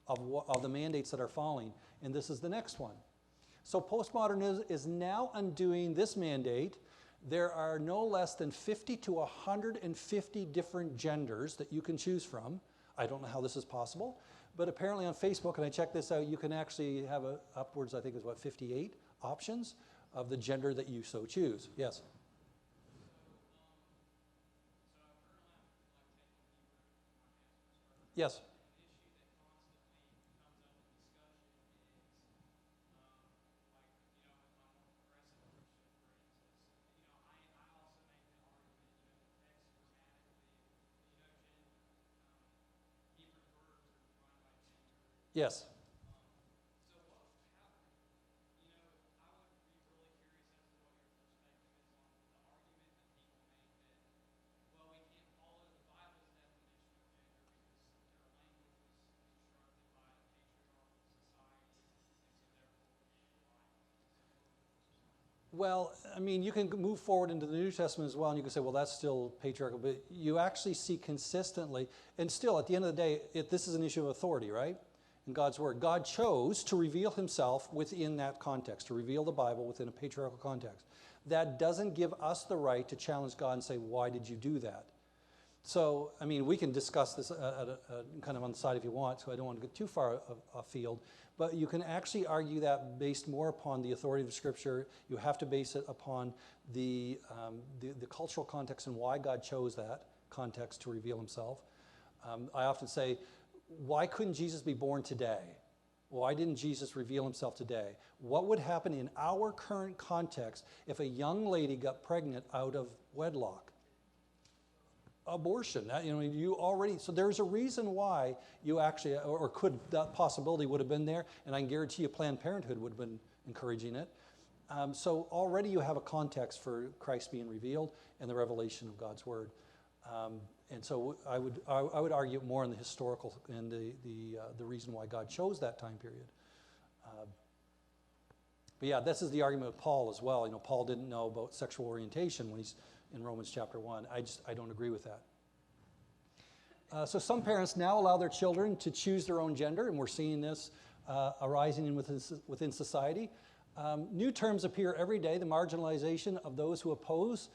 of the mandates that are falling, and this is the next one. So postmodernism is now undoing this mandate. There are no less than 50 to 150 different genders that you can choose from. I don't know how this is possible, but apparently on Facebook, and I checked this out, you can actually have upwards, I think is 58 options of the gender that you so choose. Yes? Yes? Yes.
So what, how, you know, I would be really curious as to what your perspective is on the argument that people make that, well, we can't follow the Bible's definition of gender because their language was constructed by a patriarchal society, and so therefore we can't rely on it.
Well, I mean, you can move forward into the New Testament as well, and you can say, well, that's still patriarchal, but you actually see consistently, and still, at the end of the day, this is an issue of authority, right? In God's Word. God chose to reveal himself within that context, to reveal the Bible within a patriarchal context. That doesn't give us the right to challenge God and say, why did you do that? So, I mean, we can discuss this kind of on the side if you want, so I don't want to get too far afield. But you can actually argue that based more upon the authority of Scripture. You have to base it upon the cultural context and why God chose that context to reveal himself. I often say, why couldn't Jesus be born today? Why didn't Jesus reveal himself today? What would happen in our current context if a young lady got pregnant out of wedlock? Abortion. So there's a reason why you actually, or could, that possibility would have been there, and I can guarantee you Planned Parenthood would have been encouraging it. So already you have a context for Christ being revealed and the revelation of God's Word. And so I would argue more in the historical and the reason why God chose that time period. But yeah, this is the argument with Paul as well. Paul didn't know about sexual orientation when he's in Romans chapter 1. I don't agree with that. So some parents now allow their children to choose their own gender, and we're seeing this arising within society. New terms appear every day. The marginalization of those who oppose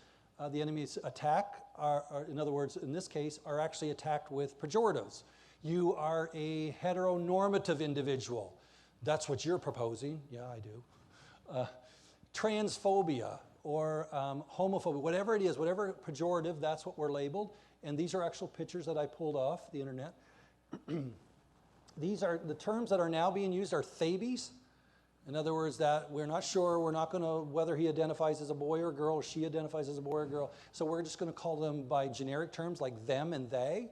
the enemy's attack are, in other words, in this case, are actually attacked with pejoratives. You are a heteronormative individual. That's what you're proposing. Yeah, I do. Transphobia or homophobia, whatever it is, whatever pejorative, that's what we're labeled. And these are actual pictures that I pulled off the internet. These are the terms that are now being used are thebes. In other words, that we're not sure, we're not going to, whether he identifies as a boy or a girl, or she identifies as a boy or a girl. So we're just going to call them by generic terms like them and they,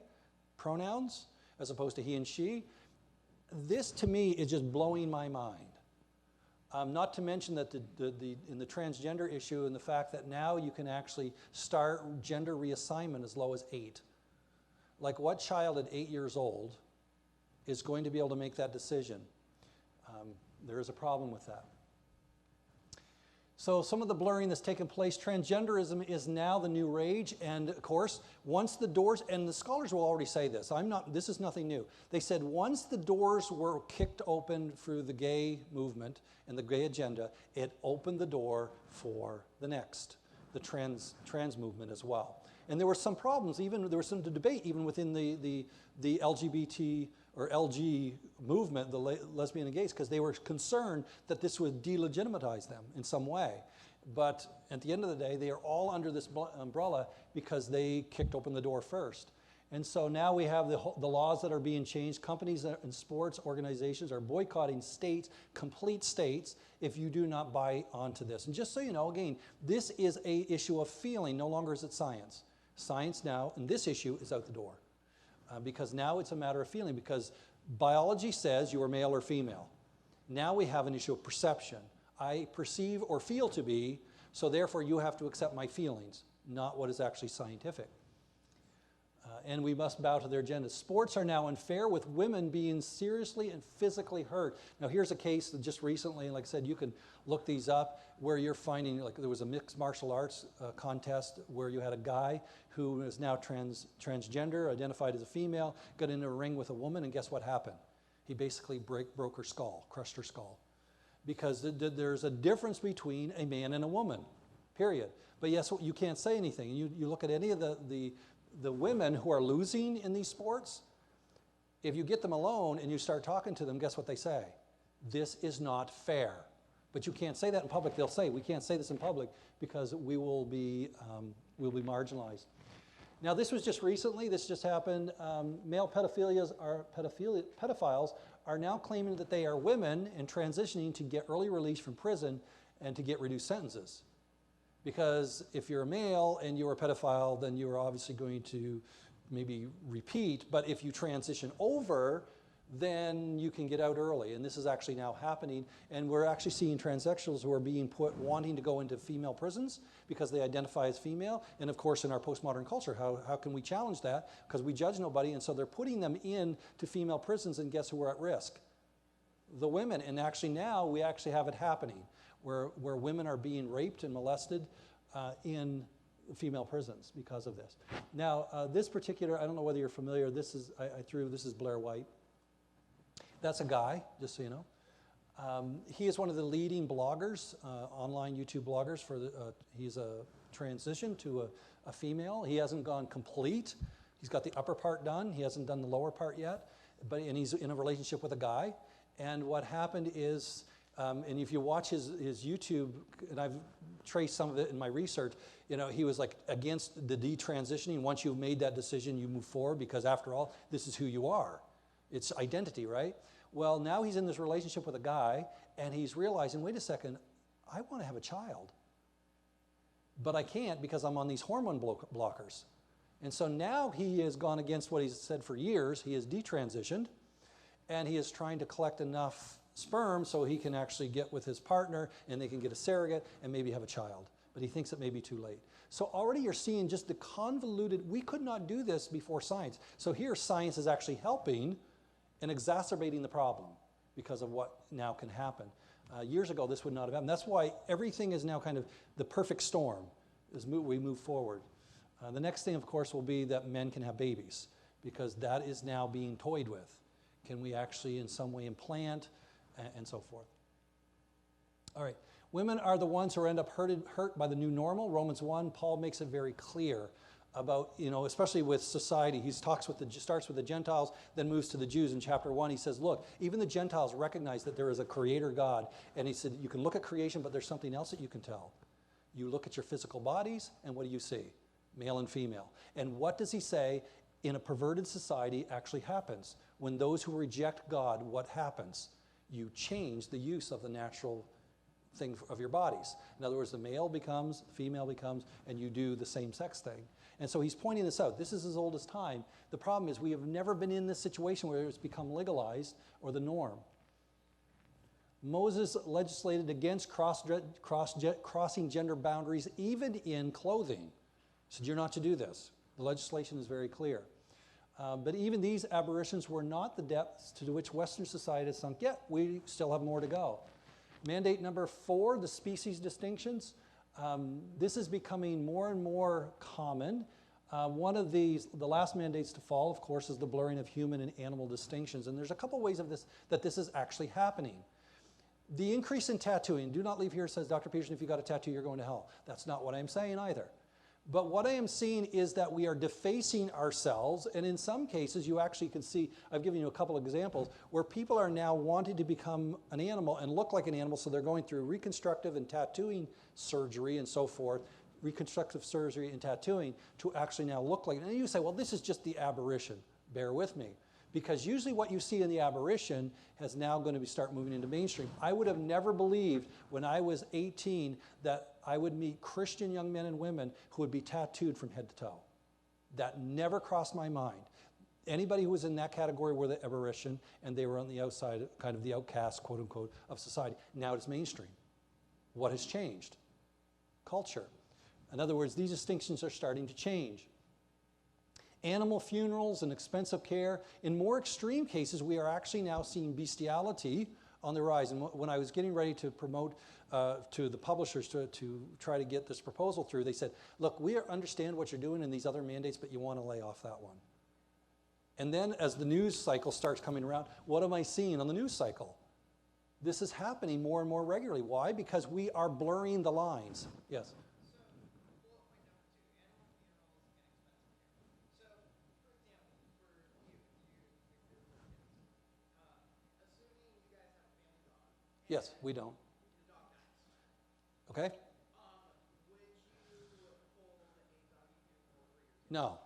pronouns, as opposed to he and she. This, to me, is just blowing my mind. Not to mention that in the transgender issue and the fact that now you can actually start gender reassignment as low as 8. Like, what child at 8 years old is going to be able to make that decision? There is a problem with that. So some of the blurring that's taken place, transgenderism is now the new rage, and of course, once the doors, and the scholars will already say this, this is nothing new. They said once the doors were kicked open through the gay movement and the gay agenda, it opened the door for the next, the trans movement as well. And there were some problems, there was some debate even within the LGBT or LG movement, the lesbian and gays, because they were concerned that this would delegitimize them in some way. But at the end of the day, they are all under this umbrella because they kicked open the door first. And so now we have the laws that are being changed. Companies and sports organizations are boycotting states, complete states, if you do not buy onto this. And just so you know, again, this is an issue of feeling, no longer is it science. Science now, and this issue, is out the door. Because now it's a matter of feeling, because biology says you are male or female. Now we have an issue of perception. I perceive or feel to be, so therefore you have to accept my feelings, not what is actually scientific. And we must bow to their agendas. Sports are now unfair, with women being seriously and physically hurt. Now here's a case that just recently, and like I said, you can look these up, where you're finding, like there was a mixed martial arts contest where you had a guy who is now transgender, identified as a female, got into a ring with a woman, and guess what happened? He basically broke her skull, crushed her skull. Because there's a difference between a man and a woman, period. But yes, you can't say anything. You look at any of the women who are losing in these sports, if you get them alone and you start talking to them, guess what they say? This is not fair. But you can't say that in public. They'll say, we can't say this in public because we will be marginalized. Now, this was just recently. This just happened. Male pedophiles are now claiming that they are women and transitioning to get early release from prison and to get reduced sentences. Because if you're a male and you're a pedophile, then you're obviously going to maybe repeat. But if you transition over, then you can get out early. And this is actually now happening. And we're actually seeing transsexuals who are being wanting to go into female prisons because they identify as female. And of course, in our postmodern culture, how can we challenge that? Because we judge nobody. And so they're putting them into female prisons, and guess who are at risk? The women. And actually now we actually have it happening where women are being raped and molested in female prisons because of this. Now, this particular, I don't know whether you're familiar, this is Blair White. That's a guy, just so you know. He is one of the leading bloggers, online YouTube bloggers. He's a transition to a female. He hasn't gone complete. He's got the upper part done. He hasn't done the lower part yet. And he's in a relationship with a guy. And what happened is, and if you watch his YouTube, and I've traced some of it in my research, he was like against the detransitioning. Once you've made that decision, you move forward because after all, this is who you are. It's identity, right? Well, now he's in this relationship with a guy, and he's realizing, wait a second, I want to have a child. But I can't because I'm on these hormone blockers. And so now he has gone against what he's said for years. He has detransitioned, and he is trying to collect enough sperm so he can actually get with his partner, and they can get a surrogate and maybe have a child. But he thinks it may be too late. So already you're seeing just the convoluted, we could not do this before science. So here science is actually helping and exacerbating the problem because of what now can happen. Years ago, this would not have happened. That's why everything is now kind of the perfect storm as we move forward. The next thing, of course, will be that men can have babies because that is now being toyed with. Can we actually in some way implant and so forth? All right. Women are the ones who end up hurt by the new normal. Romans 1, Paul makes it very clear about, especially with society. He starts with the Gentiles, then moves to the Jews in chapter 1. He says, look, even the Gentiles recognize that there is a creator God. And he said, you can look at creation, but there's something else that you can tell. You look at your physical bodies, and what do you see? Male and female. And what does he say in a perverted society actually happens? When those who reject God, what happens? You change the use of the natural thing of your bodies. In other words, the male becomes, female becomes, and you do the same sex thing. And so he's pointing this out. This is as old as time. The problem is we have never been in this situation where it's become legalized or the norm. Moses legislated against crossing gender boundaries even in clothing. He said, you're not to do this. The legislation is very clear. But even these aberrations were not the depths to which Western society has sunk yet. We still have more to go. Mandate number 4, the species distinctions. This is becoming more and more common. One of the last mandates to fall, of course, is the blurring of human and animal distinctions. And there's a couple ways of this is actually happening. The increase in tattooing. Do not leave here, says Dr. Peterson, if you got a tattoo, you're going to hell. That's not what I'm saying either. But what I am seeing is that we are defacing ourselves, and in some cases you actually can see, I've given you a couple of examples, where people are now wanting to become an animal and look like an animal, so they're going through reconstructive and tattooing surgery and so forth, reconstructive surgery and tattooing to actually now look like it. And you say, well, this is just the aberration. Bear with me. Because usually what you see in the aberration is now going to start moving into mainstream. I would have never believed when I was 18 that I would meet Christian young men and women who would be tattooed from head to toe. That never crossed my mind. Anybody who was in that category were the aberration, and they were on the outside, kind of the outcast, quote unquote, of society. Now it's mainstream. What has changed? Culture. In other words, these distinctions are starting to change. Animal funerals and expensive care. In more extreme cases, we are actually now seeing bestiality on the rise. And when I was getting ready to promote to the publishers to try to get this proposal through, they said, look, we understand what you're doing in these other mandates, but you want to lay off that one. And then as the news cycle starts coming around, what am I seeing on the news cycle? This is happening more and more regularly. Why? Because we are blurring the lines. Yes? Yes, we don't. Okay? No.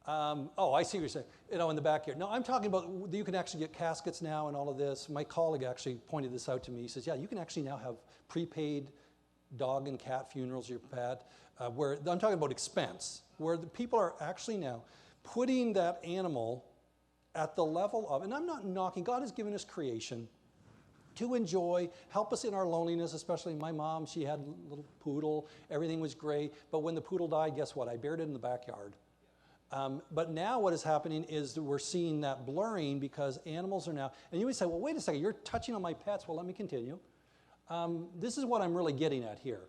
I see what you're saying. In the back here. No, I'm talking about you can actually get caskets now and all of this. My colleague actually pointed this out to me. He says, yeah, you can actually now have prepaid dog and cat funerals, your pet, where I'm talking about expense, where the people are actually now putting that animal at the level of, and I'm not knocking, God has given us creation to enjoy, help us in our loneliness, especially my mom, she had a little poodle, everything was great, but when the poodle died, guess what? I buried it in the backyard. But now what is happening is that we're seeing that blurring because animals are now, and you would say, well, wait a second, you're touching on my pets. Well, let me continue. This is what I'm really getting at here.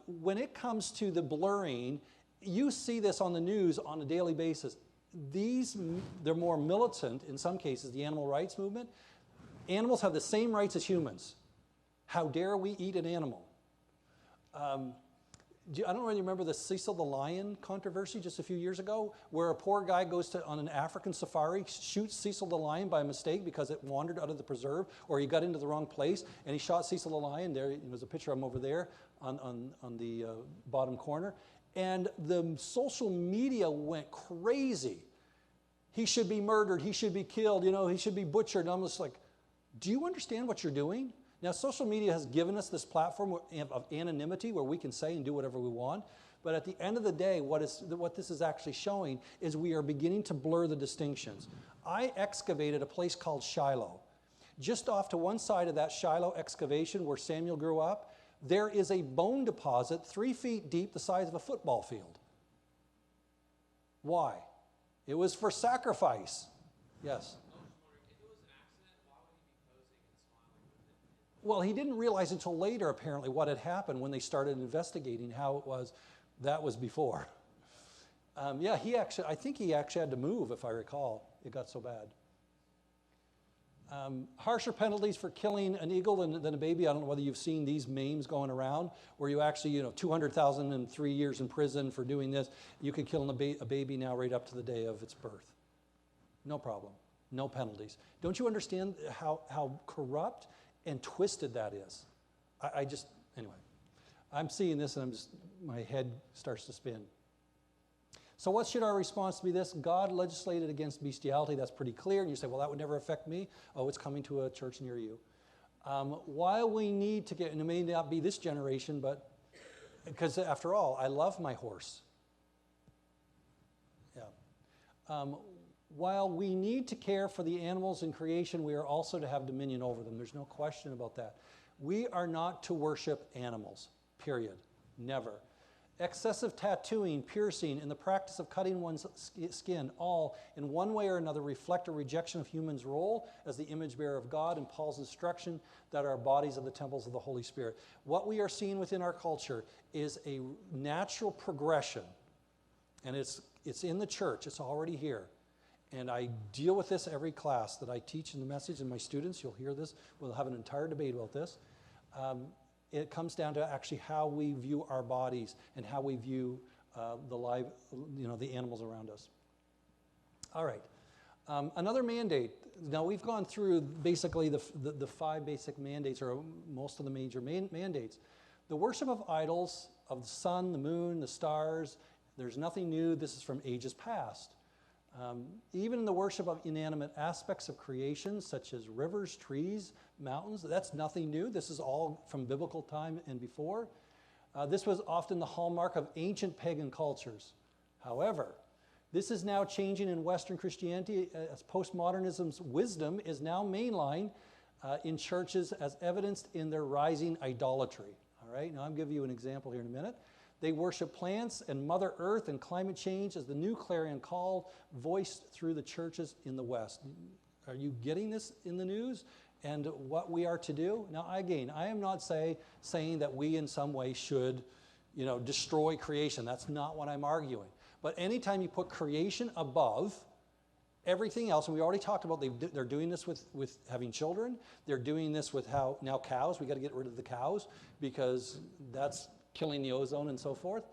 When it comes to the blurring, you see this on the news on a daily basis. They're more militant in some cases, the animal rights movement. Animals have the same rights as humans. How dare we eat an animal? I don't really remember the Cecil the lion controversy just a few years ago, where a poor guy goes on an African safari, shoots Cecil the lion by mistake because it wandered out of the preserve, or he got into the wrong place, and he shot Cecil the lion. There's a picture of him over there on the bottom corner. And the social media went crazy. He should be murdered, he should be killed, he should be butchered. And I'm just like, do you understand what you're doing? Now, social media has given us this platform of anonymity where we can say and do whatever we want. But at the end of the day, what this is actually showing is we are beginning to blur the distinctions. I excavated a place called Shiloh. Just off to one side of that Shiloh excavation where Samuel grew up, there is a bone deposit 3 feet deep, the size of a football field. Why? It was for sacrifice. Yes? Well, he didn't realize until later, apparently, what had happened when they started investigating how it was. That was before. Yeah, I think he actually had to move, if I recall. It got so bad. Harsher penalties for killing an eagle than a baby. I don't know whether you've seen these memes going around where you actually, 200,000 and 3 years in prison for doing this. You can kill a baby now right up to the day of its birth. No problem. No penalties. Don't you understand how corrupt and twisted that is? Anyway, I'm seeing this and my head starts to spin. So what should our response be this? God legislated against bestiality. That's pretty clear. And you say, well, that would never affect me. Oh, it's coming to a church near you. While we need to get, and it may not be this generation, but because after all, I love my horse. Yeah. While we need to care for the animals in creation, we are also to have dominion over them. There's no question about that. We are not to worship animals, period. Never. Excessive tattooing, piercing, and the practice of cutting one's skin all, in one way or another, reflect a rejection of human's role as the image bearer of God and Paul's instruction that our bodies are the temples of the Holy Spirit. What we are seeing within our culture is a natural progression, and it's in the church. It's already here. And I deal with this every class that I teach in the message, and my students, you'll hear this. We'll have an entire debate about this. It comes down to actually how we view our bodies and how we view the animals around us. All right. Another mandate. Now, we've gone through basically the 5 basic mandates, or most of the major mandates. The worship of idols, of the sun, the moon, the stars, there's nothing new. This is from ages past. Even in the worship of inanimate aspects of creation, such as rivers, trees, mountains, that's nothing new. This is all from biblical time and before. This was often the hallmark of ancient pagan cultures. However, this is now changing in Western Christianity as postmodernism's wisdom is now mainline in churches as evidenced in their rising idolatry. All right, now I'm giving you an example here in a minute. They worship plants and Mother Earth and climate change as the new clarion call voiced through the churches in the West. Are you getting this in the news and what we are to do? Now, again, I am not saying that we in some way should, destroy creation. That's not what I'm arguing. But anytime you put creation above everything else, and we already talked about they're doing this with having children. They're doing this with how now cows. We got to get rid of the cows because that's killing the ozone and so forth.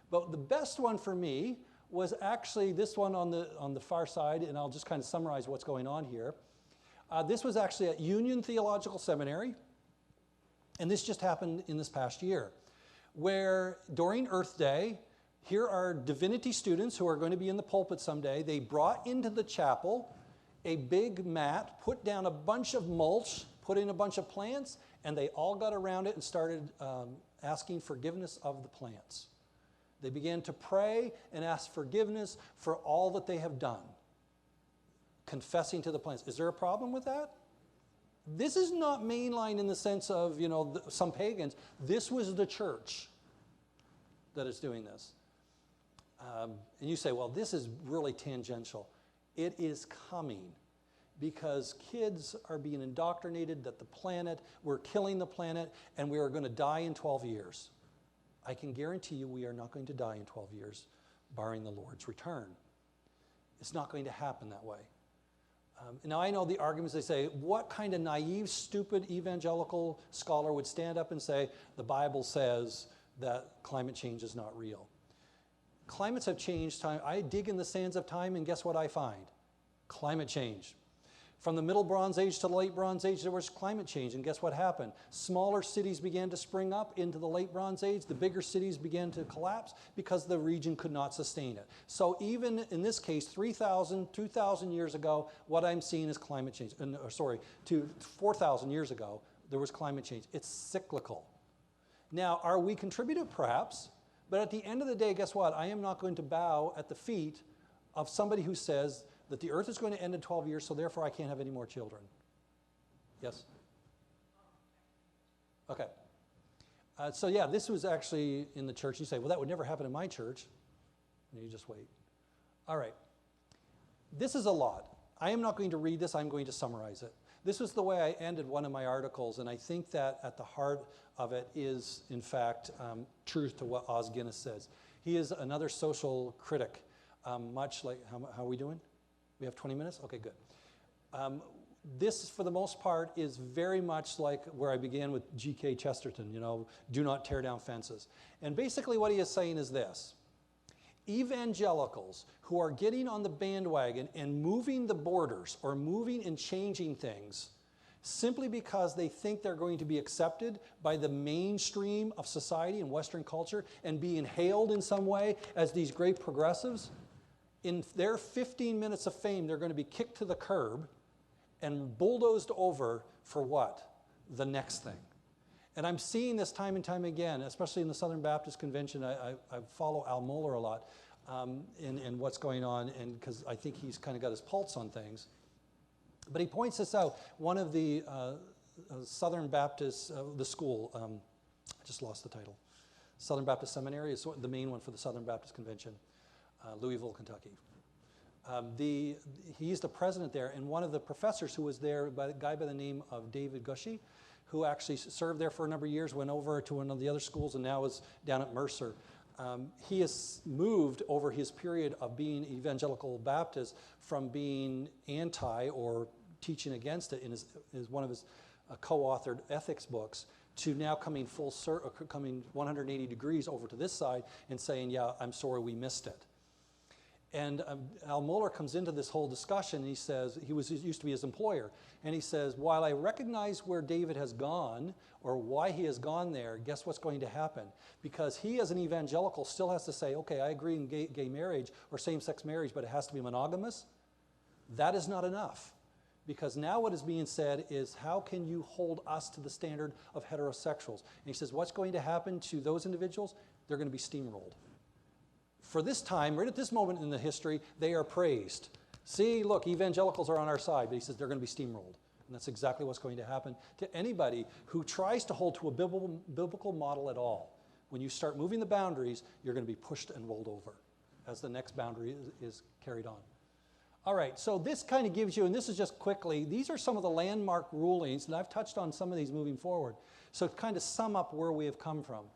But the best one for me was actually this one on the far side, and I'll just kind of summarize what's going on here. This was actually at Union Theological Seminary, and this just happened in this past year, where during Earth Day, here are divinity students who are going to be in the pulpit someday. They brought into the chapel a big mat, put down a bunch of mulch, put in a bunch of plants, and they all got around it and started asking forgiveness of the plants. They began to pray and ask forgiveness for all that they have done. confessing to the plans. Is there a problem with that? This is not mainline in the sense of, some pagans. This was the church that is doing this. And you say, well, this is really tangential. It is coming because kids are being indoctrinated that we're killing the planet, and we are going to die in 12 years. I can guarantee you we are not going to die in 12 years, barring the Lord's return. It's not going to happen that way. Now, I know the arguments, they say, what kind of naive, stupid evangelical scholar would stand up and say, the Bible says that climate change is not real? Climates have changed. I dig in the sands of time, and guess what I find? Climate change. From the Middle Bronze Age to the Late Bronze Age, there was climate change, and guess what happened? Smaller cities began to spring up into the Late Bronze Age. The bigger cities began to collapse because the region could not sustain it. So even in this case, 3,000, 2,000 years ago, what I'm seeing is climate change. 4,000 years ago, there was climate change. It's cyclical. Now, are we contributive? Perhaps. But at the end of the day, guess what? I am not going to bow at the feet of somebody who says that the earth is going to end in 12 years, so therefore I can't have any more children. Yes? Okay. So yeah, this was actually in the church. You say, well, that would never happen in my church. And you just wait. All right. This is a lot. I am not going to read this. I'm going to summarize it. This was the way I ended one of my articles, and I think that at the heart of it is, in fact, truth to what Os Guinness says. He is another social critic, much like, how are we doing? We have 20 minutes? Okay, good. This, for the most part, is very much like where I began with G.K. Chesterton, do not tear down fences. And basically what he is saying is this. Evangelicals who are getting on the bandwagon and moving the borders or moving and changing things simply because they think they're going to be accepted by the mainstream of society and Western culture and being hailed in some way as these great progressives, in their 15 minutes of fame, they're going to be kicked to the curb and bulldozed over for what? The next thing. And I'm seeing this time and time again, especially in the Southern Baptist Convention. I follow Al Mohler a lot in what's going on, and because I think he's kind of got his pulse on things. But he points this out. One of the Southern Baptist, the school, I just lost the title. Southern Baptist Seminary is the main one for the Southern Baptist Convention, Louisville, Kentucky. He's the president there, and one of the professors who was there, a guy by the name of David Gushee, who actually served there for a number of years, went over to one of the other schools, and now is down at Mercer. He has moved over his period of being evangelical Baptist from being anti or teaching against it in one of his co-authored ethics books to now coming coming 180 degrees over to this side and saying, yeah, I'm sorry we missed it. And Al Mohler comes into this whole discussion, and he says, he used to be his employer, and he says, while I recognize where David has gone, or why he has gone there, guess what's going to happen? Because he, as an evangelical, still has to say, okay, I agree in gay marriage or same-sex marriage, but it has to be monogamous. That is not enough. Because now what is being said is, how can you hold us to the standard of heterosexuals? And he says, what's going to happen to those individuals? They're going to be steamrolled. For this time, right at this moment in the history, they are praised. See, look, evangelicals are on our side, but he says they're going to be steamrolled. And that's exactly what's going to happen to anybody who tries to hold to a biblical model at all. When you start moving the boundaries, you're going to be pushed and rolled over as the next boundary is carried on. All right, so this kind of gives you, and this is just quickly, these are some of the landmark rulings, and I've touched on some of these moving forward. So to kind of sum up where we have come from.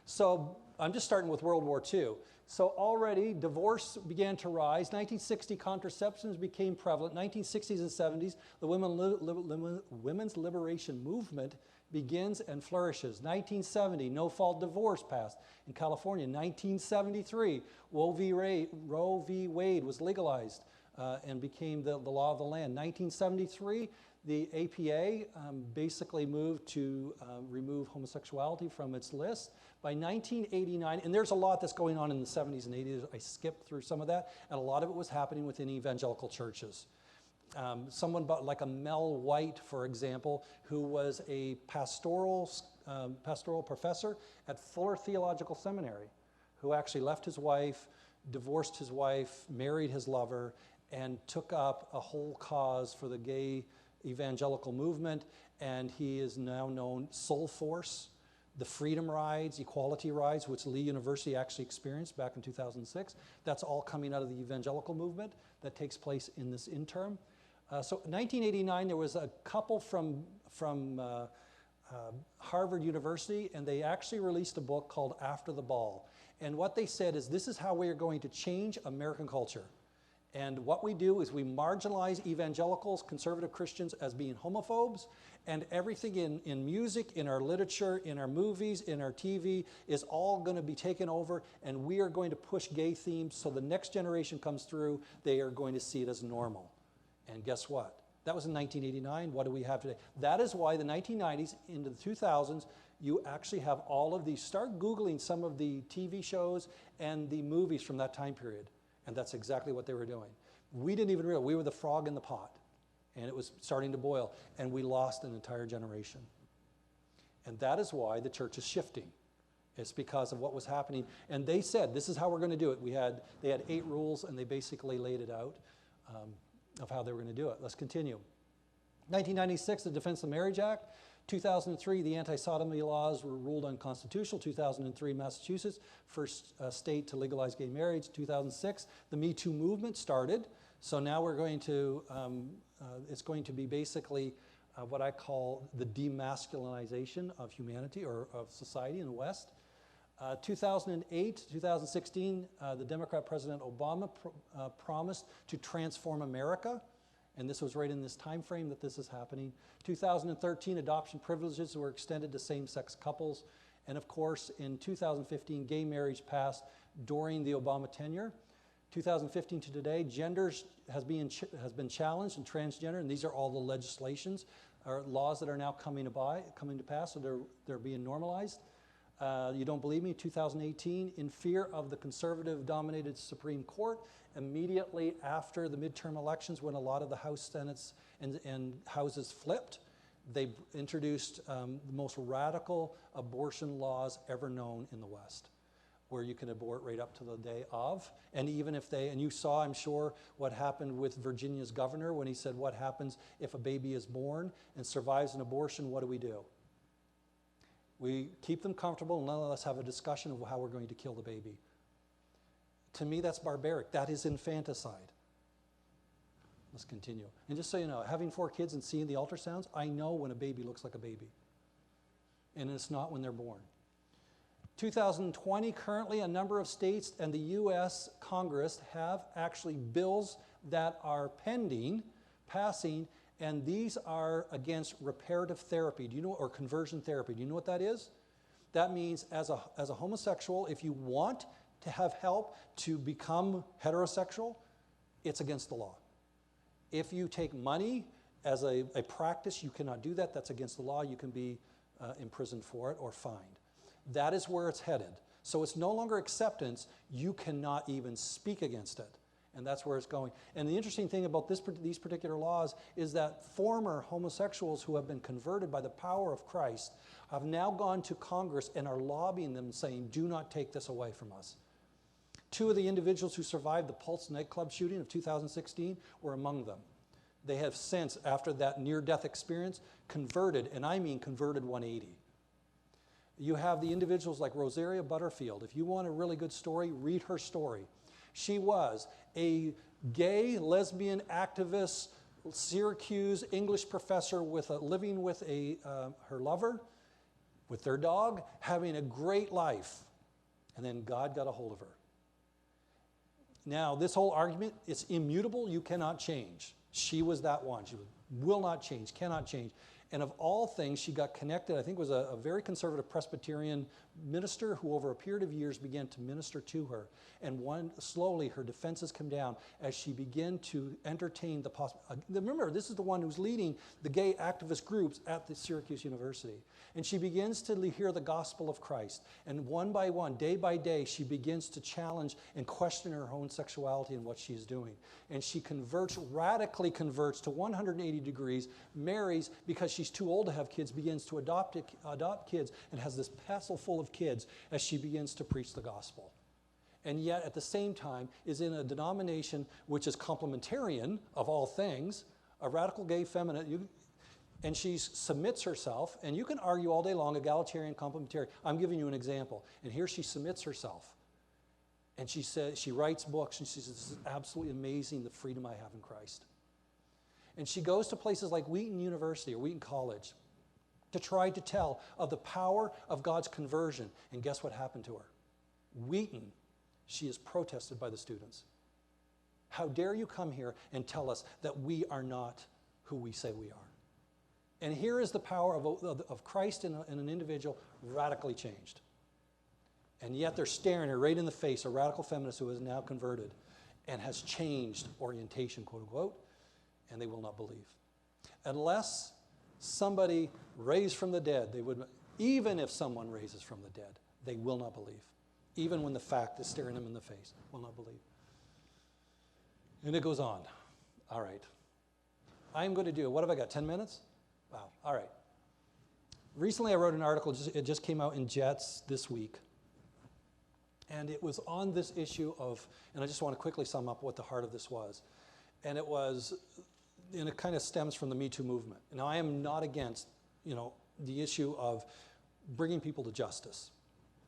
So I'm just starting with World War II. So already divorce began to rise. 1960, contraception became prevalent. 1960s and 70s, the women's liberation movement begins and flourishes. 1970, no-fault divorce passed in California. 1973, Roe v. Wade was legalized and became the law of the land. 1973, the APA basically moved to remove homosexuality from its list. By 1989, and there's a lot that's going on in the 70s and 80s, I skipped through some of that, and a lot of it was happening within evangelical churches. Someone like a Mel White, for example, who was a pastoral professor at Fuller Theological Seminary, who actually left his wife, divorced his wife, married his lover, and took up a whole cause for the gay evangelical movement, and he is now known Soul Force, the Freedom Rides, Equality Rides, which Lee University actually experienced back in 2006. That's all coming out of the evangelical movement that takes place in this interim. So 1989, there was a couple from Harvard University, and they actually released a book called After the Ball. And what they said is, this is how we are going to change American culture. And what we do is we marginalize evangelicals, conservative Christians, as being homophobes, and everything in music, in our literature, in our movies, in our TV is all going to be taken over, and we are going to push gay themes so the next generation comes through, they are going to see it as normal. And guess what? That was in 1989. What do we have today? That is why the 1990s into the 2000s, you actually have all of these. Start Googling some of the TV shows and the movies from that time period. And that's exactly what they were doing. We didn't even realize we were the frog in the pot. And it was starting to boil. And we lost an entire generation. And that is why the church is shifting. It's because of what was happening. And they said, this is how we're going to do it. They had 8 rules, and they basically laid it out of how they were going to do it. Let's continue. 1996, the Defense of Marriage Act. 2003, the anti-sodomy laws were ruled unconstitutional. 2003, Massachusetts, first state to legalize gay marriage. 2006, the Me Too movement started. So now we're going to, it's going to be basically what I call the demasculinization of humanity or of society in the West. 2008, 2016, the Democrat President Obama promised to transform America. And this was right in this time frame that this is happening. 2013, adoption privileges were extended to same-sex couples. And of course, in 2015, gay marriage passed during the Obama tenure. 2015 to today, genders has been challenged, and transgender, and these are all the legislations or laws that are now coming to pass, so they're being normalized. You don't believe me? 2018, in fear of the conservative-dominated Supreme Court, immediately after the midterm elections, when a lot of the House, Senates, and Houses flipped, they introduced the most radical abortion laws ever known in the West, where you can abort right up to the day of. And even if and you saw, I'm sure, what happened with Virginia's governor when he said, what happens if a baby is born and survives an abortion, what do? We keep them comfortable and none of us have a discussion of how we're going to kill the baby. To me, that's barbaric. That is infanticide. Let's continue. And just so you know, having 4 kids and seeing the ultrasounds, I know when a baby looks like a baby. And it's not when they're born. 2020, currently a number of states and the U.S. Congress have actually bills that are passing, and these are against reparative therapy. Do you know, or conversion therapy? Do you know what that is? That means as a homosexual, if you want to have help to become heterosexual, it's against the law. If you take money as a practice, you cannot do that. That's against the law. You can be imprisoned for it or fined. That is where it's headed. So it's no longer acceptance. You cannot even speak against it. And that's where it's going. And the interesting thing about these particular laws is that former homosexuals who have been converted by the power of Christ have now gone to Congress and are lobbying them, saying, do not take this away from us. 2 of the individuals who survived the Pulse nightclub shooting of 2016 were among them. They have since, after that near-death experience, converted, and I mean converted 180. You have the individuals like Rosaria Butterfield. If you want a really good story, read her story. She was a gay, lesbian activist, Syracuse English professor living with her lover, with their dog, having a great life. And then God got a hold of her. Now, this whole argument, it's immutable. You cannot change. She was that one. She will not change, cannot change. And of all things, she got connected, I think it was a very conservative Presbyterian minister who over a period of years began to minister to her. And slowly her defenses come down as she began to entertain the possibility. Remember, this is the one who's leading the gay activist groups at the Syracuse University. And she begins to hear the gospel of Christ. And one by one, day by day, she begins to challenge and question her own sexuality and what she's doing. And she radically converts to 180 degrees, marries because she's too old to have kids, begins to adopt kids, and has this pestle full of kids as she begins to preach the gospel. and yet at the same time is in a denomination which is complementarian of all things, a radical gay feminine, and she submits herself, and you can argue all day long, egalitarian, complementarian. I'm giving you an example. And here she submits herself. And she says, she writes books, and she says, this is absolutely amazing, the freedom I have in Christ. And she goes to places like Wheaton University or Wheaton College to try to tell of the power of God's conversion. And guess what happened to her? Wheaton, she is protested by the students. How dare you come here and tell us that we are not who we say we are? And here is the power of Christ in an individual radically changed. And yet they're staring her right in the face, a radical feminist who is now converted and has changed orientation, quote unquote, and they will not believe. Unless somebody raised from the dead, they would, even if someone raises from the dead, they will not believe. Even when the fact is staring them in the face, will not believe. And it goes on. All right. I'm going to do, what have I got, 10 minutes? Wow, all right. Recently I wrote an article, it just came out in Jets this week. And it was on this issue of, and I just want to quickly sum up what the heart of this was. And it was, and it kind of stems from the Me Too movement. Now I am not against, the issue of bringing people to justice.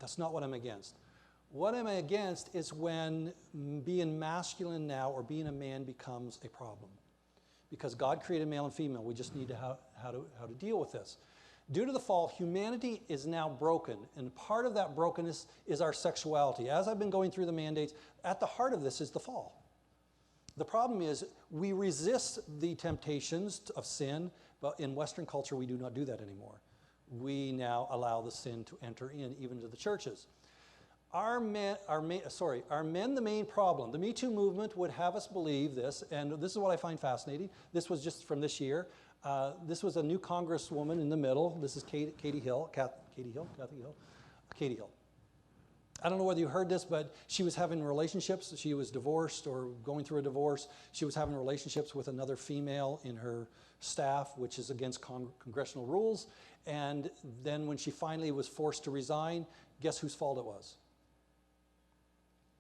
That's not what I'm against. What I'm against is when being masculine now or being a man becomes a problem. Because God created male and female, we just need to how to deal with this. Due to the fall, humanity is now broken, and part of that brokenness is our sexuality. As I've been going through the mandates, at the heart of this is the fall. The problem is we resist the temptations of sin, but in Western culture we do not do that anymore. We now allow the sin to enter in, even to the churches. Are men the main problem? The Me Too movement would have us believe this, and this is what I find fascinating. This was just from this year. This was a new congresswoman in the middle. This is Katie Hill. Katie Hill. I don't know whether you heard this, but she was having relationships. She was divorced or going through a divorce. She was having relationships with another female in her staff, which is against congressional rules. And then when she finally was forced to resign, guess whose fault it was?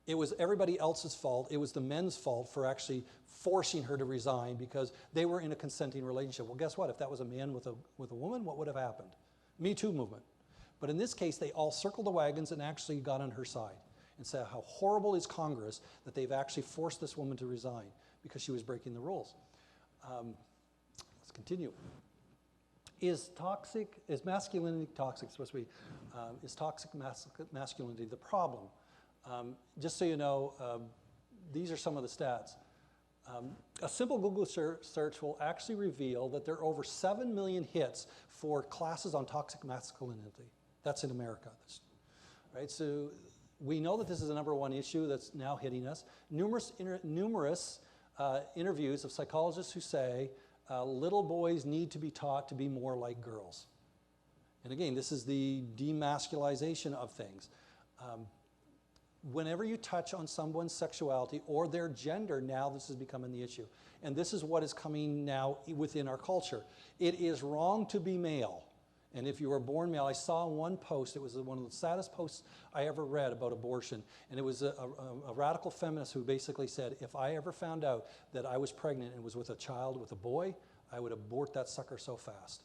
It was everybody else's fault. It was the men's fault for actually forcing her to resign because they were in a consenting relationship. Well, guess what? If that was a man with a woman, what would have happened? Me Too movement. But in this case, they all circled the wagons and actually got on her side and said how horrible is Congress that they've actually forced this woman to resign because she was breaking the rules. Let's continue. Is masculinity toxic? Supposed to be, is toxic masculinity the problem? Just so you know, these are some of the stats. A simple Google search will actually reveal that there are over 7 million hits for classes on toxic masculinity. That's in America. Right? So we know that this is the #1 issue that's now hitting us. Numerous interviews of psychologists who say little boys need to be taught to be more like girls. And again, this is the demasculization of things. Whenever you touch on someone's sexuality or their gender, now this is becoming the issue. And this is what is coming now within our culture. It is wrong to be male. And if you were born male, I saw one post, it was one of the saddest posts I ever read about abortion. And it was a radical feminist who basically said, if I ever found out that I was pregnant and was with a child, with a boy, I would abort that sucker so fast.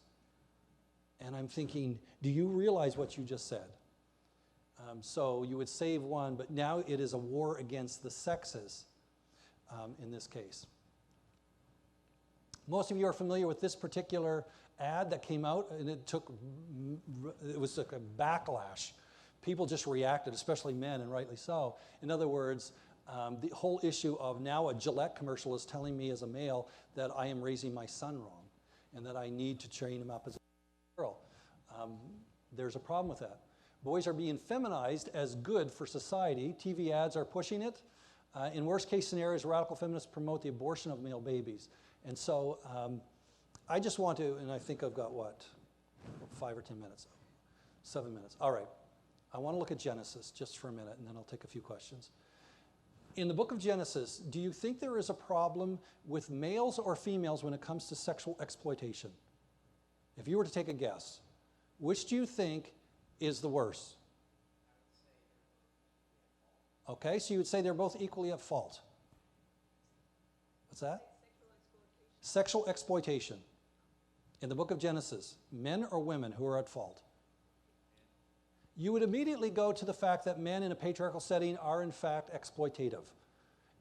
And I'm thinking, do you realize what you just said? So you would save one, but now it is a war against the sexes in this case. Most of you are familiar with this particular ad that came out, and it was like a backlash. People just reacted, especially men, and rightly so. In other words, the whole issue of now a Gillette commercial is telling me as a male that I am raising my son wrong and that I need to train him up as a girl. There's a problem with that. Boys are being feminized as good for society. TV ads are pushing it. In worst case scenarios, radical feminists promote the abortion of male babies. And so I just want to, and I think I've got what, 5 or 10 minutes? 7 minutes. All right. I want to look at Genesis just for a minute, and then I'll take a few questions. In the book of Genesis, do you think there is a problem with males or females when it comes to sexual exploitation? If you were to take a guess, which do you think is the worst? Okay, so you would say they're both equally at fault. What's that? Sexual exploitation. In the book of Genesis, men or women who are at fault? You would immediately go to the fact that men in a patriarchal setting are in fact exploitative.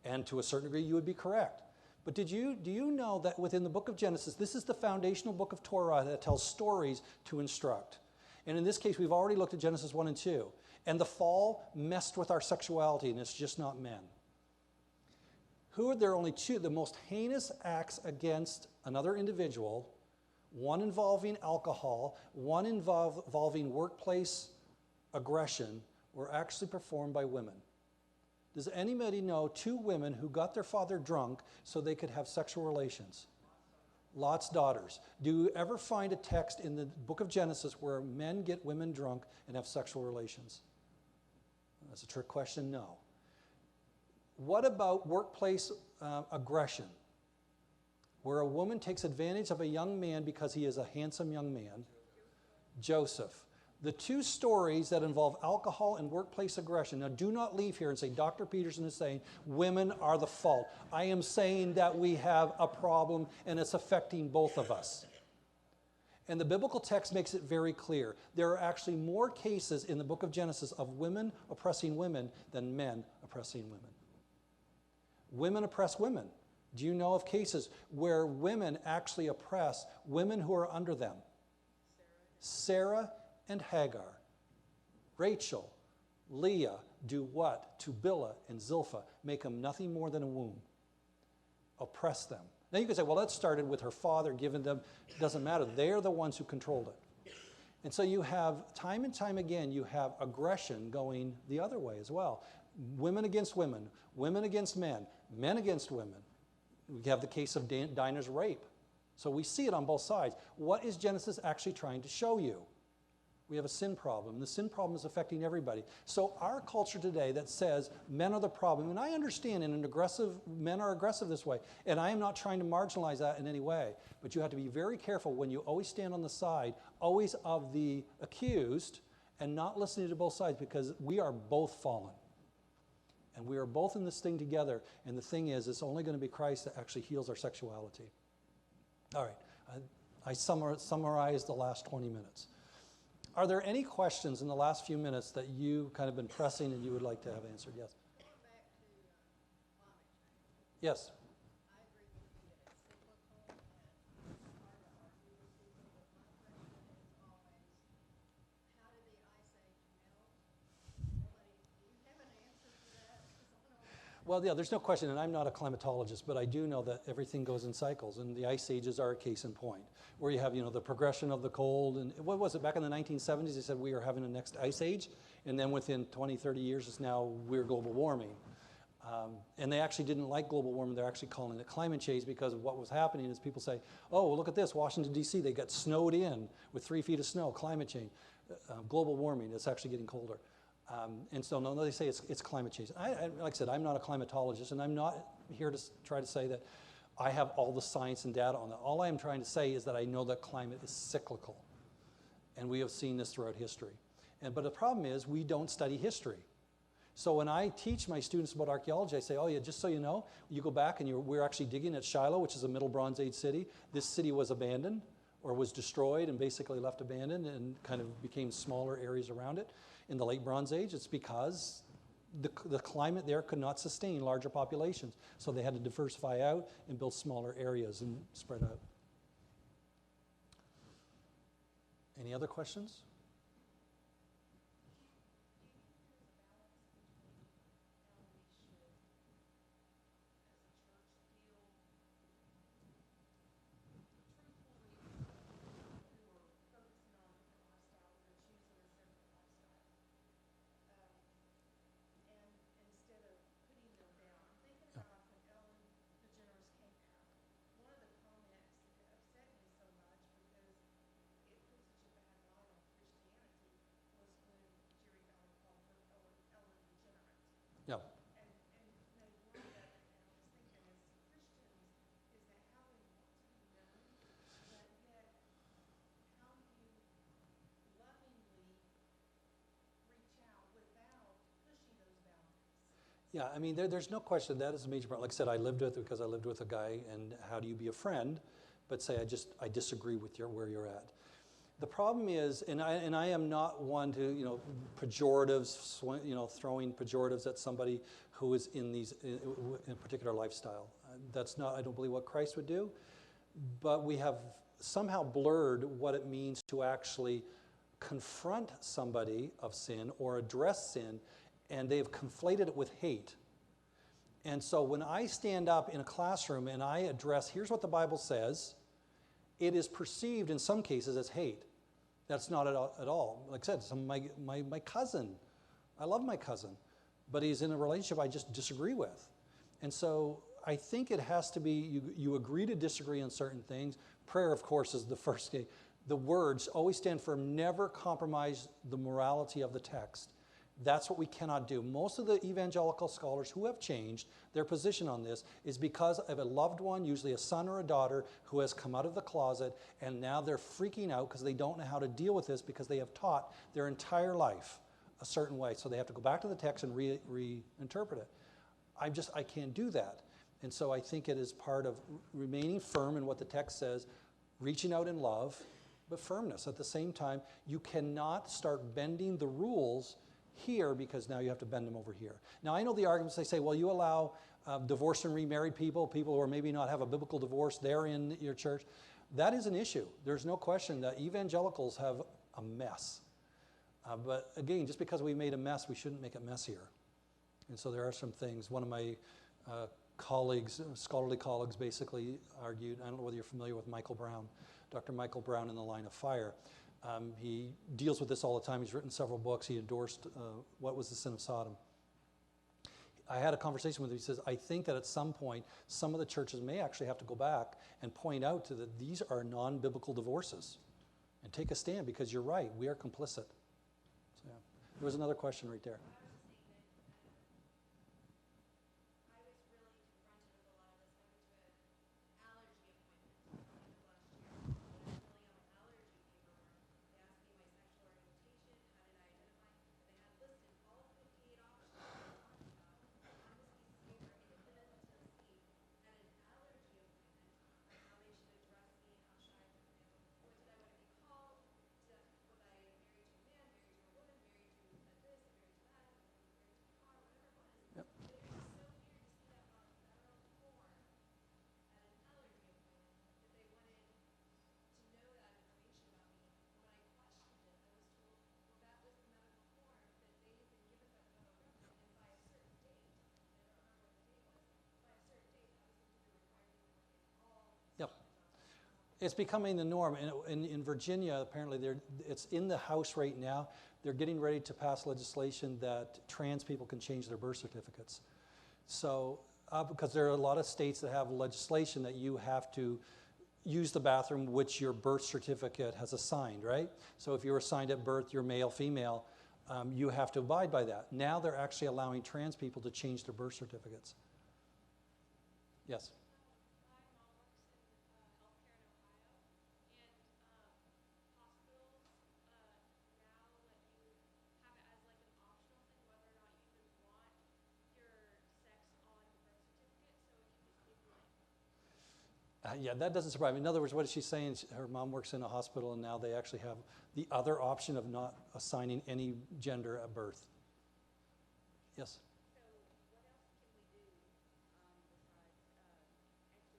And to a certain degree, you would be correct. But do you know that within the book of Genesis, this is the foundational book of Torah that tells stories to instruct. And in this case, we've already looked at Genesis 1 and 2. And the fall messed with our sexuality, and it's just not men. Who are there only two, the most heinous acts against another individual, one involving alcohol, one involving workplace aggression, were actually performed by women? Does anybody know two women who got their father drunk so they could have sexual relations? Lot's daughters. Do you ever find a text in the book of Genesis where men get women drunk and have sexual relations? That's a trick question, no. What about workplace aggression, where a woman takes advantage of a young man because he is a handsome young man? Joseph. The two stories that involve alcohol and workplace aggression. Now, do not leave here and say, Dr. Peterson is saying women are the fault. I am saying that we have a problem and it's affecting both of us. And the biblical text makes it very clear. There are actually more cases in the book of Genesis of women oppressing women than men oppressing women. Women oppress women. Do you know of cases where women actually oppress women who are under them? Sarah and Hagar. Rachel, Leah do what to Bilhah and Zilpah? Make them nothing more than a womb. Oppress them. Now you could say, well, that started with her father giving them. It doesn't matter. They're the ones who controlled it. And so you have, time and time again, you have aggression going the other way as well. Women against women, women against men, men against women. We have the case of Dinah's rape. So we see it on both sides. What is Genesis actually trying to show you? We have a sin problem. The sin problem is affecting everybody. So our culture today that says men are the problem, and I understand men are aggressive this way, and I am not trying to marginalize that in any way, but you have to be very careful when you always stand on the side, always of the accused, and not listening to both sides, because we are both fallen. And we are both in this thing together, and the thing is, it's only going to be Christ that actually heals our sexuality. All right, I summarized the last 20 minutes. Are there any questions in the last few minutes that you kind of been pressing and you would like to have answered? Yes.
Going back to climate change,
Yes.
I agree with you that it's cyclical, and it's hard to argue with people, but my question is always, how did the ice age melt? Do you have an answer for that? 'Cause I don't.
Well, yeah, there's no question, and I'm not a climatologist, but I do know that everything goes in cycles, and the ice ages are a case in point, where you have, the progression of the cold, and what was it, back in the 1970s, they said we are having the next ice age, and then within 20, 30 years, it's now we're global warming. And they actually didn't like global warming, they're actually calling it climate change, because what was happening is people say, oh, well, look at this, Washington, D.C., they got snowed in with 3 feet of snow, climate change, global warming, it's actually getting colder. And so, no, they say it's climate change. Like I said, I'm not a climatologist, and I'm not here to try to say that I have all the science and data on that. All I am trying to say is that I know that climate is cyclical, and we have seen this throughout history. But the problem is we don't study history. So when I teach my students about archaeology, I say, oh yeah, just so you know, you go back and we're actually digging at Shiloh, which is a Middle Bronze Age city. This city was abandoned or was destroyed and basically left abandoned and kind of became smaller areas around it. In the late Bronze Age, it's because the climate there could not sustain larger populations. So they had to diversify out and build smaller areas and spread out. Any other questions? Yeah. Yeah, I mean, there's no question that is a major problem. Like I said, I lived with it because I lived with a guy, and how do you be a friend, but say I disagree with where you're at. The problem is, and I am not one to, pejoratives, throwing pejoratives at somebody who is in a particular lifestyle. That's not, I don't believe, what Christ would do, but we have somehow blurred what it means to actually confront somebody of sin or address sin, and they've conflated it with hate. And so when I stand up in a classroom and I address, here's what the Bible says, it is perceived in some cases as hate. That's not at all. Like I said, my cousin, I love my cousin, but he's in a relationship I just disagree with. And so I think it has to be, you agree to disagree on certain things. Prayer, of course, is the first thing. The words always stand firm, never compromise the morality of the text. That's what we cannot do. Most of the evangelical scholars who have changed their position on this is because of a loved one, usually a son or a daughter, who has come out of the closet, and now they're freaking out because they don't know how to deal with this because they have taught their entire life a certain way. So they have to go back to the text and reinterpret it. I can't do that. And so I think it is part of remaining firm in what the text says, reaching out in love, but firmness. At the same time, you cannot start bending the rules here because now you have to bend them over here. Now, I know the arguments, they say, well, you allow divorced and remarried people who are maybe not have a biblical divorce, they're in your church. That is an issue. There's no question that evangelicals have a mess. But again, just because we made a mess, we shouldn't make it messier. And so there are some things. One of my colleagues, scholarly colleagues, basically argued, I don't know whether you're familiar with Michael Brown, Dr. Michael Brown in The Line of Fire. He deals with this all the time. He's written several books. He endorsed What Was the Sin of Sodom? I had a conversation with him. He says, I think that at some point, some of the churches may actually have to go back and point out that these are non-biblical divorces and take a stand because you're right. We are complicit. So, yeah. There was another question right there. It's becoming the norm. In Virginia, apparently, it's in the House right now. They're getting ready to pass legislation that trans people can change their birth certificates. So, because there are a lot of states that have legislation that you have to use the bathroom which your birth certificate has assigned, right? So if you were assigned at birth, you're male, female, you have to abide by that. Now they're actually allowing trans people to change their birth certificates. Yes? Yeah, that doesn't surprise me. In other words, what is she saying? Her mom works in a hospital, and now they actually have the other option of not assigning any gender at birth. Yes?
So what else can we do besides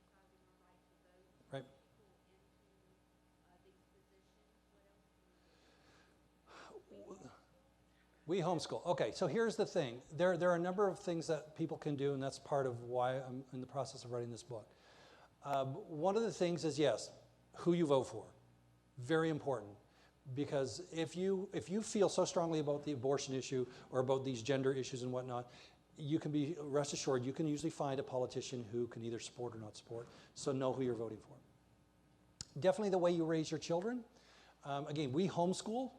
exercising our right to vote?
Right.
People into these positions? What else can we do?
We homeschool. Okay, so here's the thing. There are a number of things that people can do, and that's part of why I'm in the process of writing this book. One of the things is, yes, who you vote for. Very important. Because if you feel so strongly about the abortion issue or about these gender issues and whatnot, you can be, rest assured, you can usually find a politician who can either support or not support. So know who you're voting for. Definitely the way you raise your children. Again, we homeschool.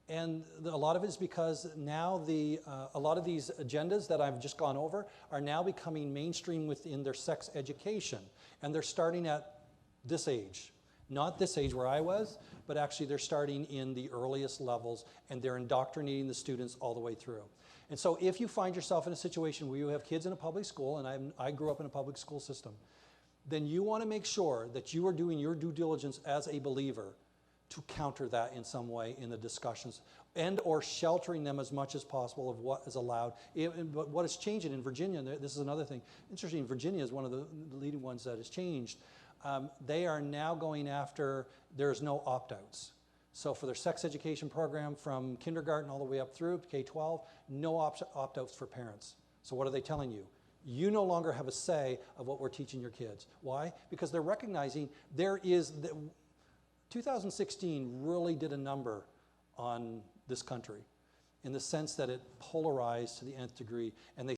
And a lot of it is because now a lot of these agendas that I've just gone over are now becoming mainstream within their sex education. And they're starting at this age. Not this age where I was, but actually they're starting in the earliest levels, and they're indoctrinating the students all the way through. And so if you find yourself in a situation where you have kids in a public school, and I grew up in a public school system, then you want to make sure that you are doing your due diligence as a believer to counter that in some way in the discussions, and or sheltering them as much as possible of what is allowed. But what is changing in Virginia, and this is another thing, interesting, Virginia is one of the leading ones that has changed. They are now going after, there's no opt-outs. So for their sex education program from kindergarten all the way up through K-12, no opt-outs for parents. So what are they telling you? You no longer have a say of what we're teaching your kids. Why? Because they're recognizing there is, 2016 really did a number on this country in the sense that it polarized to the nth degree, and they